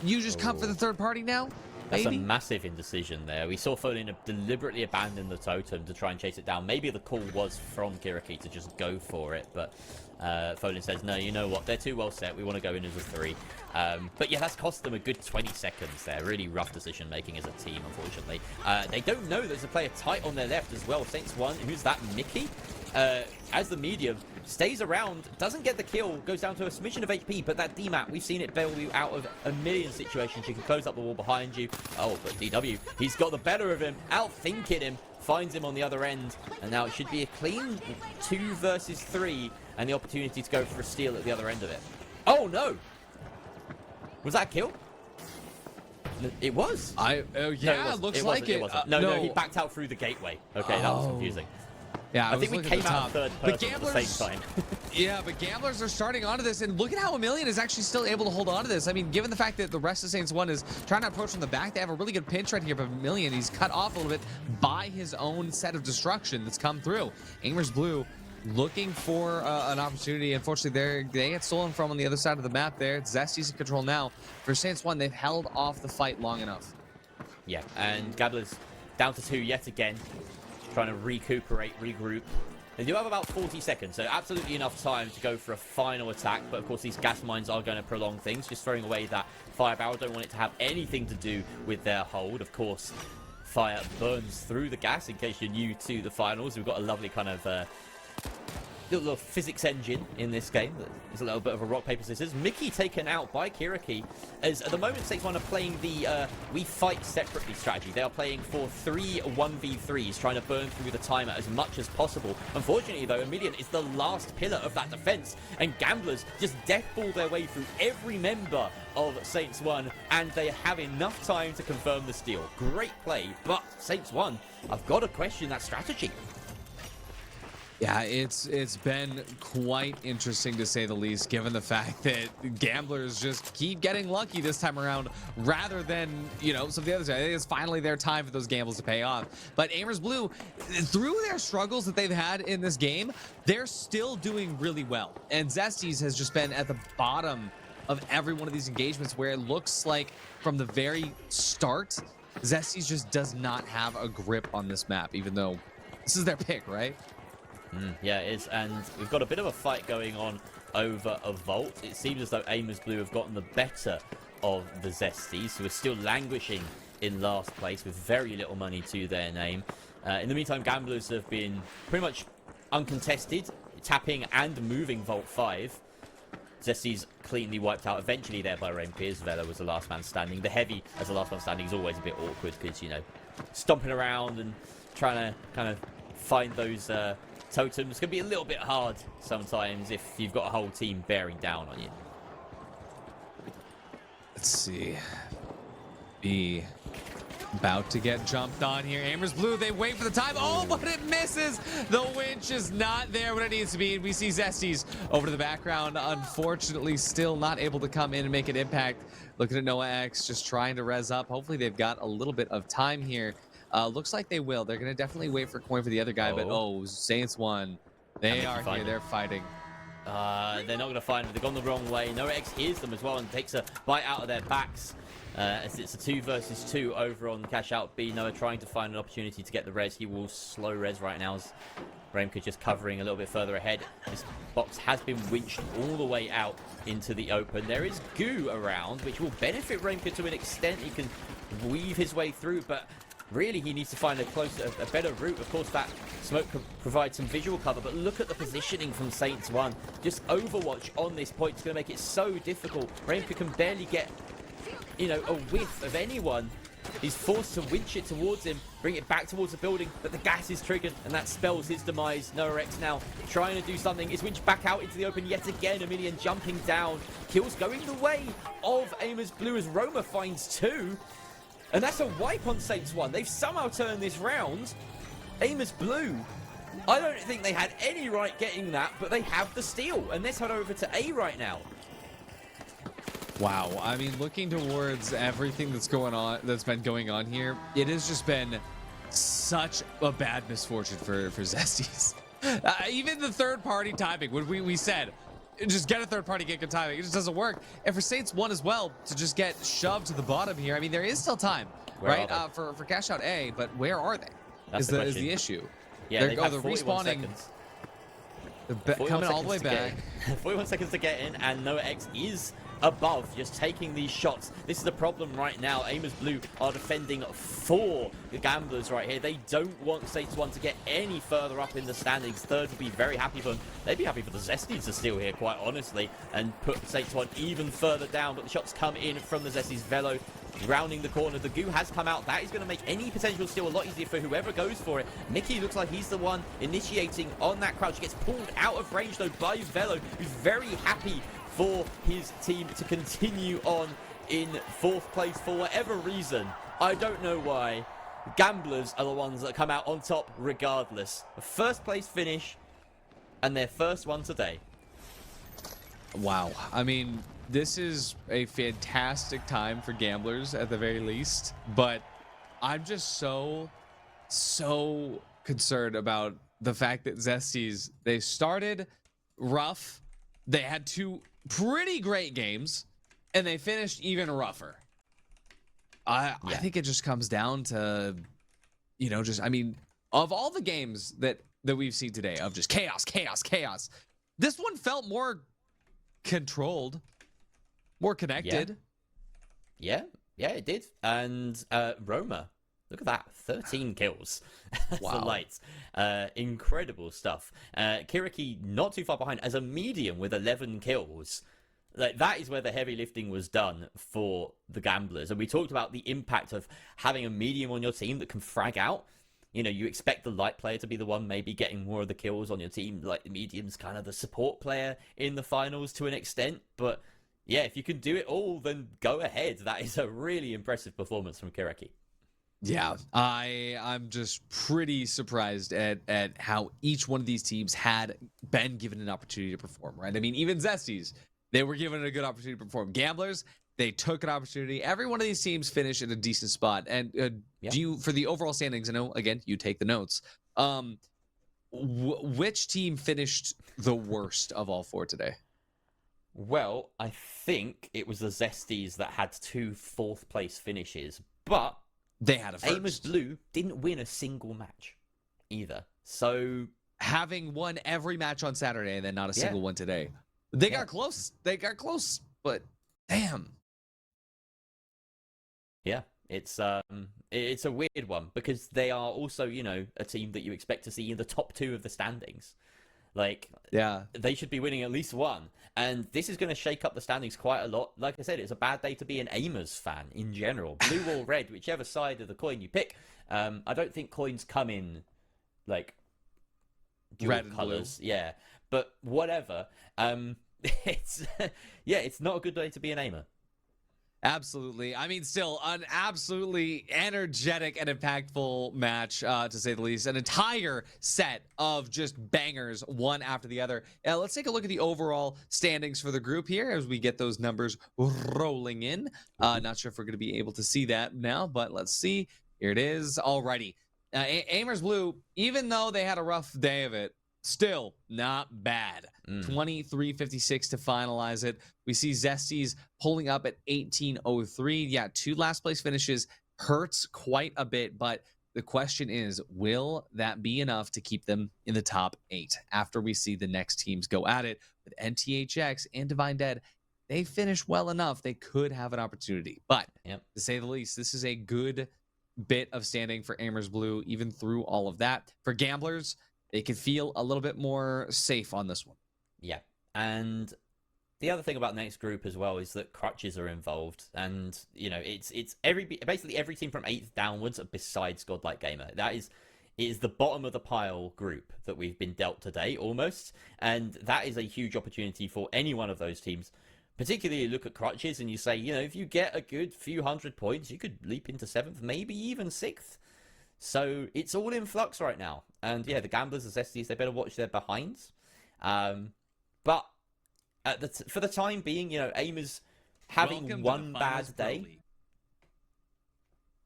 you just come for the third party now? That's a massive indecision there. We saw Folin deliberately abandon the totem to try and chase it down. Maybe the call was from Kiriki to just go for it, but Folin says, no, you know what? They're too well set. We want to go in as a 3. But yeah, that's cost them a good 20 seconds there. Really rough decision making as a team, unfortunately. They don't know there's a player tight on their left as well. Saints 1, who's that, Mickey? As the medium, stays around, doesn't get the kill, goes down to a smidgen of HP, but that DMAT, we've seen it bail you out of a million situations. You can close up the wall behind you. Oh, but DW, he's got the better of him, outthinking him, finds him on the other end, and now it should be a clean 2 versus 3, and the opportunity to go for a steal at the other end of it. Oh, no! Was that a kill? It was. Yeah, no, it looks like it. No, he backed out through the gateway. Okay, that was confusing. Yeah, I think we came out third person at the same time. Yeah, but Gamblers are starting onto this, and look at how Emilion is actually still able to hold on to this. I mean, given the fact that the rest of Saints 1 is trying to approach from the back, they have a really good pinch right here, but Emilion, he's cut off a little bit by his own set of destruction that's come through. Aimers Blue looking for an opportunity. Unfortunately, they get stolen from on the other side of the map there. Zesty's in control now. For Saints 1, they've held off the fight long enough. Yeah, and Gamblers down to 2 yet again. Trying to recuperate, regroup. They do have about 40 seconds, so absolutely enough time to go for a final attack. But of course, these gas mines are going to prolong things. Just throwing away that fire barrel. Don't want it to have anything to do with their hold. Of course, fire burns through the gas. In case you're new to the finals, we've got a lovely kind of little physics engine in this game. There's a little bit of a rock, paper, scissors. Mickey taken out by Kiriki, as at the moment Stage 1 are playing the we fight separately strategy. They are playing for 3 1v3s, trying to burn through the timer as much as possible. Unfortunately though, Emilian is the last pillar of that defense, and Gamblers just deathball their way through every member of Saints 1, and they have enough time to confirm the steal. Great play, but Saints 1, I've got to question that strategy. Yeah, it's been quite interesting to say the least, given the fact that Gamblers just keep getting lucky this time around rather than, you know, some of the others. I think it's finally their time for those gambles to pay off. But Amers Blue, through their struggles that they've had in this game, they're still doing really well. And Zesties has just been at the bottom of every one of these engagements, where it looks like from the very start, Zesties just does not have a grip on this map, even though this is their pick, right? Yeah, it is, and we've got a bit of a fight going on over a vault. It seems as though Amers Blue have gotten the better of the Zesties, who are still languishing in last place with very little money to their name. In the meantime, Gamblers have been pretty much uncontested, tapping and moving Vault 5. Zesties cleanly wiped out eventually there by Rain Pierce. Vela was the last man standing. The Heavy as the last man standing is always a bit awkward because, you know, stomping around and trying to kind of find those totems can be a little bit hard sometimes if you've got a whole team bearing down on you. Let's see. B about to get jumped on here. Amers Blue, they wait for the time. Oh, but it misses. The winch is not there when it needs to be. We see Zesties over to the background. Unfortunately, still not able to come in and make an impact. Looking at Noah X, just trying to res up. Hopefully, they've got a little bit of time here. Looks like they will. They're going to definitely wait for coin for the other guy, but Saints 1. They are here. They're fighting. They're not going to find him. They've gone the wrong way. Noah X hears them as well and takes a bite out of their backs. As it's a 2 versus 2 over on cash out B. Noah trying to find an opportunity to get the res. He will slow res right now as Raimka just covering a little bit further ahead. This box has been winched all the way out into the open. There is goo around, which will benefit Raimka to an extent. He can weave his way through, but really he needs to find a better route. Of course, that smoke could provide some visual cover, but look at the positioning from Saints 1. Just Overwatch on this point is going to make it so difficult. Raimka can barely get, you know, a whiff of anyone. He's forced to winch it towards him, bring it back towards the building, but the gas is triggered, and that spells his demise. Noah X now trying to do something. Is winched back out into the open yet again. Emilian jumping down. Kills going the way of Amers Blue as Roma finds 2. And that's a wipe on Saints 1. They've somehow turned this round. Amers Blue, I don't think they had any right getting that, but they have the steal. And let's head over to A right now. Wow, I mean, looking towards everything that's been going on here, it has just been such a bad misfortune for Zesties. Even the third-party timing, when we said, just get a third-party, get good timing, it just doesn't work. And for Saints 1 as well, to just get shoved to the bottom here, I mean, there is still time, right, for cash out A, but where are they? Is the issue. Yeah, they're respawning. Seconds. Coming all the way back. 41 seconds to get in, and Noah X is above, just taking these shots. This is the problem right now. Amers Blue are defending for the Gamblers right here. They don't want Saints 1 to get any further up in the standings. Third would be very happy for them. They'd be happy for the Zesties to steal here, quite honestly, and put Saints 1 even further down. But the shots come in from the Zesties. Velo rounding the corner. The goo has come out. That is going to make any potential steal a lot easier for whoever goes for it. Mickey looks like he's the one initiating on that crouch. He gets pulled out of range though by Velo, who's very happy for his team to continue on in 4th place for whatever reason. I don't know why. Gamblers are the ones that come out on top regardless. A 1st place finish and their first one today. Wow. I mean, this is a fantastic time for Gamblers at the very least, but I'm just so concerned about the fact that Zesties, they started rough. They had 2 pretty great games, and they finished even rougher. I think it just comes down to, you know, just, I mean, of all the games that we've seen today, of just chaos, this one felt more controlled, more connected. Yeah, it did. And Roma Look at that, 13 kills. That's Wow. the lights. Incredible stuff. Kiriki not too far behind as a medium with 11 kills. Like, that is where the heavy lifting was done for the Gamblers. And we talked about the impact of having a medium on your team that can frag out. You know, you expect the light player to be the one maybe getting more of the kills on your team. Like, the medium's kind of the support player in the finals to an extent. But yeah, if you can do it all, then go ahead. That is a really impressive performance from Kiriki. Yeah, I'm just pretty surprised at how each one of these teams had been given an opportunity to perform, right? I mean, even Zesties, they were given a good opportunity to perform. Gamblers, they took an opportunity. Every one of these teams finished in a decent spot. And do you, for the overall standings, I know, again, you take the notes. Which team finished the worst of all four today? Well, I think it was the Zesties that had 2 fourth place finishes, but they had a first. Amers Blue didn't win a single match either. So having won every match on Saturday and then not a single one today. They got close. They got close, but damn. Yeah, it's a weird one because they are also, you know, a team that you expect to see in the top 2 of the standings. Like, yeah, they should be winning at least one. And this is going to shake up the standings quite a lot. Like I said, it's a bad day to be an Amers fan in general. Blue or red, whichever side of the coin you pick. I don't think coins come in, like, dual red and colors. blue. Yeah, but whatever. It's it's not a good day to be an Amer. Absolutely. I mean, still an absolutely energetic and impactful match, to say the least. An entire set of just bangers, one after the other. Let's take a look at the overall standings for the group here as we get those numbers rolling in. Not sure if we're going to be able to see that now, but let's see. Here it is. Alrighty. Amers Blue, even though they had a rough day of it, still not bad. 23:56 to finalize it. We see Zesties pulling up at 18:03. Yeah, 2 last place finishes hurts quite a bit, but the question is, will that be enough to keep them in the top 8 after we see the next teams go at it with NTHX and Divine Dead? They finish well enough. They could have an opportunity, but to say the least, this is a good bit of standing for Amers Blue, even through all of that. For Gamblers, they could feel a little bit more safe on this one. Yeah, and the other thing about next group as well is that crutches are involved, and you know it's basically every team from 8th downwards besides Godlike Gamer. That is the bottom of the pile group that we've been dealt today almost, and that is a huge opportunity for any one of those teams. Particularly, you look at crutches and you say, you know, if you get a good few hundred points, you could leap into 7th, maybe even 6th. So it's all in flux right now. And yeah, the Gamblers, the Zesties, they better watch their behinds. But for the time being, you know, Amers having one bad day.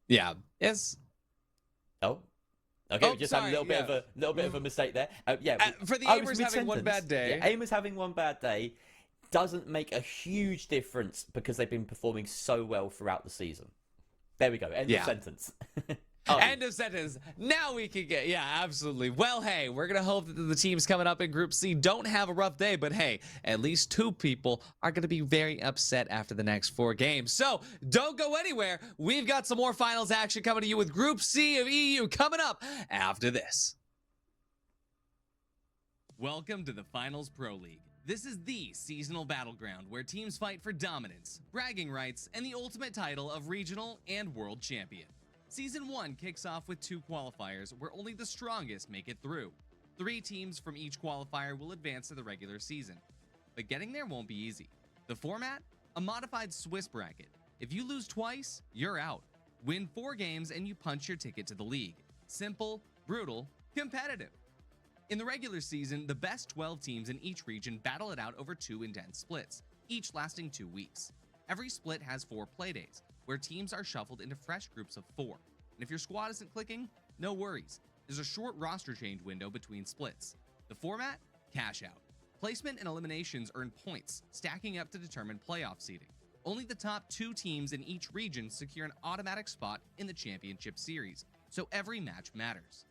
Yeah. Yes. Oh. Okay, we just had a little bit of a mistake there. For the Amers having one bad day. Yeah, Amers having one bad day doesn't make a huge difference because they've been performing so well throughout the season. There we go. End of sentence. End of sentence. Now we can get, absolutely. Well, hey, we're going to hope that the teams coming up in Group C don't have a rough day, but hey, at least 2 people are going to be very upset after the next 4 games. So don't go anywhere. We've got some more finals action coming to you with Group C of EU coming up after this. Welcome to the Finals Pro League. This is the seasonal battleground where teams fight for dominance, bragging rights, and the ultimate title of regional and world champion. Season 1 kicks off with 2 qualifiers where only the strongest make it through. 3 teams from each qualifier will advance to the regular season. But getting there won't be easy. The format? A modified Swiss bracket. If you lose twice, you're out. Win 4 games and you punch your ticket to the league. Simple, brutal, competitive. In the regular season, the best 12 teams in each region battle it out over 2 intense splits, each lasting 2 weeks. Every split has 4 playdays, where teams are shuffled into fresh groups of 4. And if your squad isn't clicking, no worries. There's a short roster change window between splits. The format? Cash out. Placement and eliminations earn points, stacking up to determine playoff seeding. Only the top 2 teams in each region secure an automatic spot in the championship series, so every match matters.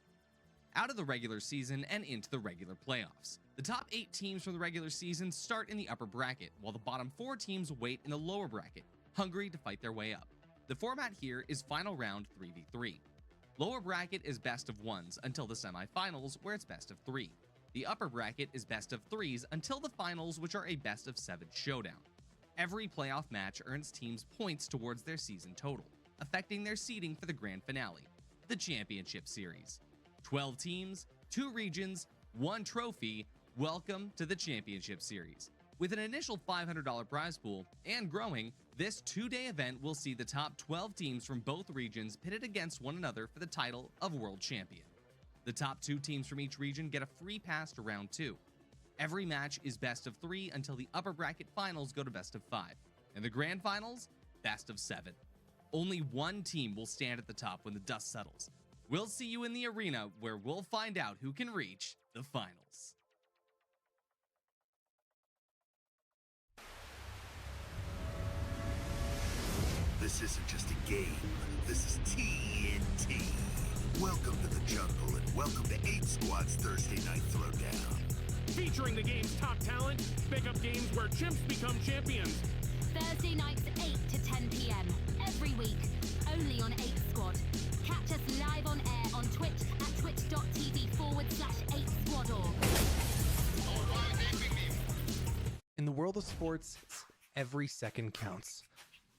Out of the regular season and into the regular playoffs. The top 8 teams from the regular season start in the upper bracket, while the bottom 4 teams wait in the lower bracket, hungry to fight their way up. The format here is final round 3v3. Lower bracket is best of 1s until the semifinals, where it's best of 3. The upper bracket is best of 3s until the finals, which are a best of 7 showdown. Every playoff match earns teams points towards their season total, affecting their seeding for the grand finale, the Championship Series. 12 teams, 2 regions, 1 trophy. Welcome to the Championship Series. With an initial $500 prize pool and growing, this 2-day event will see the top 12 teams from both regions pitted against one another for the title of World Champion. The top 2 teams from each region get a free pass to round 2. Every match is best of 3 until the upper bracket finals go to best of 5, and the grand finals, best of 7. Only one team will stand at the top when the dust settles. We'll see you in the arena, where we'll find out who can reach the finals. This isn't just a game. This is TNT. Welcome to the jungle and welcome to 8 Squad's Thursday Night Throwdown. Featuring the game's top talent, pick up games where chimps become champions. Thursday nights 8 to 10 p.m. every week, only on 8 Squad. Catch us live on air on Twitch at twitch.tv/8squadorg. In the world of sports, every second counts.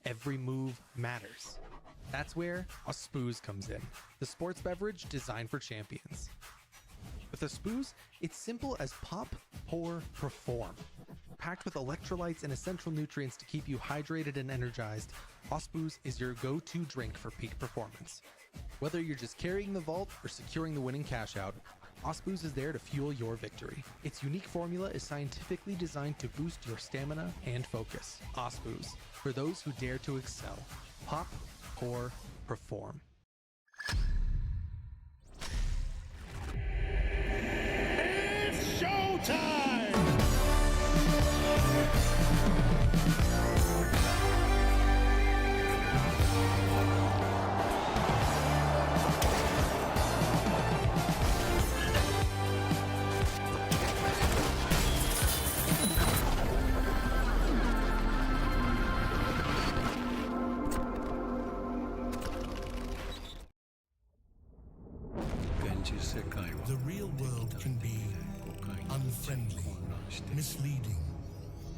Every move matters. That's where a Spooze comes in, the sports beverage designed for champions. With a Spooze, it's simple as pop, pour, perform. Packed with electrolytes and essential nutrients to keep you hydrated and energized, Spooze is your go-to drink for peak performance. Whether you're just carrying the vault or securing the winning cash out, Spooze is there to fuel your victory. Its unique formula is scientifically designed to boost your stamina and focus. Spooze, for those who dare to excel. Pop, pour, perform. It's showtime! The real world can be unfriendly, misleading,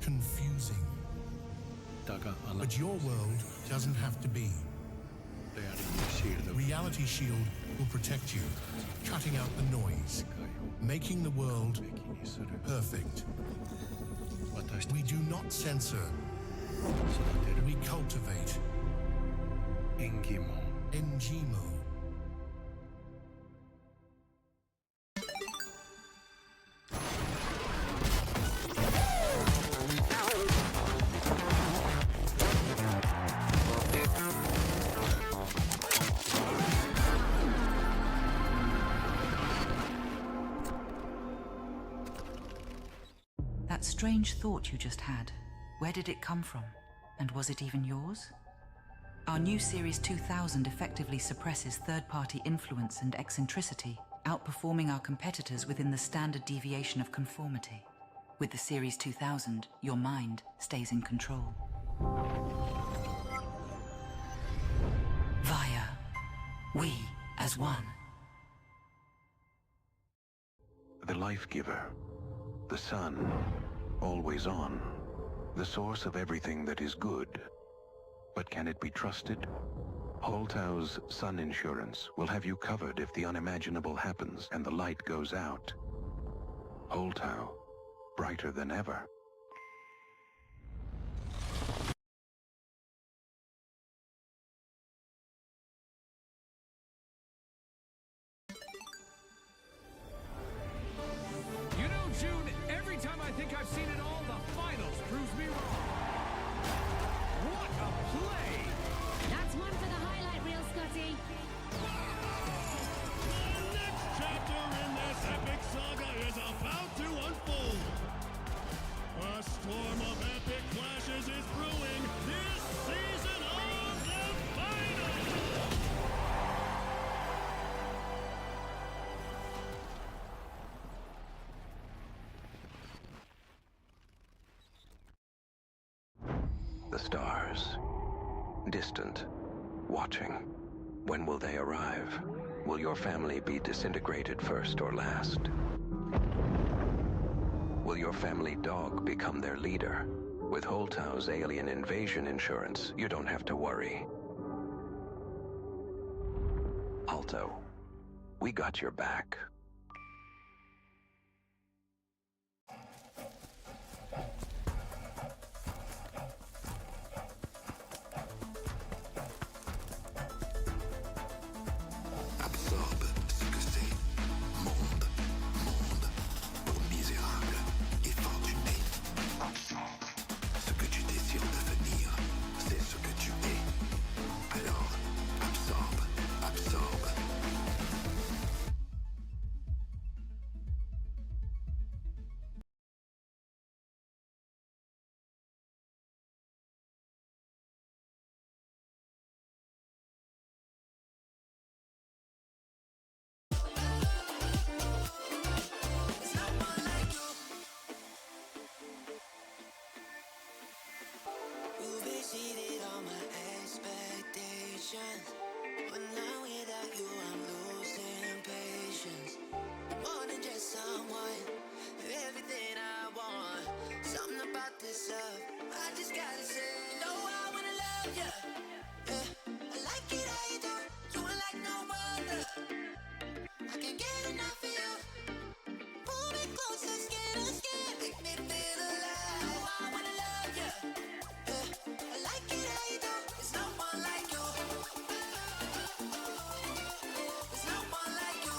confusing. But your world doesn't have to be. Reality Shield will protect you, cutting out the noise, making the world perfect. We do not censor. We cultivate. Engimo. That strange thought you just had, where did it come from? And was it even yours? Our new Series 2000 effectively suppresses third-party influence and eccentricity, outperforming our competitors within the standard deviation of conformity. With the Series 2000, your mind stays in control. Via, we as one. The life giver, the sun, always on, the source of everything that is good. But can it be trusted? Holtau's Sun Insurance will have you covered if the unimaginable happens and the light goes out. Holtau, brighter than ever. You know, June, every time I think I've seen it all, the finals proves me wrong. What a play! That's one for the highlight reel, Scotty. The next chapter in this epic saga is about to unfold. A storm of epic flashes is brewing this season of the finals! The stars, distant, watching. When will they arrive? Will your family be disintegrated first or last? Will your family dog become their leader? With Holtau's alien invasion insurance, you don't have to worry. Alto, we got your back. Absorbe ce que c'est. Monde, monde, pour misérable et fortuné. Absorbe ce que tu désires devenir, c'est ce que tu es. Alors, absorbe, absorbe. You've exceeded all my expectations, but now without you I'm losing patience. More than just someone, you're everything I want. Something about this love, I just gotta say. You know I wanna love you, yeah. I like it how you do, you are like no other. I can't get enough of you. Pull me closer, skin to skin, make me feel alive. You know I wanna love you. I like it how you do. There's no one like you. There's no one like you.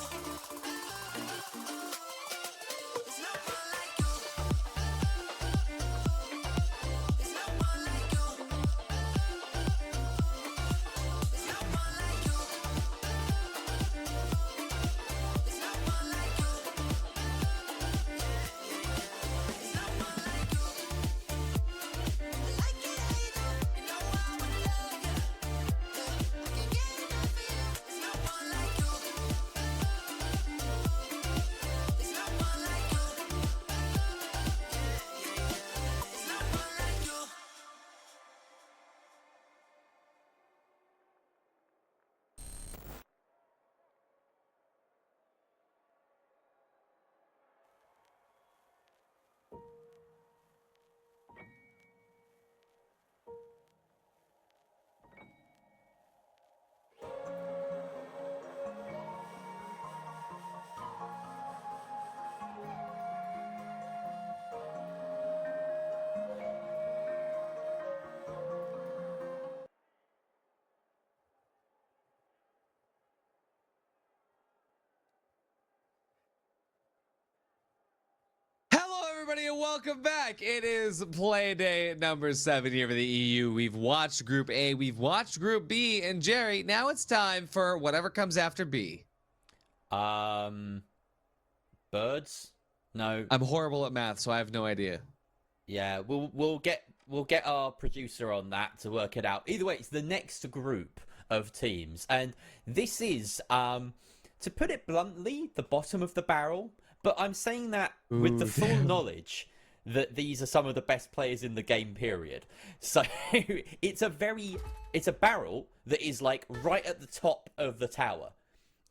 There's no one like you. There's no one like you. There's no one like you. There's no one like you. There's no one like you. I like it how you do. You know I wanna love you. I can't get enough of you. There's no one like you. There's no one like you. There's no one like you. Hello, everybody, and welcome back. It is Playday number 7 here for the EU. We've watched Group A, we've watched Group B, and Jerry, now it's time for whatever comes after B. Birds? No. I'm horrible at math, so I have no idea. Yeah, we'll get our producer on that to work it out. Either way, it's the next group of teams, and this is, to put it bluntly, the bottom of the barrel. But I'm saying that with the full knowledge that these are some of the best players in the game, period. So it's a barrel that is like right at the top of the tower.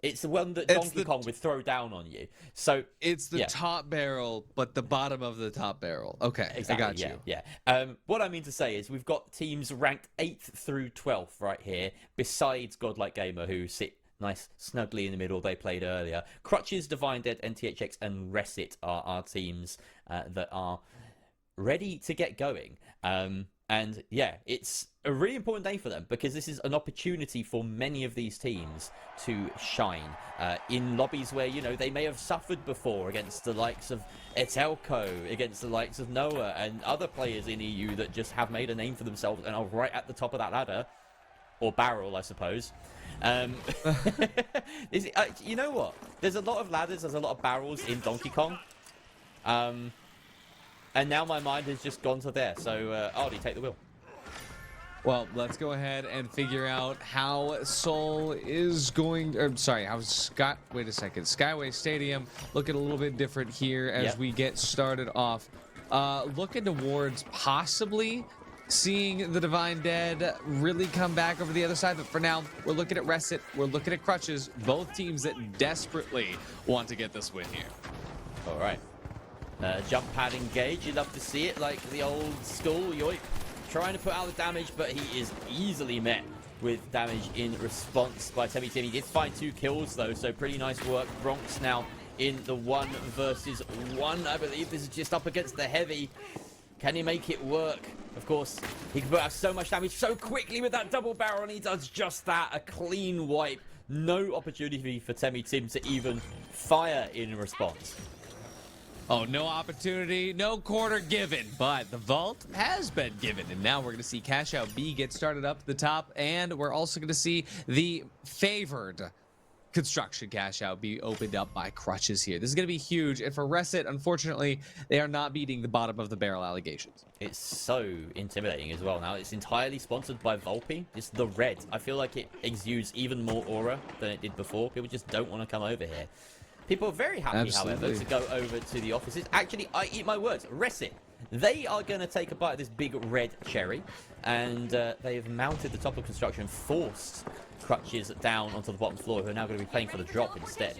It's the one that Donkey Kong would throw down on you. So it's the top barrel, but the bottom of the top barrel. Okay, exactly, I got you. Yeah. What I mean to say is we've got teams ranked 8th through 12th right here, besides Godlike Gamer, who sit nice snugly in the middle. They played earlier. Crutches, Divine Dead, NTHX, and Resit are our teams that are ready to get going. And yeah, it's a really important day for them because this is an opportunity for many of these teams to shine in lobbies where, you know, they may have suffered before against the likes of Etelco, against the likes of Noah and other players in EU that just have made a name for themselves and are right at the top of that ladder, or barrel, I suppose. You know what? There's a lot of ladders, there's a lot of barrels in Donkey Kong. And now my mind has just gone to there. So, Artie, take the wheel. Well, let's go ahead and figure out how Seoul is going, or sorry, how Scott, wait a second, Skyway Stadium looking a little bit different here as we get started off. Looking towards possibly seeing the Divine Dead really come back over the other side. But for now, we're looking at Reset. We're looking at Crutches. Both teams that desperately want to get this win here. All right. Jump pad engage. You love to see it, like the old school. Yoip trying to put out the damage, but he is easily met with damage in response by Temi Tim. He did find 2 kills, though, so pretty nice work. Bronx now in the 1 versus 1. I believe this is just up against the heavy. Can he make it work? Of course, he can put out so much damage so quickly with that double barrel, and he does just that. A clean wipe. No opportunity for Temi Tim to even fire in response. Oh, no opportunity, no quarter given, but the vault has been given. And now we're going to see Cash Out B get started up at the top, and we're also going to see the favored construction Cash Out be opened up by Crutches here. This is going to be huge, and for Reset, unfortunately, they are not beating the bottom of the barrel allegations. It's so intimidating as well now. It's entirely sponsored by Volpe. It's the red. I feel like it exudes even more aura than it did before. People just don't want to come over here. People are very happy, however, to go over to the offices. Actually, I eat my words. Reset. They are going to take a bite of this big red cherry, and they have mounted the top of construction, forced Crutches down onto the bottom floor, who are now going to be playing for the drop instead.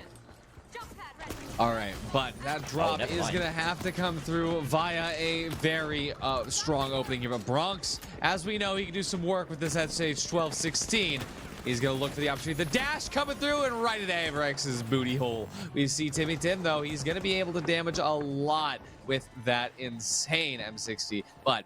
All right, but that drop is going to have to come through via a very strong opening here. But Bronx, as we know, he can do some work with this SH 1216. He's going to look for the opportunity. The dash coming through and right into Averex's booty hole. We see Temi Tim, though. He's going to be able to damage a lot with that insane M60. But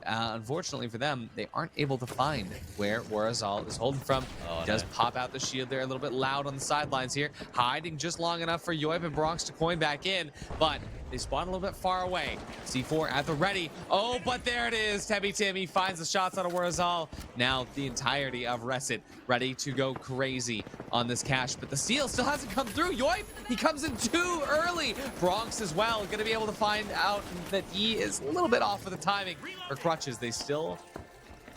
unfortunately for them, they aren't able to find where Warazal is holding from. He does pop out the shield there a little bit loud on the sidelines here. Hiding just long enough for Yoip and Bronx to coin back in. But they spawn a little bit far away. C4 at the ready. Oh, but there it is. Temi Tim, he finds the shots out of Warazal. Now the entirety of Reset ready to go crazy on this cash. But the steal still hasn't come through. Yoip, he comes in too early. Bronx as well, going to be able to find out that he is a little bit off with the timing. For Crutches, they still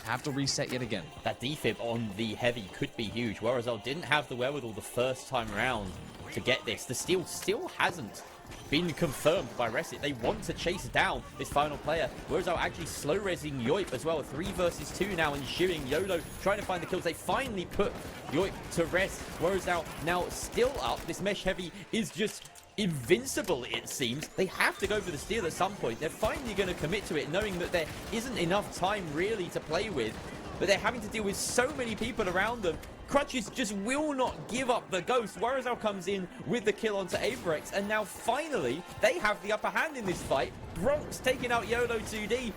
have to reset yet again. That defib on the heavy could be huge. Warazal didn't have the wherewithal the first time around to get this. The steal still hasn't been confirmed by Reset. They want to chase down this final player. Warazal actually slow resing Yoip as well. 3 versus 2 now ensuing. YOLO trying to find the kills. They finally put Yoip to rest. Warazal now still up. This mesh heavy is just invincible, it seems. They have to go for the steal at some point. They're finally going to commit to it, knowing that there isn't enough time really to play with, but they're having to deal with so many people around them. Crutches just will not give up the ghost. Warazal comes in with the kill onto Averex, and now finally they have the upper hand in this fight. Bronx taking out YOLO 2D.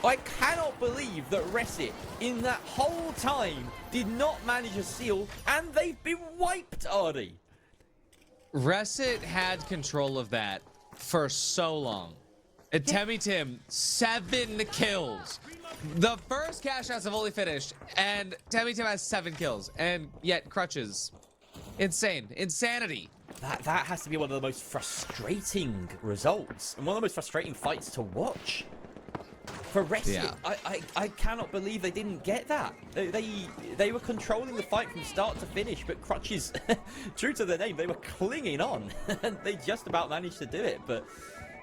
I cannot believe that Reset in that whole time did not manage a seal, and they've been wiped, Artie. Reset had control of that for so long. And Temi Tim, 7 kills. The first cash outs have only finished, and Temi Tim has 7 kills, and yet Crutches. Insane. Insanity. That has to be one of the most frustrating results, and one of the most frustrating fights to watch. For Reset, yeah. I cannot believe they didn't get that. They were controlling the fight from start to finish, but Crutches, true to their name, they were clinging on. And they just about managed to do it. But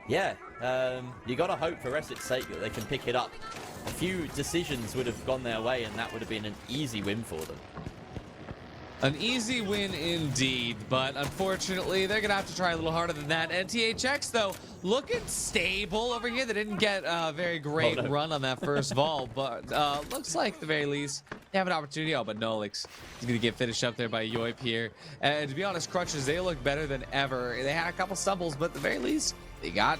yeah, you got to hope for Reset's sake that they can pick it up. A few decisions would have gone their way, and that would have been an easy win for them. An easy win indeed, but unfortunately, they're going to have to try a little harder than that. NTHX, though, looking stable over here. They didn't get a very great run on that first vault, but looks like, at the very least, they have an opportunity. Oh, but Nolix is going to get finished up there by Yoip here. And to be honest, Crutches, they look better than ever. They had a couple stumbles, but at the very least, they got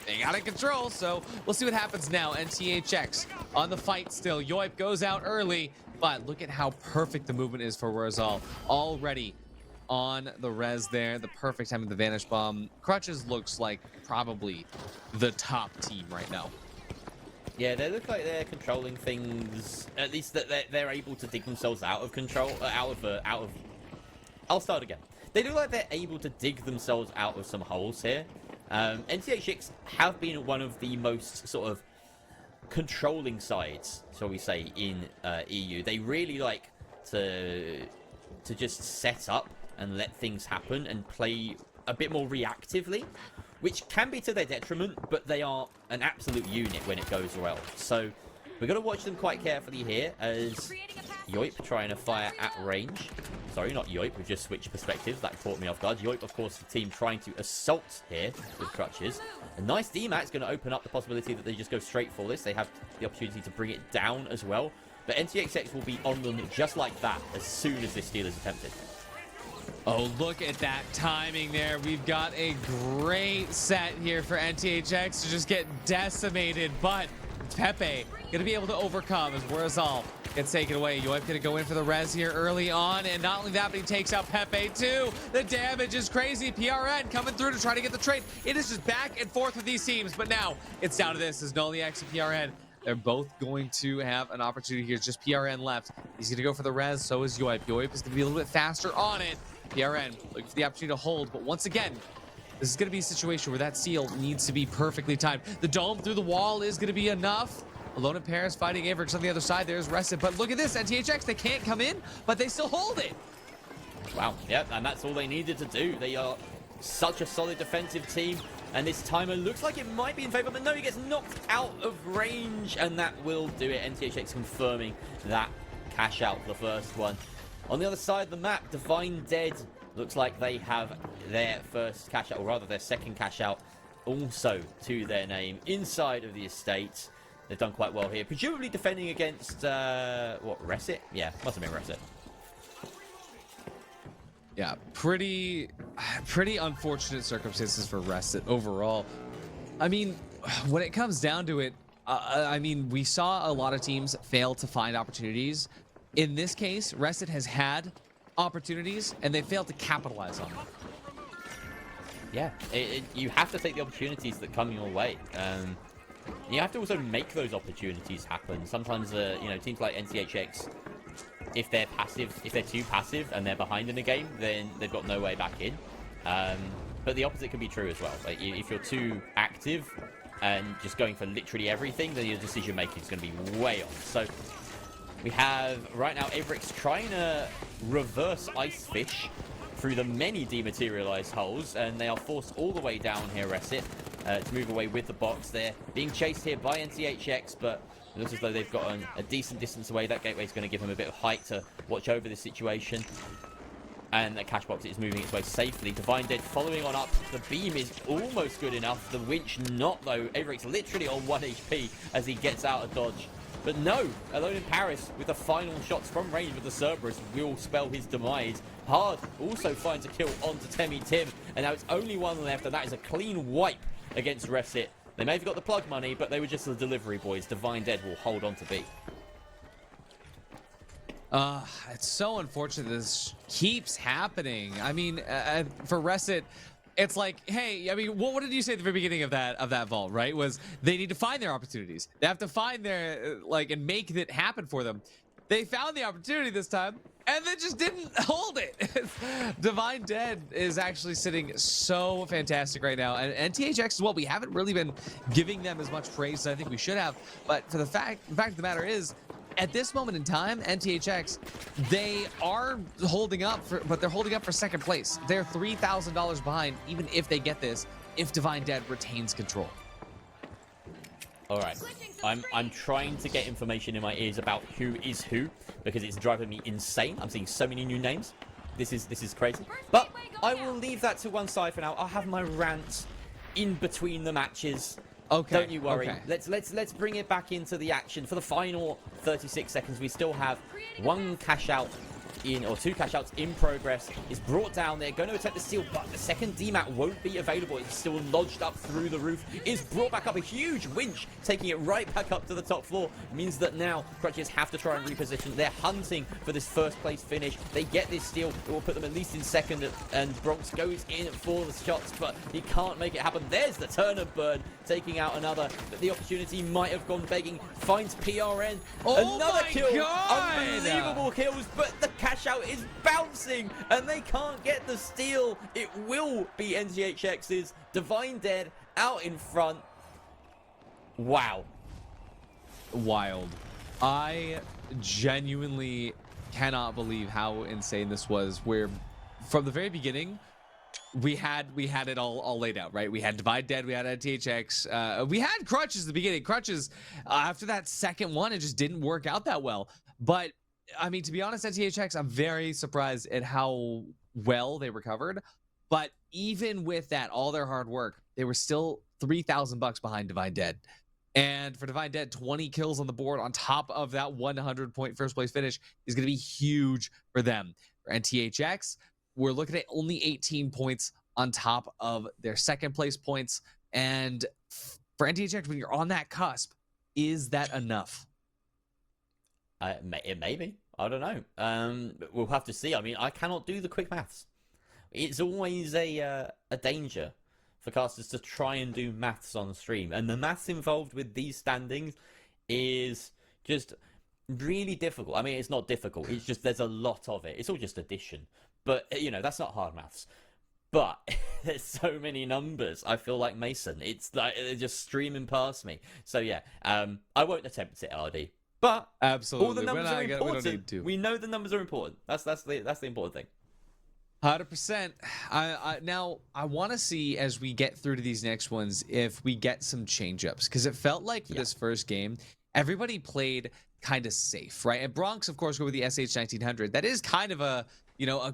in control, so we'll see what happens now. NTHX on the fight still. Yoip goes out early, but look at how perfect the movement is for Warazal. Already on the res there. The perfect time of the Vanish Bomb. Crutches looks like probably the top team right now. Yeah, they look like they're controlling things, at least that they're able to dig themselves out of control, I'll start again. They look like they're able to dig themselves out of some holes here. NTHX have been one of the most sort of controlling sides, shall we say, in EU. They really like to just set up and let things happen and play a bit more reactively, which can be to their detriment, but they are an absolute unit when it goes well. So We're going to watch them quite carefully here as Yoip trying to fire at range. Sorry, not Yoip. We've just switched perspectives. That caught me off guard. Yoip, of course, the team trying to assault here with crutches. A nice DMAX going to open up the possibility that they just go straight for this. They have the opportunity to bring it down as well. But NTXX will be on them just like that as soon as this steal is attempted. Oh, look at that timing there. We've got a great set here for NTHX to just get decimated, but Pepe going to be able to overcome as Warzal gets taken away. Yoip going to go in for the res here early on, and not only that, but he takes out Pepe too. The damage is crazy. PRN coming through to try to get the trade. It is just back and forth with these teams, but now it's down to this as Noliax and PRN. They're both going to have an opportunity here. Just PRN left. He's going to go for the res. So is Yoip. Yoip is going to be a little bit faster on it. PRN looking for the opportunity to hold. But once again, this is going to be a situation where that seal needs to be perfectly timed. The dome through the wall is going to be enough. Alone in Paris fighting Averix on the other side. There's Rested. But look at this. NTHX, they can't come in, but they still hold it. Wow. Yep. And that's all they needed to do. They are such a solid defensive team. And this timer looks like it might be in favor, but no, he gets knocked out of range, and that will do it. NTHX confirming that cash out for the first one. On the other side of the map, Divine Dead looks like they have their first cash out, or rather their second cash out also to their name inside of the estate. They've done quite well here, presumably defending against, what, Resit? Yeah, must have been Resit. Yeah, pretty unfortunate circumstances for Resit overall. I mean, when it comes down to it, I mean, we saw a lot of teams fail to find opportunities. In this case, Resit has had opportunities, and they failed to capitalize on them. Yeah, you have to take the opportunities that come your way. You have to also make those opportunities happen. Sometimes, you know, teams like NCHX, if they're passive, if they're too passive and they're behind in the game, then they've got no way back in. But the opposite can be true as well. Like, if you're too active and just going for literally everything, then your decision making is going to be way off. So we have right now Averix trying to reverse Ice Fish through the many dematerialized holes, and they are forced all the way down here, Resit, to move away with the box. They're being chased here by NCHX, but it looks as though they've got a decent distance away. That gateway is going to give them a bit of height to watch over this situation. And the cash box is moving its way safely. Divine Dead following on up. The beam is almost good enough. The winch not, though. Averix literally on 1 HP as he gets out of dodge. But no, Alone in Paris with the final shots from range with the Cerberus will spell his demise. Hard also finds a kill onto Temi Tim. And now it's only one left, and that is a clean wipe against Resit. They may have got the plug money, but they were just the delivery boys. Divine Dead will hold on to B. It's so unfortunate this keeps happening. I mean, for Resit, it's like, hey, I mean, what did you say at the very beginning of that vault, right? Was they need to find their opportunities. They have to find their, like, and make it happen for them. They found the opportunity this time, and they just didn't hold it. Divine Dead is actually sitting so fantastic right now. And THX as well, we haven't really been giving them as much praise as I think we should have. But for the fact of the matter is, at this moment in time, NTHX, they are holding up, but they're holding up for second place. They're $3,000 behind, even if they get this, if Divine Dead retains control. All right, I'm trying to get information in my ears about who is who, because it's driving me insane. I'm seeing so many new names. This is crazy. But I will leave that to one side for now. I'll have my rant in between the matches. Okay. Don't you worry. Okay. Let's bring it back into the action. For the final 36 seconds, we still have one cash out in, or two cash outs in progress. It's brought down. They're going to attempt the steal, but the second DMAT won't be available. It's still lodged up through the roof. It's brought back up. A huge winch taking it right back up to the top floor. It means that now Crutches have to try and reposition. They're hunting for this first place finish. They get this steal. It will put them at least in second, and Bronx goes in for the shots, but he can't make it happen. There's the Turner bird taking out another, but the opportunity might have gone begging. Finds PRN. Oh, another kill. God. Unbelievable kills, but the cash out is bouncing, and they can't get the steal. It will be NGHX's. Divine Dead out in front. Wow. Wild. I genuinely cannot believe how insane this was, where from the very beginning, we had it all laid out, right? We had Divide Dead, we had THX, we had Crutches at the beginning. Crutches, after that second one, it just didn't work out that well. But I mean, to be honest, at THX, I'm very surprised at how well they recovered. But even with that, all their hard work, they were still $3,000 behind Divide Dead. And for Divide Dead, 20 kills on the board on top of that 100-point first place finish is going to be huge for them. And THX, we're looking at only 18 points on top of their second place points. And for NTHX, when you're on that cusp, is that enough? It may be. I don't know. We'll have to see. I mean, I cannot do the quick maths. It's always a danger for casters to try and do maths on stream. And the maths involved with these standings is just really difficult. I mean, it's not difficult. It's just there's a lot of it. It's all just addition. But, you know, that's not hard maths. But there's so many numbers. I feel like Mason. It's like they're just streaming past me. So, yeah, I won't attempt it, RD. But absolutely, all the numbers are important. We don't need to. We know the numbers are important. That's the important thing. 100%. Now, I want to see as we get through to these next ones if we get some change-ups. Because it felt like for this first game, everybody played kind of safe, right? And Bronx, of course, go with the SH1900. That is kind of a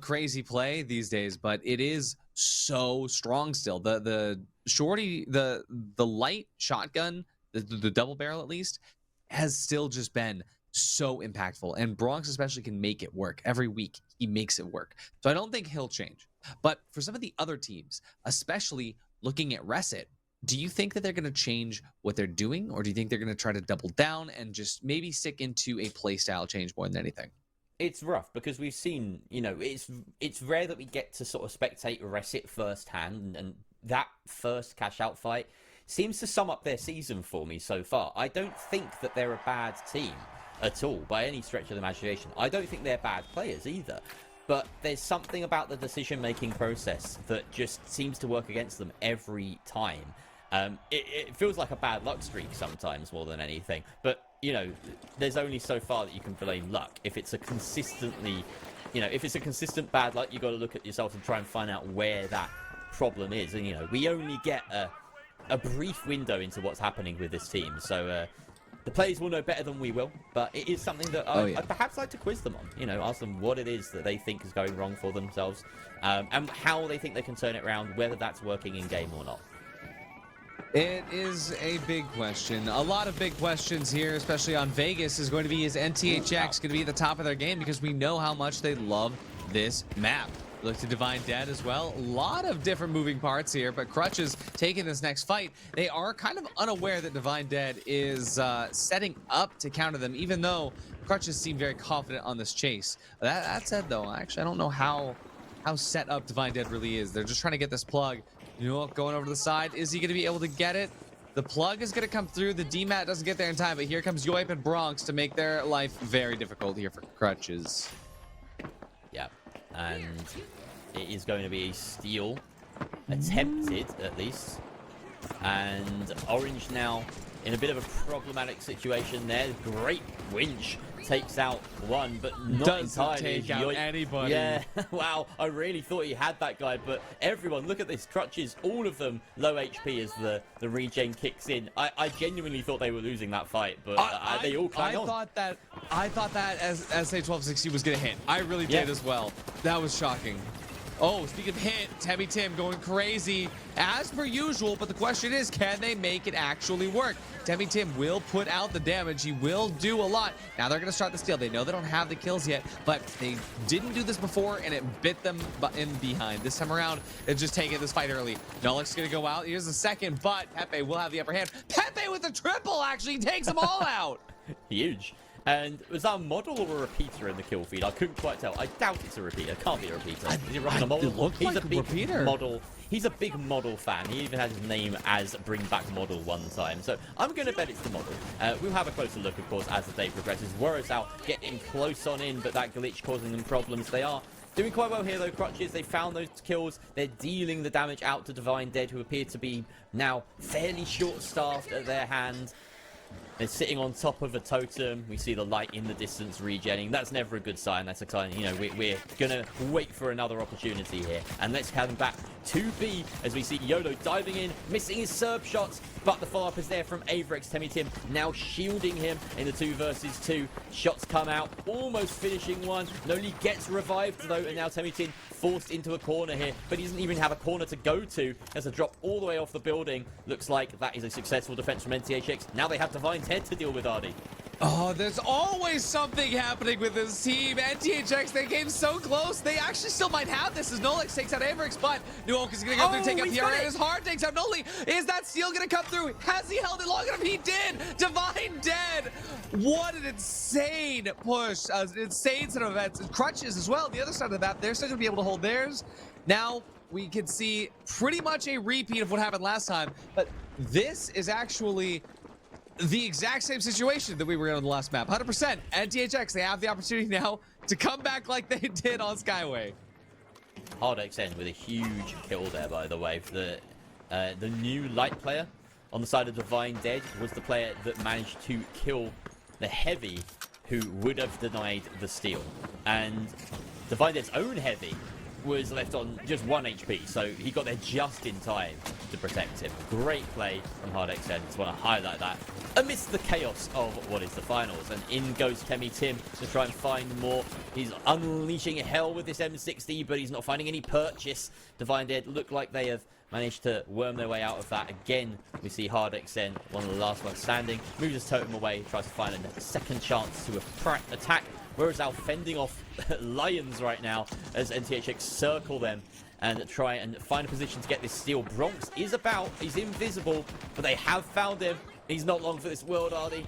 crazy play these days, but it is so strong still. The shorty, the light shotgun, the double barrel at least, has still just been so impactful. And Bronx especially can make it work. Every week, he makes it work. So I don't think he'll change. But for some of the other teams, especially looking at Reset, do you think that they're going to change what they're doing? Or do you think they're going to try to double down and just maybe stick into a playstyle change more than anything? It's rough because we've seen, you know, it's rare that we get to sort of spectate Reset firsthand, and that first cash out fight seems to sum up their season for me so far. I don't think that they're a bad team at all by any stretch of the imagination. I don't think they're bad players either, but there's something about the decision-making process that just seems to work against them every time. It feels like a bad luck streak sometimes more than anything, but you know, there's only so far that you can blame luck. If it's a consistently, you know, if it's a consistent bad luck, you got to look at yourself and try and find out where that problem is. And you know, we only get a brief window into what's happening with this team, so the players will know better than we will. But it is something that I'd perhaps like to quiz them on. You know, ask them what it is that they think is going wrong for themselves, and how they think they can turn it around, whether that's working in game or not. It is a big question. A lot of big questions here, especially on Vegas, is going to be, is NTHX going to be at the top of their game? Because we know how much they love this map. Look to Divine Dead as well. A lot of different moving parts here, but Crutches taking this next fight. They are kind of unaware that Divine Dead is setting up to counter them, even though Crutches seem very confident on this chase. That said, though, actually, I don't know how set up Divine Dead really is. They're just trying to get this plug. You know, going over to the side. Is he going to be able to get it? The plug is going to come through. The DMAT doesn't get there in time, but here comes Yoip and Bronx to make their life very difficult here for Crutches. Yeah, and it is going to be a steal. Attempted, at least. And Orange now in a bit of a problematic situation there. Great winch takes out one, but not doesn't entirely. take out anybody. Yeah, wow, I really thought he had that guy, but everyone, look at this, Crutches, all of them low HP as the regen kicks in. I genuinely thought they were losing that fight, but they all clang on. I thought that as SA-1260 was gonna hit. I really did as well. That was shocking. Oh, speaking of hit, Temmie Tim going crazy as per usual, but the question is, can they make it actually work? Temmie Tim will put out the damage. He will do a lot. Now they're going to start the steal. They know they don't have the kills yet, but they didn't do this before, and it bit them in behind. This time around, they're just taking this fight early. Nolik's going to go out. Here's the second, but Pepe will have the upper hand. Pepe with the triple actually takes them all out. Huge. And was that a model or a repeater in the kill feed? I couldn't quite tell. I doubt it's a repeater. Can't be a repeater. Is he running a model? It looked He's like a big repeater. Model. He's a big model fan. He even has his name as Bring Back Model one time. So I'm going to bet it's the model. We'll have a closer look, of course, as the day progresses. Warriors out, getting close on in, but that glitch causing them problems. They are doing quite well here, though, Crutches. They found those kills. They're dealing the damage out to Divine Dead, who appear to be now fairly short-staffed at their hand. They're sitting on top of a totem. We see the light in the distance regenning. That's never a good sign. That's a sign, you know, we're going to wait for another opportunity here. And let's have him back to B as we see YOLO diving in, missing his Serb shots. But the follow-up is there from Averex. Temi Tim now shielding him in the 2 versus 2. Shots come out, almost finishing one. Noli gets revived though, and now Temi Tim forced into a corner here. But he doesn't even have a corner to go to. Has a drop all the way off the building. Looks like that is a successful defense from NTHX. Now they have Divine's head to deal with, Ardy. Oh, there's always something happening with this team. NTHX, they came so close. They actually still might have this as Nolix takes out Averex, but Nuoka is going to go through, take out Pierre, and his heart takes out Noli. Is that steal going to come through? Has he held it long enough? He did. Divine dead. What an insane push. An insane set of events. Crutches as well. The other side of the map, they're still going to be able to hold theirs. Now we can see pretty much a repeat of what happened last time, but this is actually the exact same situation that we were in on the last map. 100%. NTHX, they have the opportunity now to come back like they did on Skyway. Hard XN with a huge kill there, by the way. For the new light player on the side of Divine Dead was the player that managed to kill the heavy who would have denied the steal. And Divine Dead's own heavy was left on just 1 HP, so he got there just in time to protect him. Great play from Hard XN. Just want to highlight that amidst the chaos of what is the finals. And in goes Temi Tim to try and find more. He's unleashing hell with this M60, but he's not finding any purchase. Divine Dead look like they have managed to worm their way out of that. Again, we see Hard XN, one of the last ones standing, moves his totem away, tries to find a second chance to attack. Whereas Al fending off Lions right now as NTHX circle them and try and find a position to get this steal. Bronx is about, he's invisible, but they have found him. He's not long for this world, Ardy.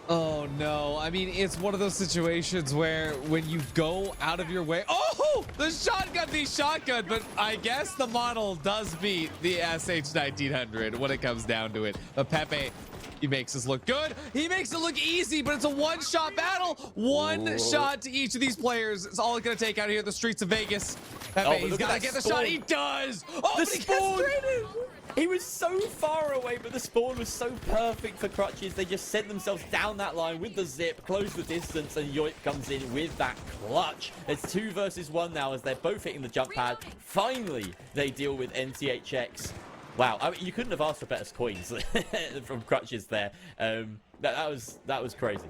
Oh no, I mean, it's one of those situations where when you go out of your way, oh, the shotgun beats shotgun, but I guess the model does beat the SH1900 when it comes down to it. But Pepe, he makes us look good. He makes it look easy, but it's a one-shot battle. One shot to each of these players. It's all it's going to take out here in the streets of Vegas. Pepe, he's got to get the shot. He does. Oh, the but he spawn. gets traded. He was so far away, but the spawn was so perfect for Crutches. They just sent themselves down that line with the zip, close the distance, and Yoip comes in with that clutch. It's 2 versus 1 now as they're both hitting the jump pad. Finally, they deal with NTHX. Wow, I mean, you couldn't have asked for better coins from Crutches there. That was crazy.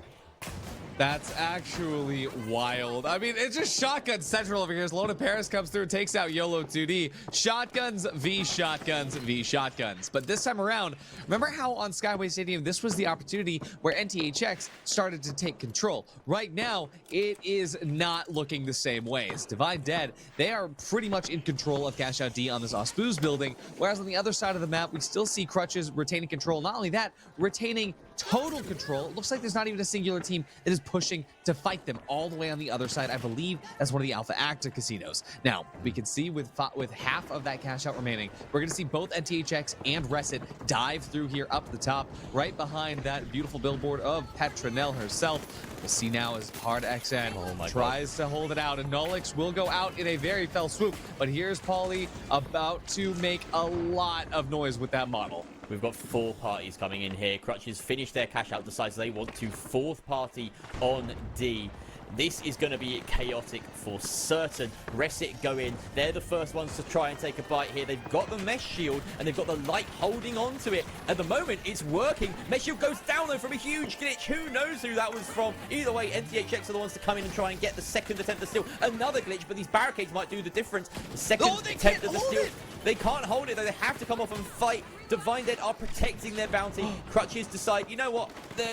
That's actually wild. I mean, it's just shotgun central over here as Lona Paris comes through and takes out YOLO 2D. Shotguns v shotguns v shotguns. But this time around, remember how on Skyway Stadium, this was the opportunity where NTHX started to take control. Right now, it is not looking the same way. As Divine Dead, they are pretty much in control of Cash Out D on this Ospuz building, whereas on the other side of the map, we still see Crutches retaining control. Not only that, retaining total control. It looks like there's not even a singular team that is pushing to fight them all the way on the other side. I believe that's one of the Alpha Acta casinos. Now, we can see with half of that cash out remaining, we're going to see both NTHX and Reset dive through here up the top, right behind that beautiful billboard of Petronelle herself. We'll see now as Hard XN tries to hold it out, and Nolix will go out in a very fell swoop. But here's Paulie about to make a lot of noise with that model. We've got 4 parties coming in here. Crutches finish their cash out, decides they want to 4th party on D. This is going to be chaotic for certain. Reset go in. They're the first ones to try and take a bite here. They've got the mesh shield and they've got the light holding on to it. At the moment, it's working. Mesh shield goes down though from a huge glitch. Who knows who that was from? Either way, NTHX are the ones to come in and try and get the second attempt to steal. Another glitch, but these barricades might do the difference. The second attempt at the steal. They can't hold it though. They have to come off and fight. Divine Dead are protecting their bounty. Crutches decide, you know what?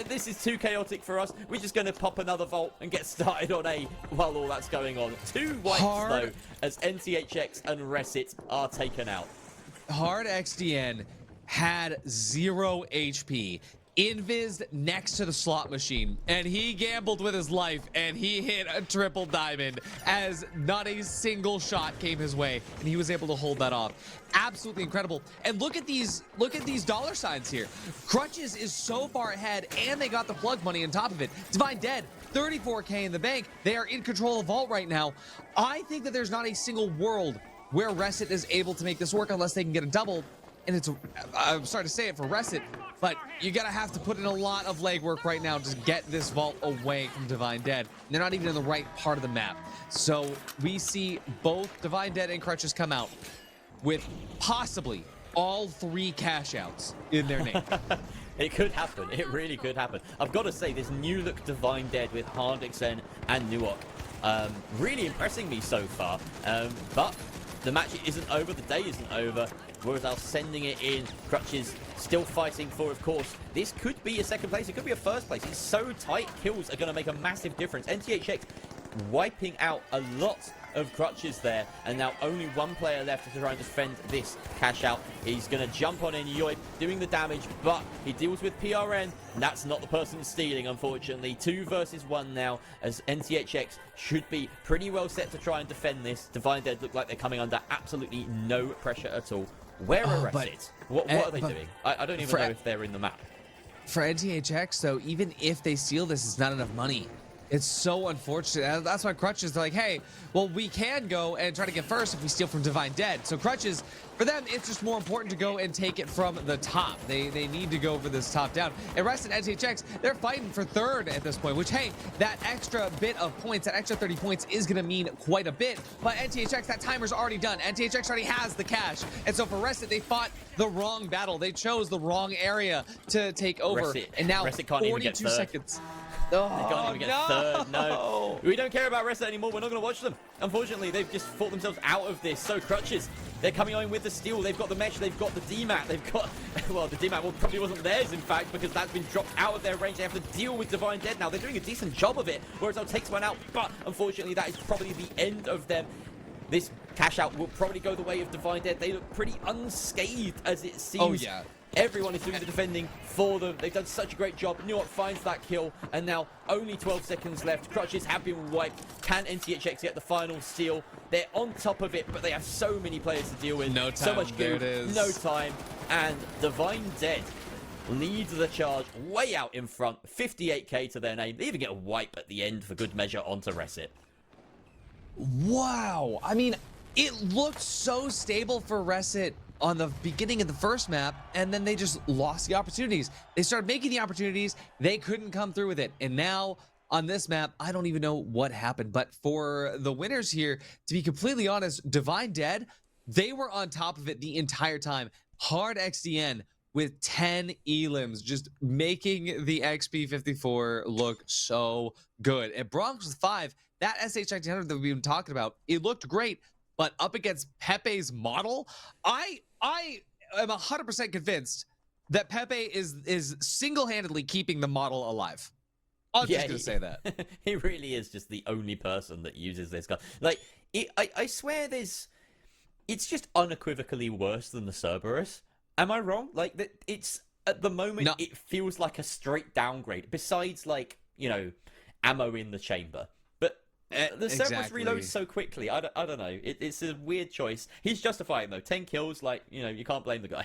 This is too chaotic for us. We're just going to pop another vault and get started on A while all that's going on. 2 wipes though as NTHX and Reset are taken out. Hard XDN had 0 HP. Invis next to the slot machine, and he gambled with his life, and he hit a triple diamond as not a single shot came his way, and he was able to hold that off. Absolutely incredible. And look at these dollar signs here. Crutches is so far ahead, and they got the plug money on top of it. Divine Dead, 34K in the bank. They are in control of Vault right now. I think that there's not a single world where Reset is able to make this work unless they can get a double. And I'm sorry to say it for Reset, But you gotta have to put in a lot of legwork right now to get this vault away from Divine Dead. They're not even in the right part of the map. So we see both Divine Dead and Crutches come out with possibly all 3 cash outs in their name. It could happen. It really could happen. I've got to say, this new look Divine Dead with Hardixen and Nuok really impressing me so far. But the match isn't over. The day isn't over. Whereas sending it in. Crutches still fighting for, of course, this could be a second place. It could be a first place. It's so tight. Kills are going to make a massive difference. NTHX wiping out a lot of Crutches there, and now only 1 player left to try and defend this cash out. He's going to jump on in. Yoip doing the damage, but he deals with PRN, and that's not the person stealing, unfortunately. 2 versus 1 now, as NTHX should be pretty well set to try and defend this. Divine Dead look like they're coming under absolutely no pressure at all. Where are Resit? What are they doing? I don't even know if they're in the map. For NTHX, though, even if they steal this, it's not enough money. It's so unfortunate. That's why Crutches, they're like, hey, well, we can go and try to get first if we steal from Divine Dead. So Crutches, for them, it's just more important to go and take it from the top. They need to go for this top down. And rest in NTHX, they're fighting for 3rd at this point, which, hey, that extra bit of points, that extra 30 points is going to mean quite a bit. But NTHX, that timer's already done. NTHX already has the cash. And so for Resit, they fought the wrong battle. They chose the wrong area to take over. And now 42 seconds. They can't even get 3rd. No, we don't care about Reset anymore. We're not going to watch them. Unfortunately, they've just fought themselves out of this. So Crutches, they're coming on with the steal. They've got the mesh. They've got the DMAT. They've got, well, the DMAT probably wasn't theirs, in fact, because that's been dropped out of their range. They have to deal with Divine Dead now. They're doing a decent job of it. Whereas takes one out, but unfortunately, that is probably the end of them. This cash out will probably go the way of Divine Dead. They look pretty unscathed, as it seems. Oh, yeah. Everyone is doing the defending for them. They've done such a great job. Nuok finds that kill, and now only 12 seconds left. Crutches have been wiped. Can NTHX get the final steal? They're on top of it, but they have so many players to deal with. No time. So much there good. it is. No time. And Divine Dead leads the charge way out in front. 58k to their name. They even get a wipe at the end for good measure onto Resit. Wow. I mean, it looked so stable for Resit on the beginning of the first map, and then they just lost the opportunities. They started making the opportunities, they couldn't come through with it. And now on this map, I don't even know what happened. But for the winners here, to be completely honest, Divine Dead, they were on top of it the entire time. Hard XDN with 10 elims, just making the XP54 look so good. And Bronx with 5, that SH1900 that we've been talking about, it looked great. But up against Pepe's model, I am 100% convinced that Pepe is single-handedly keeping the model alive. I'm just gonna say that. He really is just the only person that uses this gun. Like, I swear it's just unequivocally worse than the Cerberus. Am I wrong? Like, it's at the moment, it feels like a straight downgrade. Besides, like, you know, ammo in the chamber. The Cerberus reloads so quickly. I don't know. It's a weird choice. He's justifying, though. 10 kills, like, you know, you can't blame the guy.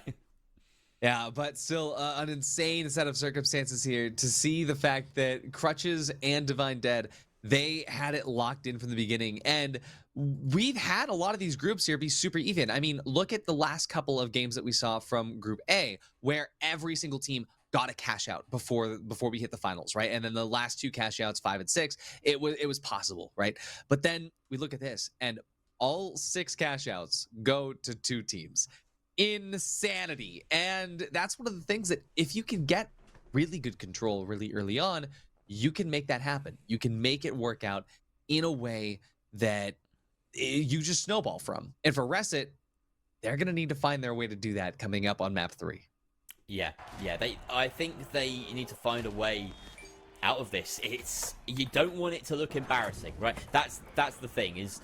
Yeah, but still an insane set of circumstances here to see the fact that Crutches and Divine Dead, they had it locked in from the beginning. And we've had a lot of these groups here be super even. I mean, look at the last couple of games that we saw from Group A, where every single team got a cash out before we hit the finals, right? And then the last 2 cash outs, 5 and 6, it was possible, right? But then we look at this, and all 6 cash outs go to 2 teams. Insanity. And that's one of the things that if you can get really good control really early on, you can make that happen. You can make it work out in a way that you just snowball from. And for Resit, they're going to need to find their way to do that coming up on map 3. Yeah. I think they need to find a way out of this. You don't want it to look embarrassing, right? That's the thing, is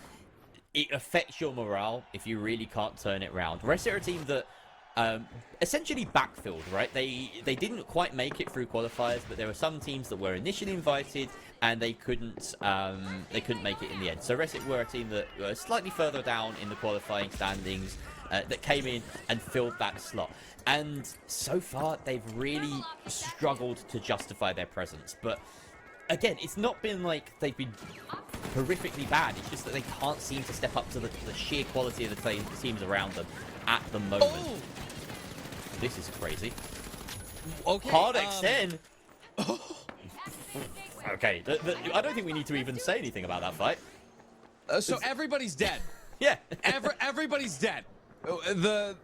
it affects your morale if you really can't turn it around. Resit are a team that essentially backfilled, right? They didn't quite make it through qualifiers, but there were some teams that were initially invited and they couldn't make it in the end. So Resit were a team that were slightly further down in the qualifying standings, that came in and filled that slot. And so far, they've really struggled to justify their presence. But again, it's not been like they've been horrifically bad. It's just that they can't seem to step up to the sheer quality of the teams around them at the moment. Oh. This is crazy. Okay. Hard XN. Okay, I don't think we need to even say anything about that fight. So everybody's dead. Yeah. Everybody's dead. The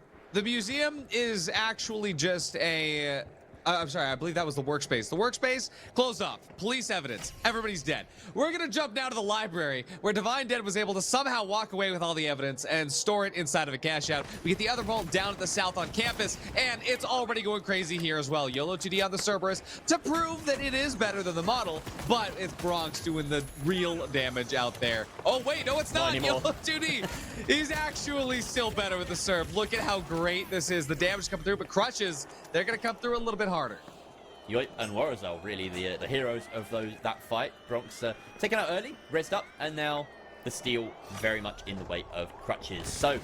museum is actually just a... I'm sorry, I believe that was the workspace. The workspace, closed off. Police evidence. Everybody's dead. We're gonna jump now to the library, where Divine Dead was able to somehow walk away with all the evidence and store it inside of a cash out. We get the other vault down at the south on campus, and it's already going crazy here as well. YOLO 2D on the Cerberus to prove that it is better than the model, but it's Bronx doing the real damage out there. Oh wait, no it's not. YOLO 2D. He's actually still better with the Cerb. Look at how great this is. The damage coming through, but Crutches, they're gonna come through a little bit harder. Yoip and Warazel, really the heroes of that fight. Bronx taken out early, rezzed up, and now the steal very much in the way of Crutches. So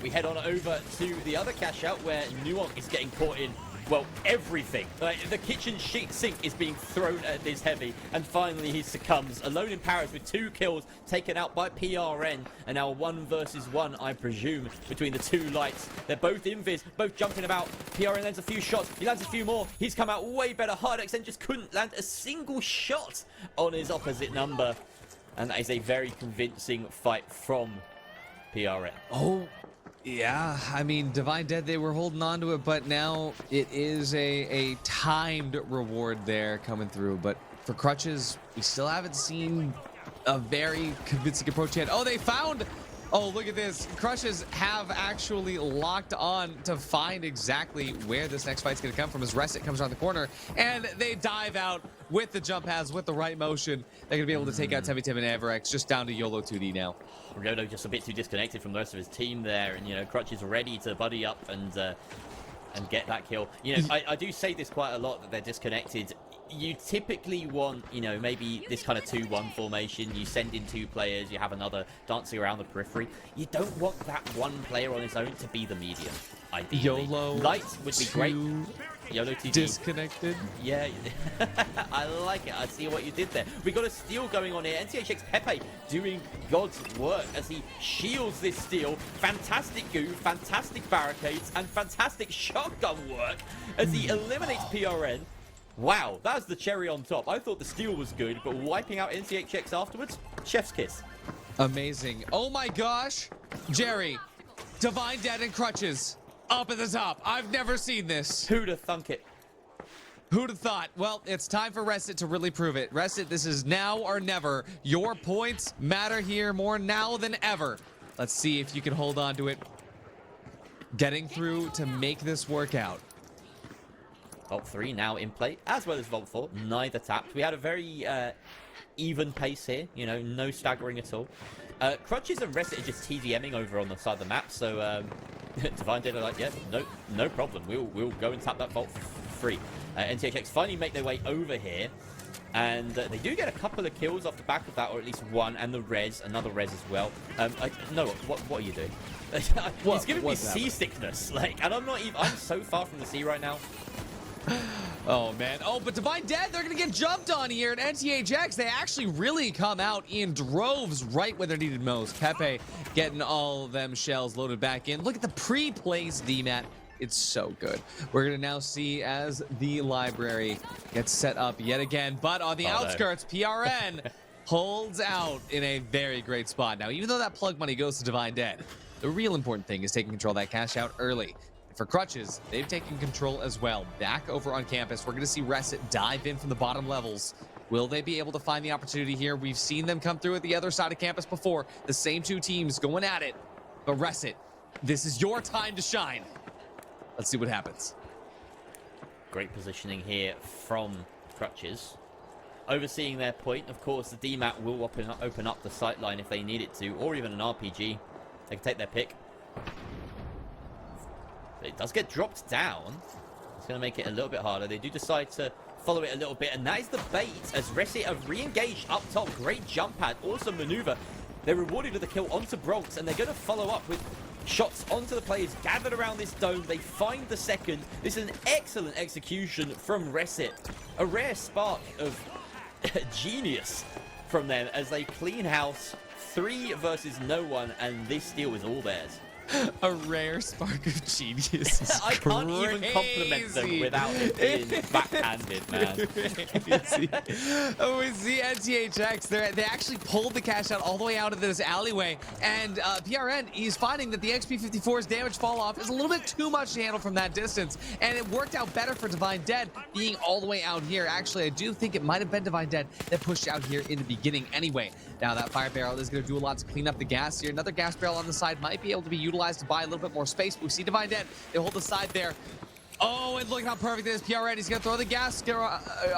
we head on over to the other cash out where Nuonk is getting caught in, well, everything. The kitchen sink is being thrown at this heavy, and finally he succumbs. Alone in Paris with 2 kills, taken out by PRN, and now a 1 versus 1, I presume, between the 2 lights. They're both invis, both jumping about. PRN lands a few shots, he lands a few more. He's come out way better. Hard XN just couldn't land a single shot on his opposite number. And that is a very convincing fight from PRN. Oh, yeah, I mean, Divine Dead, they were holding on to it, but now it is a timed reward there coming through. But for Crutches, we still haven't seen a very convincing approach yet. Oh, they found... Oh, look at this. Crutches have actually locked on to find exactly where this next fight's going to come from as Reset comes around the corner, and they dive out with the jump pads, with the right motion. They're going to be able to take out Tevy Tim and Averex just down to YOLO 2D now. Yodo just a bit too disconnected from the rest of his team there, and, you know, Crutches ready to buddy up and get that kill. You know, I do say this quite a lot, that they're disconnected. You typically want, you know, maybe this kind of 2-1 formation. You send in 2 players, you have another dancing around the periphery. You don't want that one player on his own to be the medium, ideally. YOLO Light would be great. YOLO TD. Disconnected. Yeah, I like it. I see what you did there. We got a steal going on here. NCHX Pepe doing God's work as he shields this steal. Fantastic goo, fantastic barricades, and fantastic shotgun work as he eliminates PRN. Wow, that's the cherry on top. I thought the steal was good, but wiping out NCHX afterwards, chef's kiss. Amazing. Oh my gosh. Jerry, Divine Dead and Crutches up at the top. I've never seen this. Who'd have thunk it? Who'd have thought? Well, it's time for Reset to really prove it. Reset, this is now or never. Your points matter here more now than ever. Let's see if you can hold on to it. Getting through to make this work out. Vault 3 now in play, as well as Vault 4. Neither tapped. We had a very even pace here. You know, no staggering at all. Crutches and Reset are just TDMing over on the side of the map, so Divine Dead are like, yeah, no problem. We'll go and tap that Vault 3. NCHX finally make their way over here, and they do get a couple of kills off the back of that, or at least one, and the res, another res as well. No, what are you doing? He's giving me seasickness, like, and I'm so far from the sea right now. Oh, man. Oh, but Divine Dead, they're going to get jumped on here at NTHX. They actually really come out in droves right when they're needed most. Pepe getting all of them shells loaded back in. Look at the pre-place DMAT. It's so good. We're going to now see as the library gets set up yet again. But on the outskirts, PRN holds out in a very great spot. Now, even though that plug money goes to Divine Dead, the real important thing is taking control of that cash out early. For Crutches, they've taken control as well. Back over on campus, we're going to see Reset dive in from the bottom levels. Will they be able to find the opportunity here? We've seen them come through at the other side of campus before. The same 2 teams going at it. But Reset, this is your time to shine. Let's see what happens. Great positioning here from Crutches. Overseeing their point, of course, the DMAT will open up the sight line if they need it to, or even an RPG. They can take their pick. It does get dropped down. It's going to make it a little bit harder. They do decide to follow it a little bit, and that is the bait as Reset have re-engaged up top. Great jump pad, awesome maneuver. They're rewarded with a kill onto Bronx, and they're going to follow up with shots onto the players gathered around this dome. They find the second. This is an excellent execution from Reset. A rare spark of genius from them as they clean house. 3 versus no one, and this steal is all theirs. A rare spark of genius. Is I can't even compliment them crazy. without it being backhanded, man. Crazy. Oh, we see NTHX. They actually pulled the cash out all the way out of this alleyway, and PRN, he's finding that the XP-54's damage fall off is a little bit too much to handle from that distance, and it worked out better for Divine Dead being all the way out here. Actually, I do think it might have been Divine Dead that pushed out here in the beginning anyway. Now that fire barrel is going to do a lot to clean up the gas here. Another gas barrel on the side might be able to be utilized to buy a little bit more space. But we see Divine Dead. They hold the side there. Oh, and look how perfect it is. PRN, he's going to throw the gas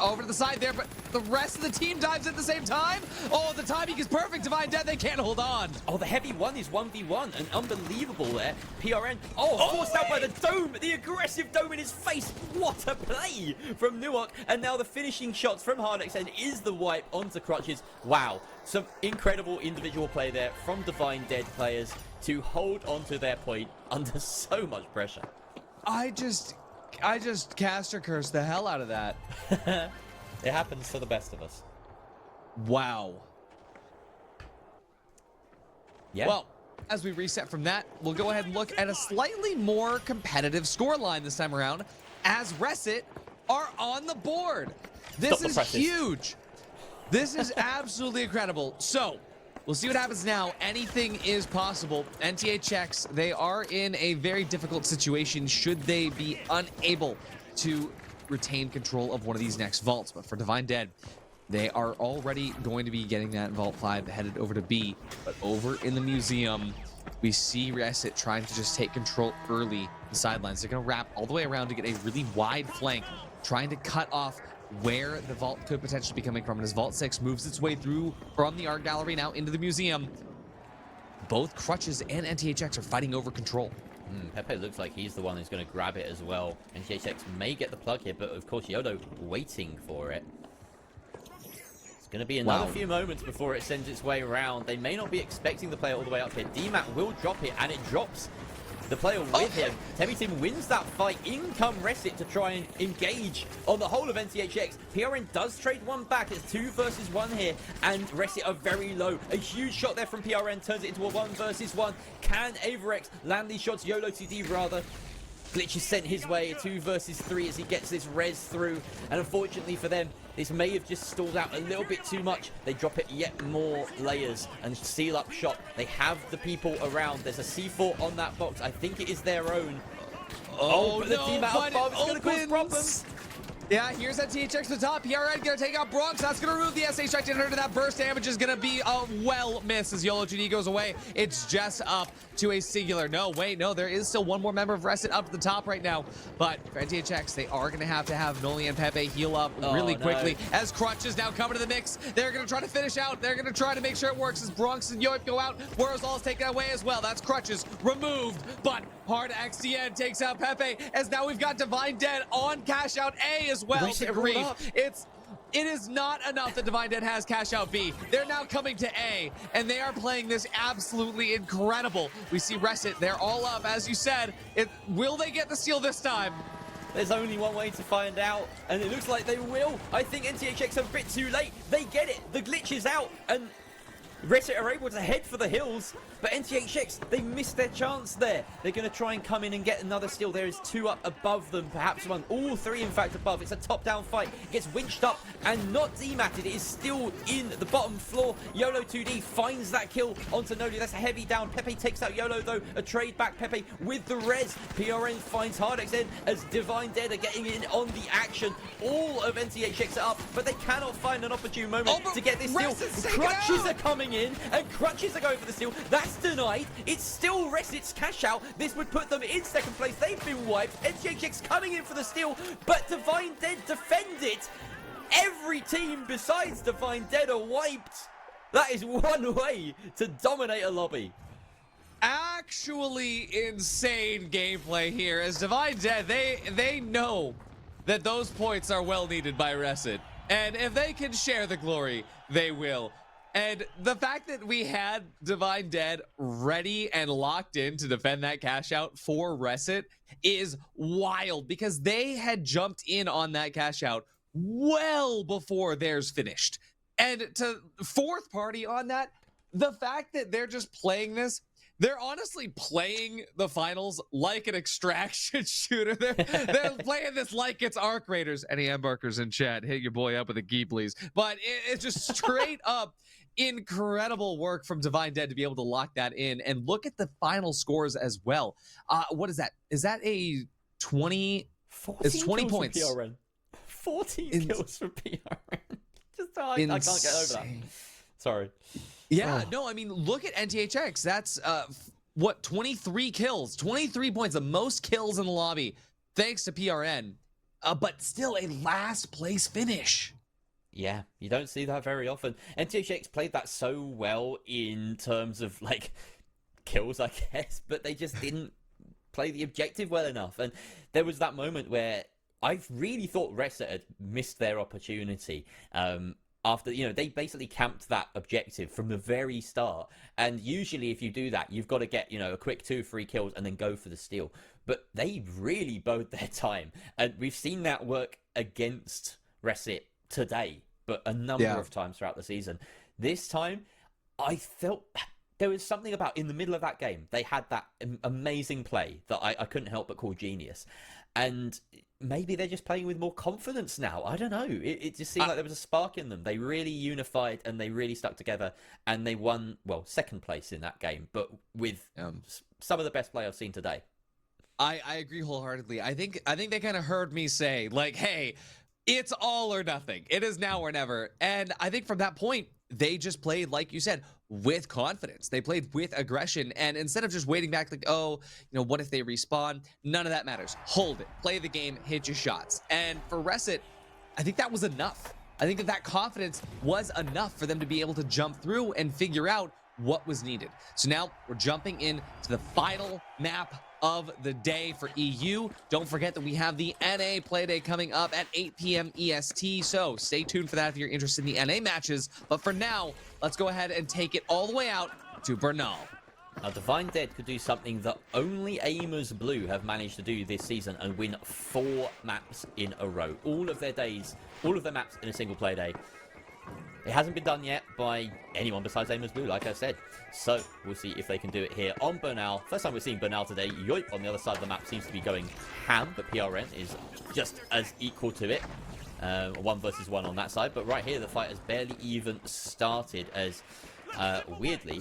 over to the side there, but the rest of the team dives at the same time. Oh, the timing is perfect. Divine Dead, they can't hold on. Oh, the heavy one is 1v1 and unbelievable there. PRN, forced out by the dome, the aggressive dome in his face. What a play from Nuok. And now the finishing shots from Hardexen is the wipe onto Crutches. Wow, some incredible individual play there from Divine Dead players to hold on to their point under so much pressure. I just caster curse the hell out of that. It happens to the best of us. Wow. Yeah. Well, as we reset from that, we'll go ahead and look at a slightly more competitive scoreline this time around, as Reset are on the board. This is huge. This is absolutely incredible. So, we'll see what happens now. Anything is possible. NTHX, they are in a very difficult situation should they be unable to retain control of one of these next vaults. But for Divine Dead, they are already going to be getting that Vault 5 headed over to B. But over in the museum, we see Reset trying to just take control early in the sidelines. They're going to wrap all the way around to get a really wide flank, trying to cut off where the vault could potentially be coming from. And as Vault 6 moves its way through from the art gallery now into the museum, both Crutches and NTHX are fighting over control. Pepe looks like he's the one who's going to grab it as well. NTHX may get the plug here, but of course Yodo waiting for it. It's going to be another few moments before it sends its way around. They may not be expecting the player all the way up here. DMAT will drop it, and it drops the player with him. Temi Team wins that fight. In come Reset to try and engage on the whole of NTHX. PRN does trade one back. It's 2 versus 1 here, and Reset are very low. A huge shot there from PRN turns it into a 1 versus 1. Can Averex land these shots? YOLO 2D rather. Glitch is sent his way, 2 versus 3 as he gets this res through, and unfortunately for them, this may have just stalled out a little bit too much. They drop it yet more layers and seal up shot. They have the people around. There's a C4 on that box. I think it is their own. But the team out above is going to cause problems. Yeah, here's that THX to the top. PRN gonna take out Bronx. That's gonna remove the SH strike to that burst damage is gonna be a well miss as YOLO 2D goes away. It's just up to a singular. No, wait, no, there is still one more member of Reset up to the top right now. But for NTHX, they are gonna have Noli and Pepe heal up really quickly. As Crutches now come into the mix, they're gonna try to finish out. They're gonna try to make sure it works as Bronx and Yoip go out. Warozal is taken away as well. That's Crutches removed, but Hard XDN takes out Pepe as now we've got Divine Dead on cash out A as well. To grief. It is not enough that Divine Dead has cash out B. They're now coming to A, and they are playing this absolutely incredible. We see Reset, they're all up, as you said. Will they get the steal this time? There's only one way to find out, and it looks like they will. I think NTHX are a bit too late. They get it. The glitch is out, and Reset are able to head for the hills, but NTHX, they missed their chance there. They're going to try and come in and get another steal. There is 2 up above them, perhaps one. All 3, in fact, above. It's a top-down fight. It gets winched up and not dematted. It is still in the bottom floor. YOLO 2D finds that kill onto Noli. That's a heavy down. Pepe takes out YOLO, though. A trade back Pepe with the res. PRN finds Hardex in as Divine Dead are getting in on the action. All of NTHX are up, but they cannot find an opportune moment to get this steal. Crutches are coming in, and Crutches are going for the steal. That's denied. It's still Reset's cash out. This would put them in second place. They've been wiped. NTHX coming in for the steal, but Divine Dead defend it. Every team besides Divine Dead are wiped. That is one way to dominate a lobby. Actually insane gameplay here as Divine Dead, they know that those points are well needed by Reset, and if they can share the glory, they will. And the fact that we had Divine Dead ready and locked in to defend that cash out for Reset is wild, because they had jumped in on that cash out well before theirs finished. And to fourth party on that, the fact that they're just playing this They're honestly playing the finals like an extraction shooter. They're playing this like it's Arc Raiders. Any Embarkers in chat, hit your boy up with a key, please. But it's just straight up incredible work from Divine Dead to be able to lock that in. And look at the final scores as well. What is that? Is that a 20? It's 20 points. PRN. 14 kills for PRN. Just I can't get over that. Sorry. Yeah, no, I mean, look at NTHX. That's, 23 kills. 23 points, the most kills in the lobby, thanks to PRN. But still a last place finish. Yeah, you don't see that very often. NTHX played that so well in terms of, like, kills, I guess, but they just didn't play the objective well enough. And there was that moment where I really thought Reset had missed their opportunity. After, they basically camped that objective from the very start. And usually if you do that, you've got to get, a quick 2-3 kills and then go for the steal. But they really bode their time. And we've seen that work against Reset today, but a number of times throughout the season. This time, I felt there was something about, in the middle of that game, they had that amazing play that I couldn't help but call genius. And maybe they're just playing with more confidence now. I don't know. It just seemed like there was a spark in them. They really unified and they really stuck together, and they won, second place in that game, but with some of the best play I've seen today. I agree wholeheartedly. I think they kind of heard me say, like, hey, it's all or nothing. It is now or never. And I think from that point, they just played, like you said, with confidence. They played with aggression, and instead of just waiting back, like, what if they respawn? None of that matters. Hold it, play the game, hit your shots. And for Reset, I think that was enough. I think that confidence was enough for them to be able to jump through and figure out what was needed. So now we're jumping into the final map of the day for EU. Don't forget that we have the NA Playday coming up at 8 p.m. EST, so stay tuned for that if you're interested in the NA matches. But for now, let's go ahead and take it all the way out to Bernal. Now, Divine Dead could do something that only Aimers Blue have managed to do this season and win 4 maps in a row. All of their maps in a single play day. It hasn't been done yet by anyone besides Aimers Blue, like I said. So we'll see if they can do it here on Bernal. First time we're seeing Bernal today. Yoip on the other side of the map seems to be going ham, but PRN is just as equal to it. 1 versus 1 on that side. But right here, the fight has barely even started as, weirdly,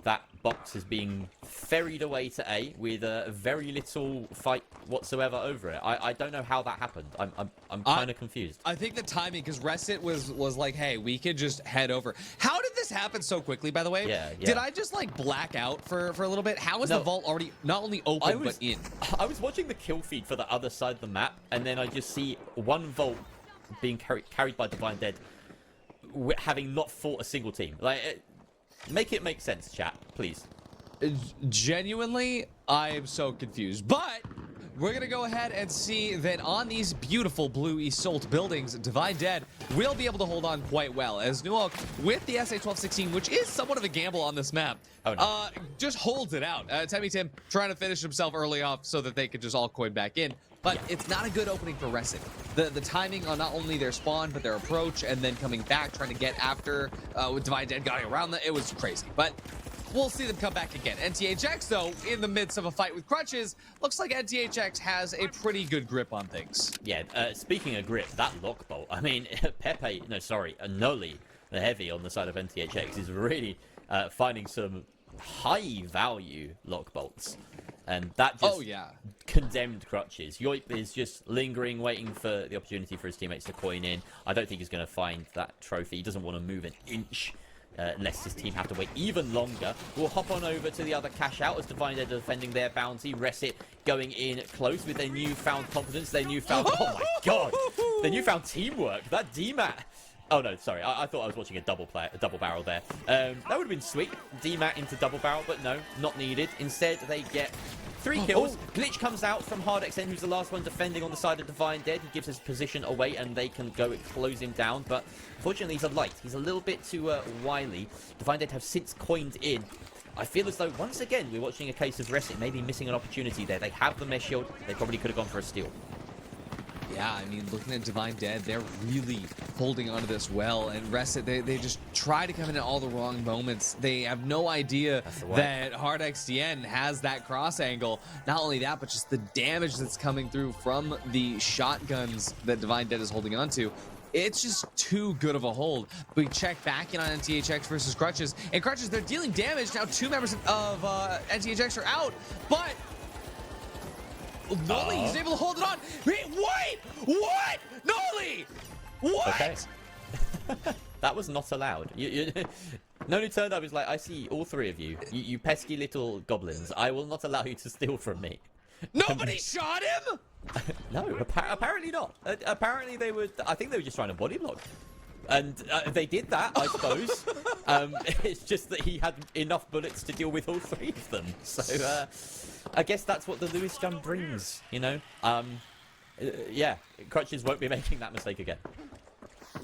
that box is being ferried away to A with very little fight whatsoever over it. I don't know how that happened. I'm kind of confused. I think the timing, because Reset was like, hey, we could just head over. How did this happen so quickly, by the way? Yeah. Did I just like black out for a little bit? How is the vault already not only open but in? I was watching the kill feed for the other side of the map, and then I just see one vault being carried by Divine Dead, having not fought a single team. Like, make it make sense, chat, please. Genuinely, I am so confused. But we're going to go ahead and see that on these beautiful blue Isolt buildings, Divine Dead will be able to hold on quite well. As Nuok, with the SA-1216, which is somewhat of a gamble on this map, just holds it out. Temmie Tim trying to finish himself early off so that they could just all coin back in. But it's not a good opening for Reset. The timing on not only their spawn, but their approach, and then coming back, trying to get after with Divine Dead going around that, it was crazy. But we'll see them come back again. NTHX, though, in the midst of a fight with crutches, looks like NTHX has a pretty good grip on things. Yeah, speaking of grip, that lock bolt, I mean, Noli, the heavy on the side of NTHX, is really finding some high value lock bolts. And that just condemned crutches. Yoip is just lingering, waiting for the opportunity for his teammates to coin in. I don't think he's going to find that trophy. He doesn't want to move an inch lest his team have to wait even longer. We'll hop on over to the other cash out as Divine Dead defending their bounty. Reset going in close with their newfound confidence, their newfound... oh my god! Their newfound teamwork. That DMAT... oh no, sorry. I thought I was watching a double barrel there. That would have been sweet. DMAT into double barrel, but no, not needed. Instead, they get 3 kills. Glitch comes out from HardXN, who's the last one defending on the side of Divine Dead. He gives his position away, and they can go and close him down. But fortunately, he's a light. He's a little bit too wily. Divine Dead have since coined in. I feel as though, once again, we're watching a case of Reset maybe missing an opportunity there. They have the mesh shield. They probably could have gone for a steal. Yeah, I mean, looking at Divine Dead, they're really holding onto this well. And Reset, they just try to come in at all the wrong moments. They have no idea that Hard XDN has that cross angle. Not only that, but just the damage that's coming through from the shotguns that Divine Dead is holding onto. It's just too good of a hold. We check back in on NTHX versus Crutches. And Crutches, they're dealing damage. Now 2 members of NTHX are out, but Noli, he's able to hold it on. Wait, what? Noli! What? Okay. That was not allowed. Noli turned up, he's like, I see all 3 of you. You pesky little goblins. I will not allow you to steal from me. Nobody shot him? No, apparently not. Apparently they were, I think they were just trying to body block. And they did that, I suppose. It's just that he had enough bullets to deal with all 3 of them. So, I guess that's what the Lewis gun brings, you know? Yeah, Crutches won't be making that mistake again.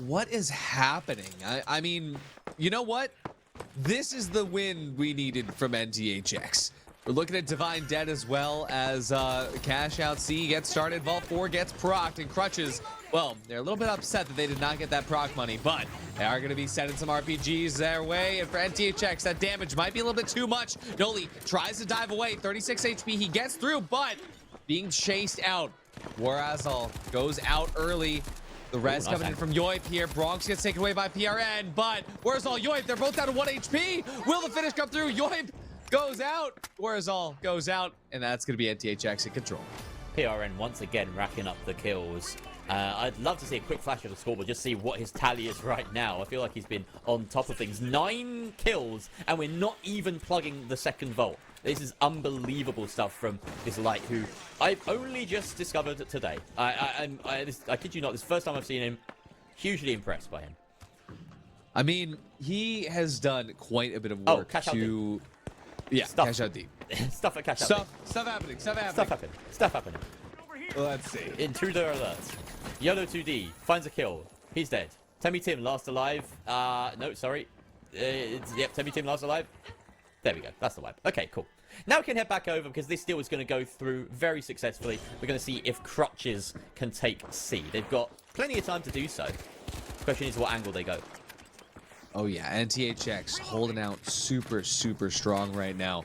What is happening? I mean, you know what? This is the win we needed from NTHX. We're looking at Divine Dead as well as Cash Out C gets started. Vault 4 gets procced, and Crutches, well, they're a little bit upset that they did not get that proc money, but they are going to be sending some RPGs their way. And for NTHX, that damage might be a little bit too much. Noli tries to dive away. 36 HP. He gets through, but being chased out. Warazal goes out early. The res coming in from Yoip here. Bronx gets taken away by PRN, but Warazal, Yoip, they're both down to 1 HP. Will the finish come through? Yoip goes out. Warazal goes out, and that's going to be NTHX in control. PRN once again racking up the kills. I'd love to see a quick flash of the scoreboard, just see what his tally is right now. I feel like he's been on top of things. 9 kills, and we're not even plugging the second vault. This is unbelievable stuff from this Light, who I've only just discovered today. I kid you not, this is the first time I've seen him. Hugely impressed by him. I mean, he has done quite a bit of work to... Yeah, stuff. Cash Out D. Stuff at Cash Out D. Stuff happening. Stuff happening. Let's see. Intruder alert. YOLO 2D finds a kill. He's dead. Temmie Tim last alive. No, sorry. Yep, Temmie Tim last alive. There we go. That's the wipe. Okay, cool. Now we can head back over because this deal is going to go through very successfully. We're going to see if Crutches can take C. They've got plenty of time to do so. The question is what angle they go. Oh yeah, NTHX holding out super strong right now.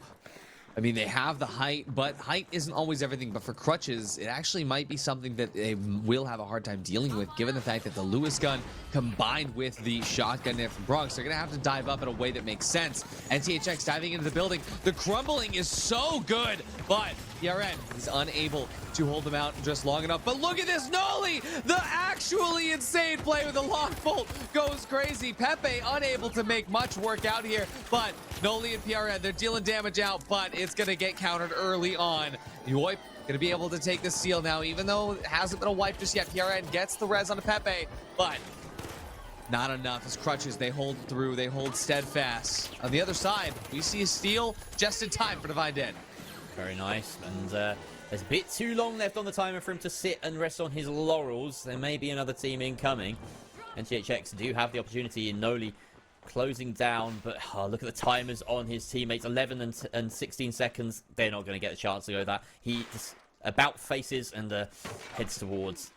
I mean, they have the height, but height isn't always everything. But for Crutches, it actually might be something that they will have a hard time dealing with, given the fact that the Lewis gun combined with the shotgun there from Bronx, they're going to have to dive up in a way that makes sense. NTHX diving into the building. The crumbling is so good, but PRN is unable to hold them out just long enough. But look at this, Noli! The actually insane play with the lock bolt goes crazy. Pepe unable to make much work out here, but Noli and PRN, they're dealing damage out, but it's going to get countered early on. Yoip going to be able to take the seal now, even though it hasn't been a wipe just yet. PRN gets the res on Pepe, but not enough as Crutches. They hold through, they hold steadfast. On the other side, we see a steal just in time for Divine Dead. Very nice, and there's a bit too long left on the timer for him to sit and rest on his laurels. There may be another team incoming. NTHX do have the opportunity in Noli closing down, but look at the timers on his teammates. 11 and 16 seconds. They're not going to get a chance to go that. He just about faces and heads towards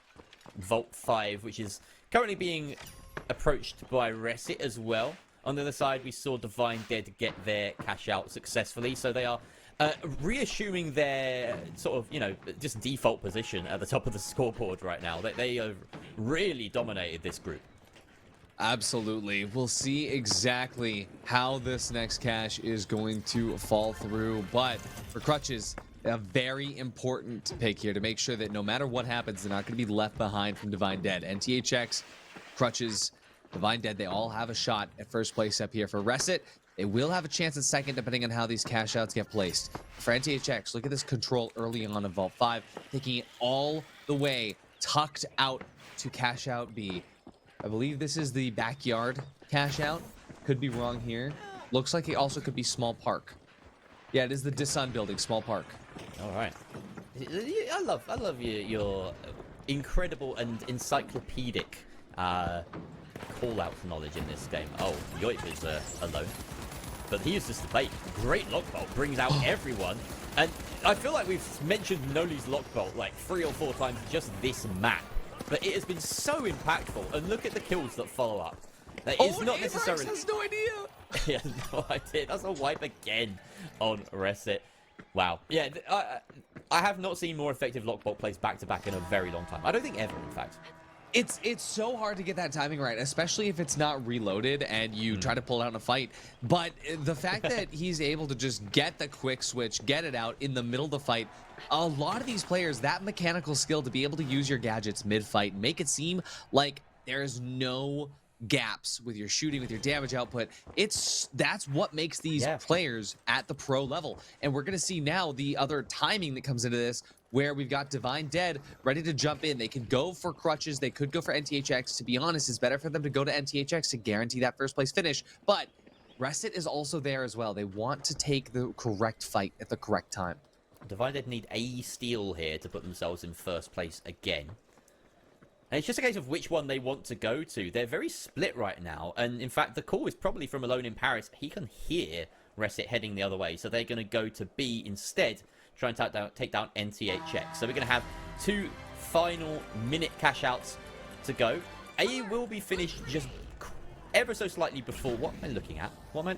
Vault 5, which is currently being approached by Resit as well. On the other side, we saw Divine Dead get their cash out successfully, so they are reassuming their sort of, you know, just default position at the top of the scoreboard right now. They have really dominated this group. Absolutely. We'll see exactly how this next cash is going to fall through. But for Crutches, a very important pick here to make sure that no matter what happens, they're not going to be left behind from Divine Dead. NTHX, Crutches, Divine Dead, they all have a shot at first place up here. For Resit, they will have a chance at second depending on how these cash outs get placed. For NTHX, look at this control early on in Vault 5, taking it all the way tucked out to cash out B. I believe this is the backyard cash out. Could be wrong here. Looks like it also could be Small Park. Yeah, it is the Disson building, Small Park. All right. I love your incredible and encyclopedic call-out knowledge in this game. Oh, Yoip is alone. But he uses the bait. Great lockbolt. Brings out everyone. And I feel like we've mentioned Noli's lockbolt like 3 or 4 times just this map. but it has been so impactful. And look at the kills that follow up. That Oh, is not Averex necessarily. has no idea. He has no idea. That's a wipe again on Reset. Wow. Yeah, I have not seen more effective lockbolt plays back-to-back in a very long time. I don't think ever, in fact. It's so hard to get that timing right, especially if it's not reloaded and you try to pull it out in a fight. But the fact that he's able to just get the quick switch, get it out in the middle of the fight, a lot of these players, that mechanical skill to be able to use your gadgets mid-fight, make it seem like there's no gaps with your shooting, with your damage output. That's what makes these players at the pro level. And we're gonna see now the other timing that comes into this, where we've got Divine Dead ready to jump in. They can go for crutches, they could go for NTHX. To be honest, it's better for them to go to NTHX to guarantee that first place finish. But Reset is also there as well. They want to take the correct fight at the correct time. Divine Dead need a steal here to put themselves in first place again. And it's just a case of which one they want to go to. They're very split right now. And in fact, the call is probably from Alone in Paris. He can hear Reset heading the other way. So they're going to go to B instead, try and take down NTHX. So we're going to have 2 final minute cash outs to go. A will be finished just ever so slightly before. What am I looking at? What?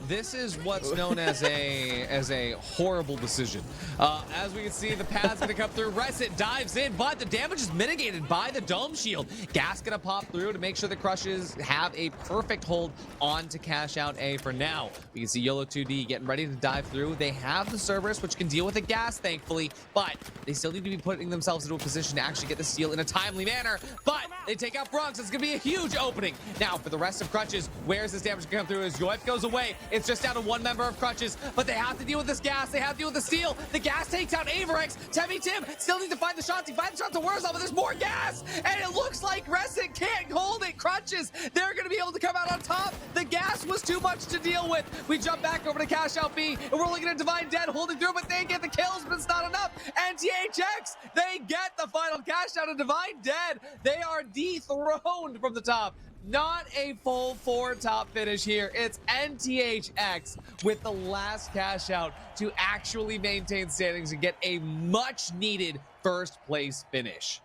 This is what's known as a horrible decision. As we can see, the path's gonna come through. Reset dives in, but the damage is mitigated by the dome shield. Gas gonna pop through to make sure the crushes have a perfect hold on to cash out A for now. We can see YOLO 2D getting ready to dive through. They have the Cerberus, which can deal with the gas, thankfully, but they still need to be putting themselves into a position to actually get the steal in a timely manner. But they take out Bronx. It's gonna be a huge opening. Now, for the rest of Crutches, where's this damage gonna come through? As Yoip goes away, it's just down to 1 member of Crutches, but they have to deal with this gas. They have to deal with the steal. The gas takes out Averex. Temmie Tim still needs to find the shots. He finds the shots to Wurzel, but there's more gas, and it looks like Reset can't hold it. Crutches, they're gonna be able to come out on top. The gas was too much to deal with. We jump back over to Cash Out B, and we're looking at Divine Dead holding through, but they get the kills, but it's not enough. And THX, they get the final cash out of Divine Dead. They are dethroned from the top. Not a full 4 top finish here. It's NTHX with the last cash out to actually maintain standings and get a much needed first place finish.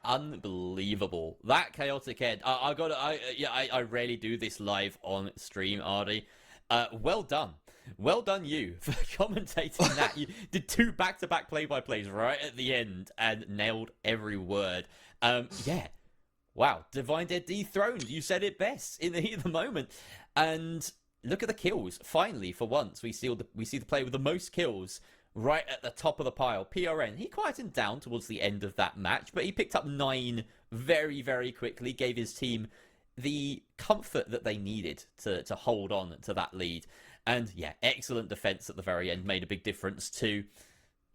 Unbelievable. That chaotic end. I rarely do this live on stream, Ardy. Well done. Well done you for commentating that. You did 2 back-to-back play-by-plays right at the end and nailed every word. Yeah. Wow, Divine Dead dethroned. You said it best in the heat of the moment. And look at the kills. Finally, for once, we see the player with the most kills right at the top of the pile. PRN, he quietened down towards the end of that match, but he picked up 9 very, very quickly, gave his team the comfort that they needed to hold on to that lead. And yeah, excellent defense at the very end made a big difference too.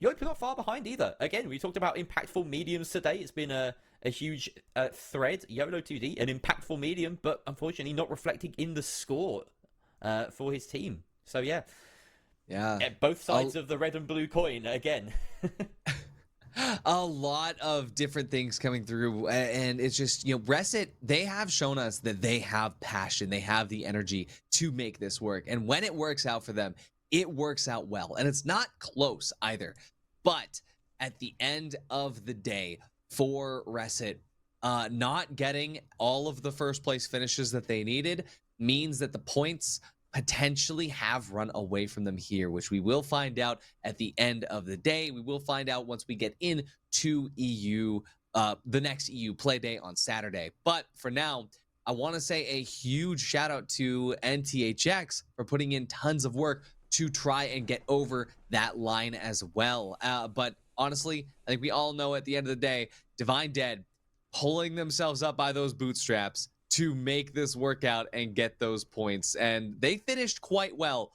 Yoip not far behind either. Again, we talked about impactful mediums today. It's been a huge thread. YOLO 2D, an impactful medium, but unfortunately not reflecting in the score for his team. So yeah. Both sides of the red and blue coin again. A lot of different things coming through, and it's just, Reset, they have shown us that they have passion, they have the energy to make this work, and when it works out for them, it works out well, and it's not close either. But at the end of the day, for Reset, not getting all of the first place finishes that they needed means that the points potentially have run away from them here, which we will find out at the end of the day. We will find out once we get into EU, the next EU Playday on Saturday. But for now, I want to say a huge shout out to NTHX for putting in tons of work to try and get over that line as well. But honestly, I think we all know at the end of the day, Divine Dead pulling themselves up by those bootstraps to make this work out and get those points. And they finished quite well,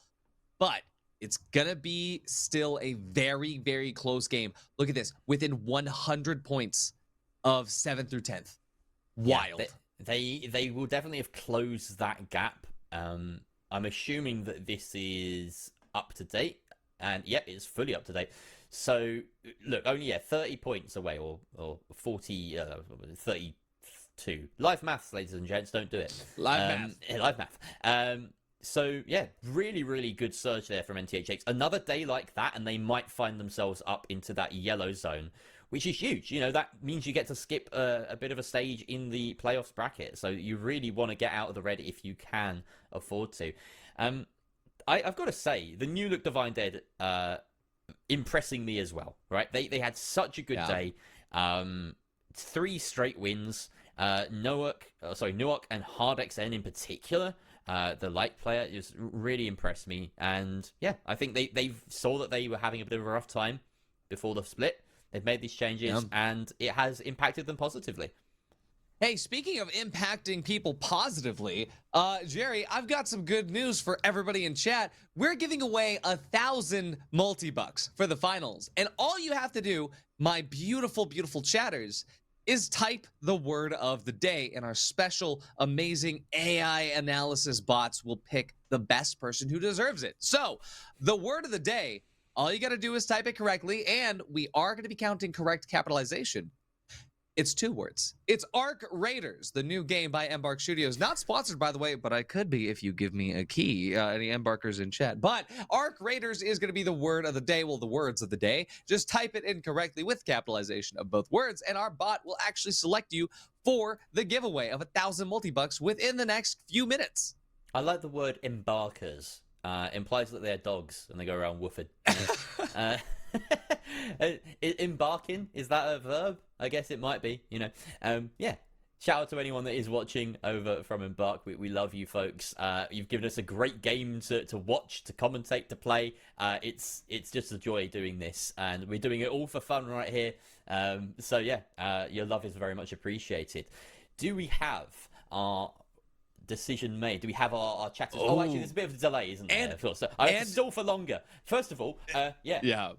but it's gonna be still a very, very close game. Look at this, within 100 points of 7th through 10th. Wild. Yeah, they will definitely have closed that gap. I'm assuming that this is up to date, and yeah, it's fully up to date. So look, only 30 points away, or 40, 32. Live maths, ladies and gents, don't do it. Live math. So yeah, really, really good surge there from NTHX. Another day like that, and they might find themselves up into that yellow zone, which is huge. You know, that means you get to skip a bit of a stage in the playoffs bracket. So you really want to get out of the red if you can afford to. I've got to say, the new look Divine Dead impressing me as well, right? They had such a good day. 3 straight wins. Nuok and Hard XN in particular, the light player, just really impressed me. And yeah, I think they saw that they were having a bit of a rough time before the split. They've made these changes, and it has impacted them positively. Hey, speaking of impacting people positively, Jerry, I've got some good news for everybody in chat. We're giving away 1,000 multi-bucks for the finals. And all you have to do, my beautiful, beautiful chatters, is type the word of the day, and our special, amazing AI analysis bots will pick the best person who deserves it. So, the word of the day, all you got to do is type it correctly, and we are going to be counting correct capitalization. It's 2 words. It's Arc Raiders, the new game by Embark Studios. Not sponsored, by the way, but I could be if you give me a key. Any Embarkers in chat. But Arc Raiders is going to be the word of the day. Well, the words of the day. Just type it in correctly with capitalization of both words, and our bot will actually select you for the giveaway of 1,000 multi-bucks within the next few minutes. I like the word embarkers. Implies that they're dogs and they go around woofing. Embarking, is that a verb? I guess it might be, you know. Yeah, shout out to anyone that is watching over from Embark. We love you folks. You've given us a great game to watch, to commentate, to play. It's just a joy doing this, and we're doing it all for fun right here. So yeah, your love is very much appreciated. Do we have our decision made? Do we have our chatters? Oh, actually, there's a bit of a delay, isn't there? Of course. So I have to stall for longer. First of all, yeah.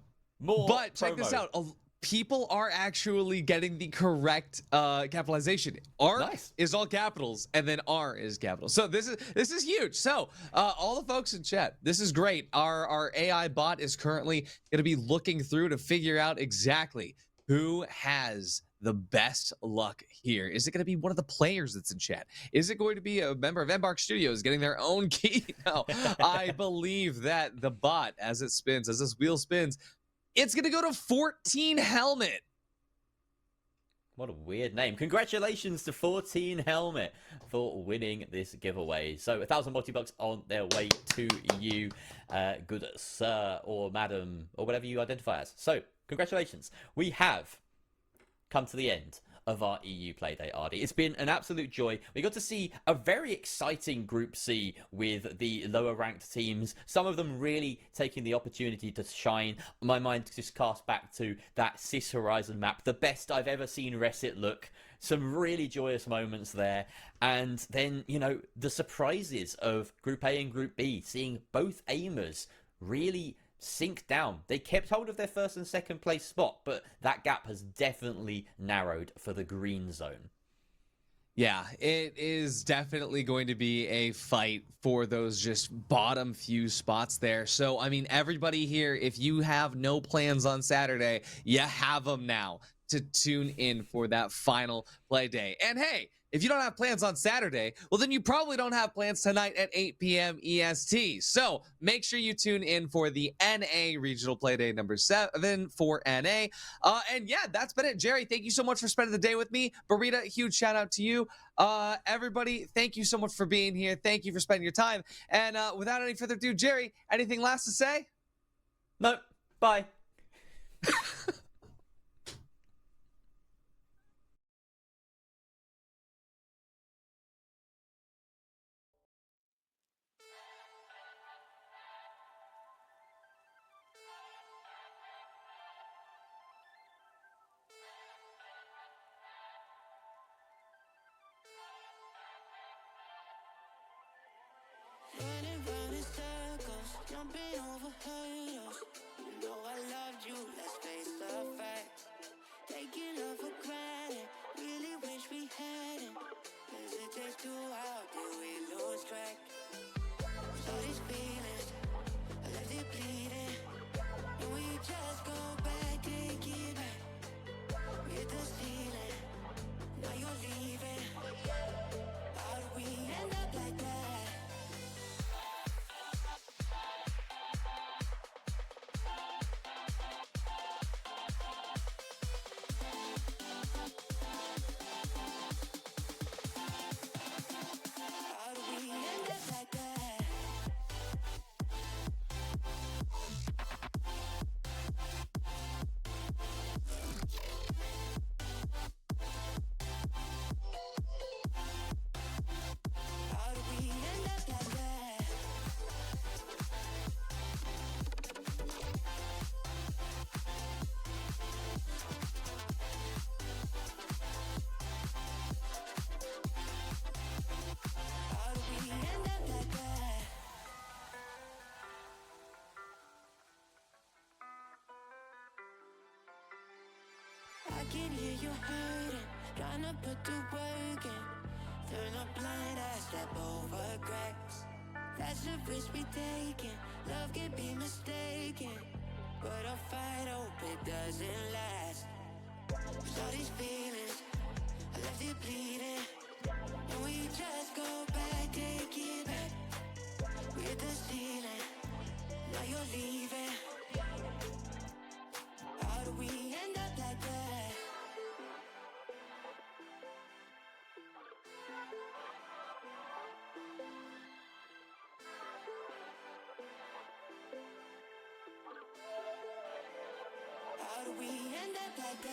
More but promo. check this out. People are actually getting the correct capitalization. Arc is all capitals, and then R is capital. So this is huge. So all the folks in chat, this is great. Our AI bot is currently going to be looking through to figure out exactly who has the best luck here. Is it going to be one of the players that's in chat? Is it going to be a member of Embark Studios getting their own key? No, I believe that the bot, as this wheel spins, it's going to go to 14 Helmet. What a weird name. Congratulations to 14 Helmet for winning this giveaway. So 1,000 multi-bucks on their way to you, good sir or madam or whatever you identify as. So congratulations. We have come to the end of our EU Playday, Ardy. It's been an absolute joy. We got to see a very exciting Group C with the lower ranked teams, some of them really taking the opportunity to shine. My mind just cast back to that Cis Horizon map, the best I've ever seen Resit look. Some really joyous moments there. And then, you know, the surprises of Group A and Group B, seeing both aimers really sink down. They kept hold of their first and second place spot, but that gap has definitely narrowed for the green zone. Yeah, it is definitely going to be a fight for those just bottom few spots there. So, I mean, everybody here, if you have no plans on Saturday, you have them now to tune in for that final play day. And hey, if you don't have plans on Saturday, well, then you probably don't have plans tonight at 8 p.m. EST. So make sure you tune in for the NA Regional Playday number 7 for NA. And yeah, that's been it. Jerry, thank you so much for spending the day with me. Burrita, huge shout out to you. Everybody, thank you so much for being here. Thank you for spending your time. And without any further ado, Jerry, anything last to say? No, bye. Running round in circles, jumping over hurdles. You know I loved you, let's face up. can hear you hurting, trying to put the work in. Turn a blind eye, step over cracks. That's the risk we taking. Love can be mistaken, but a fight hope it doesn't last. With all these feelings, I left it bleeding, and we just go back, take it back. We hit the ceiling, now you're leaving. How do we end up like that? How do we end up like that?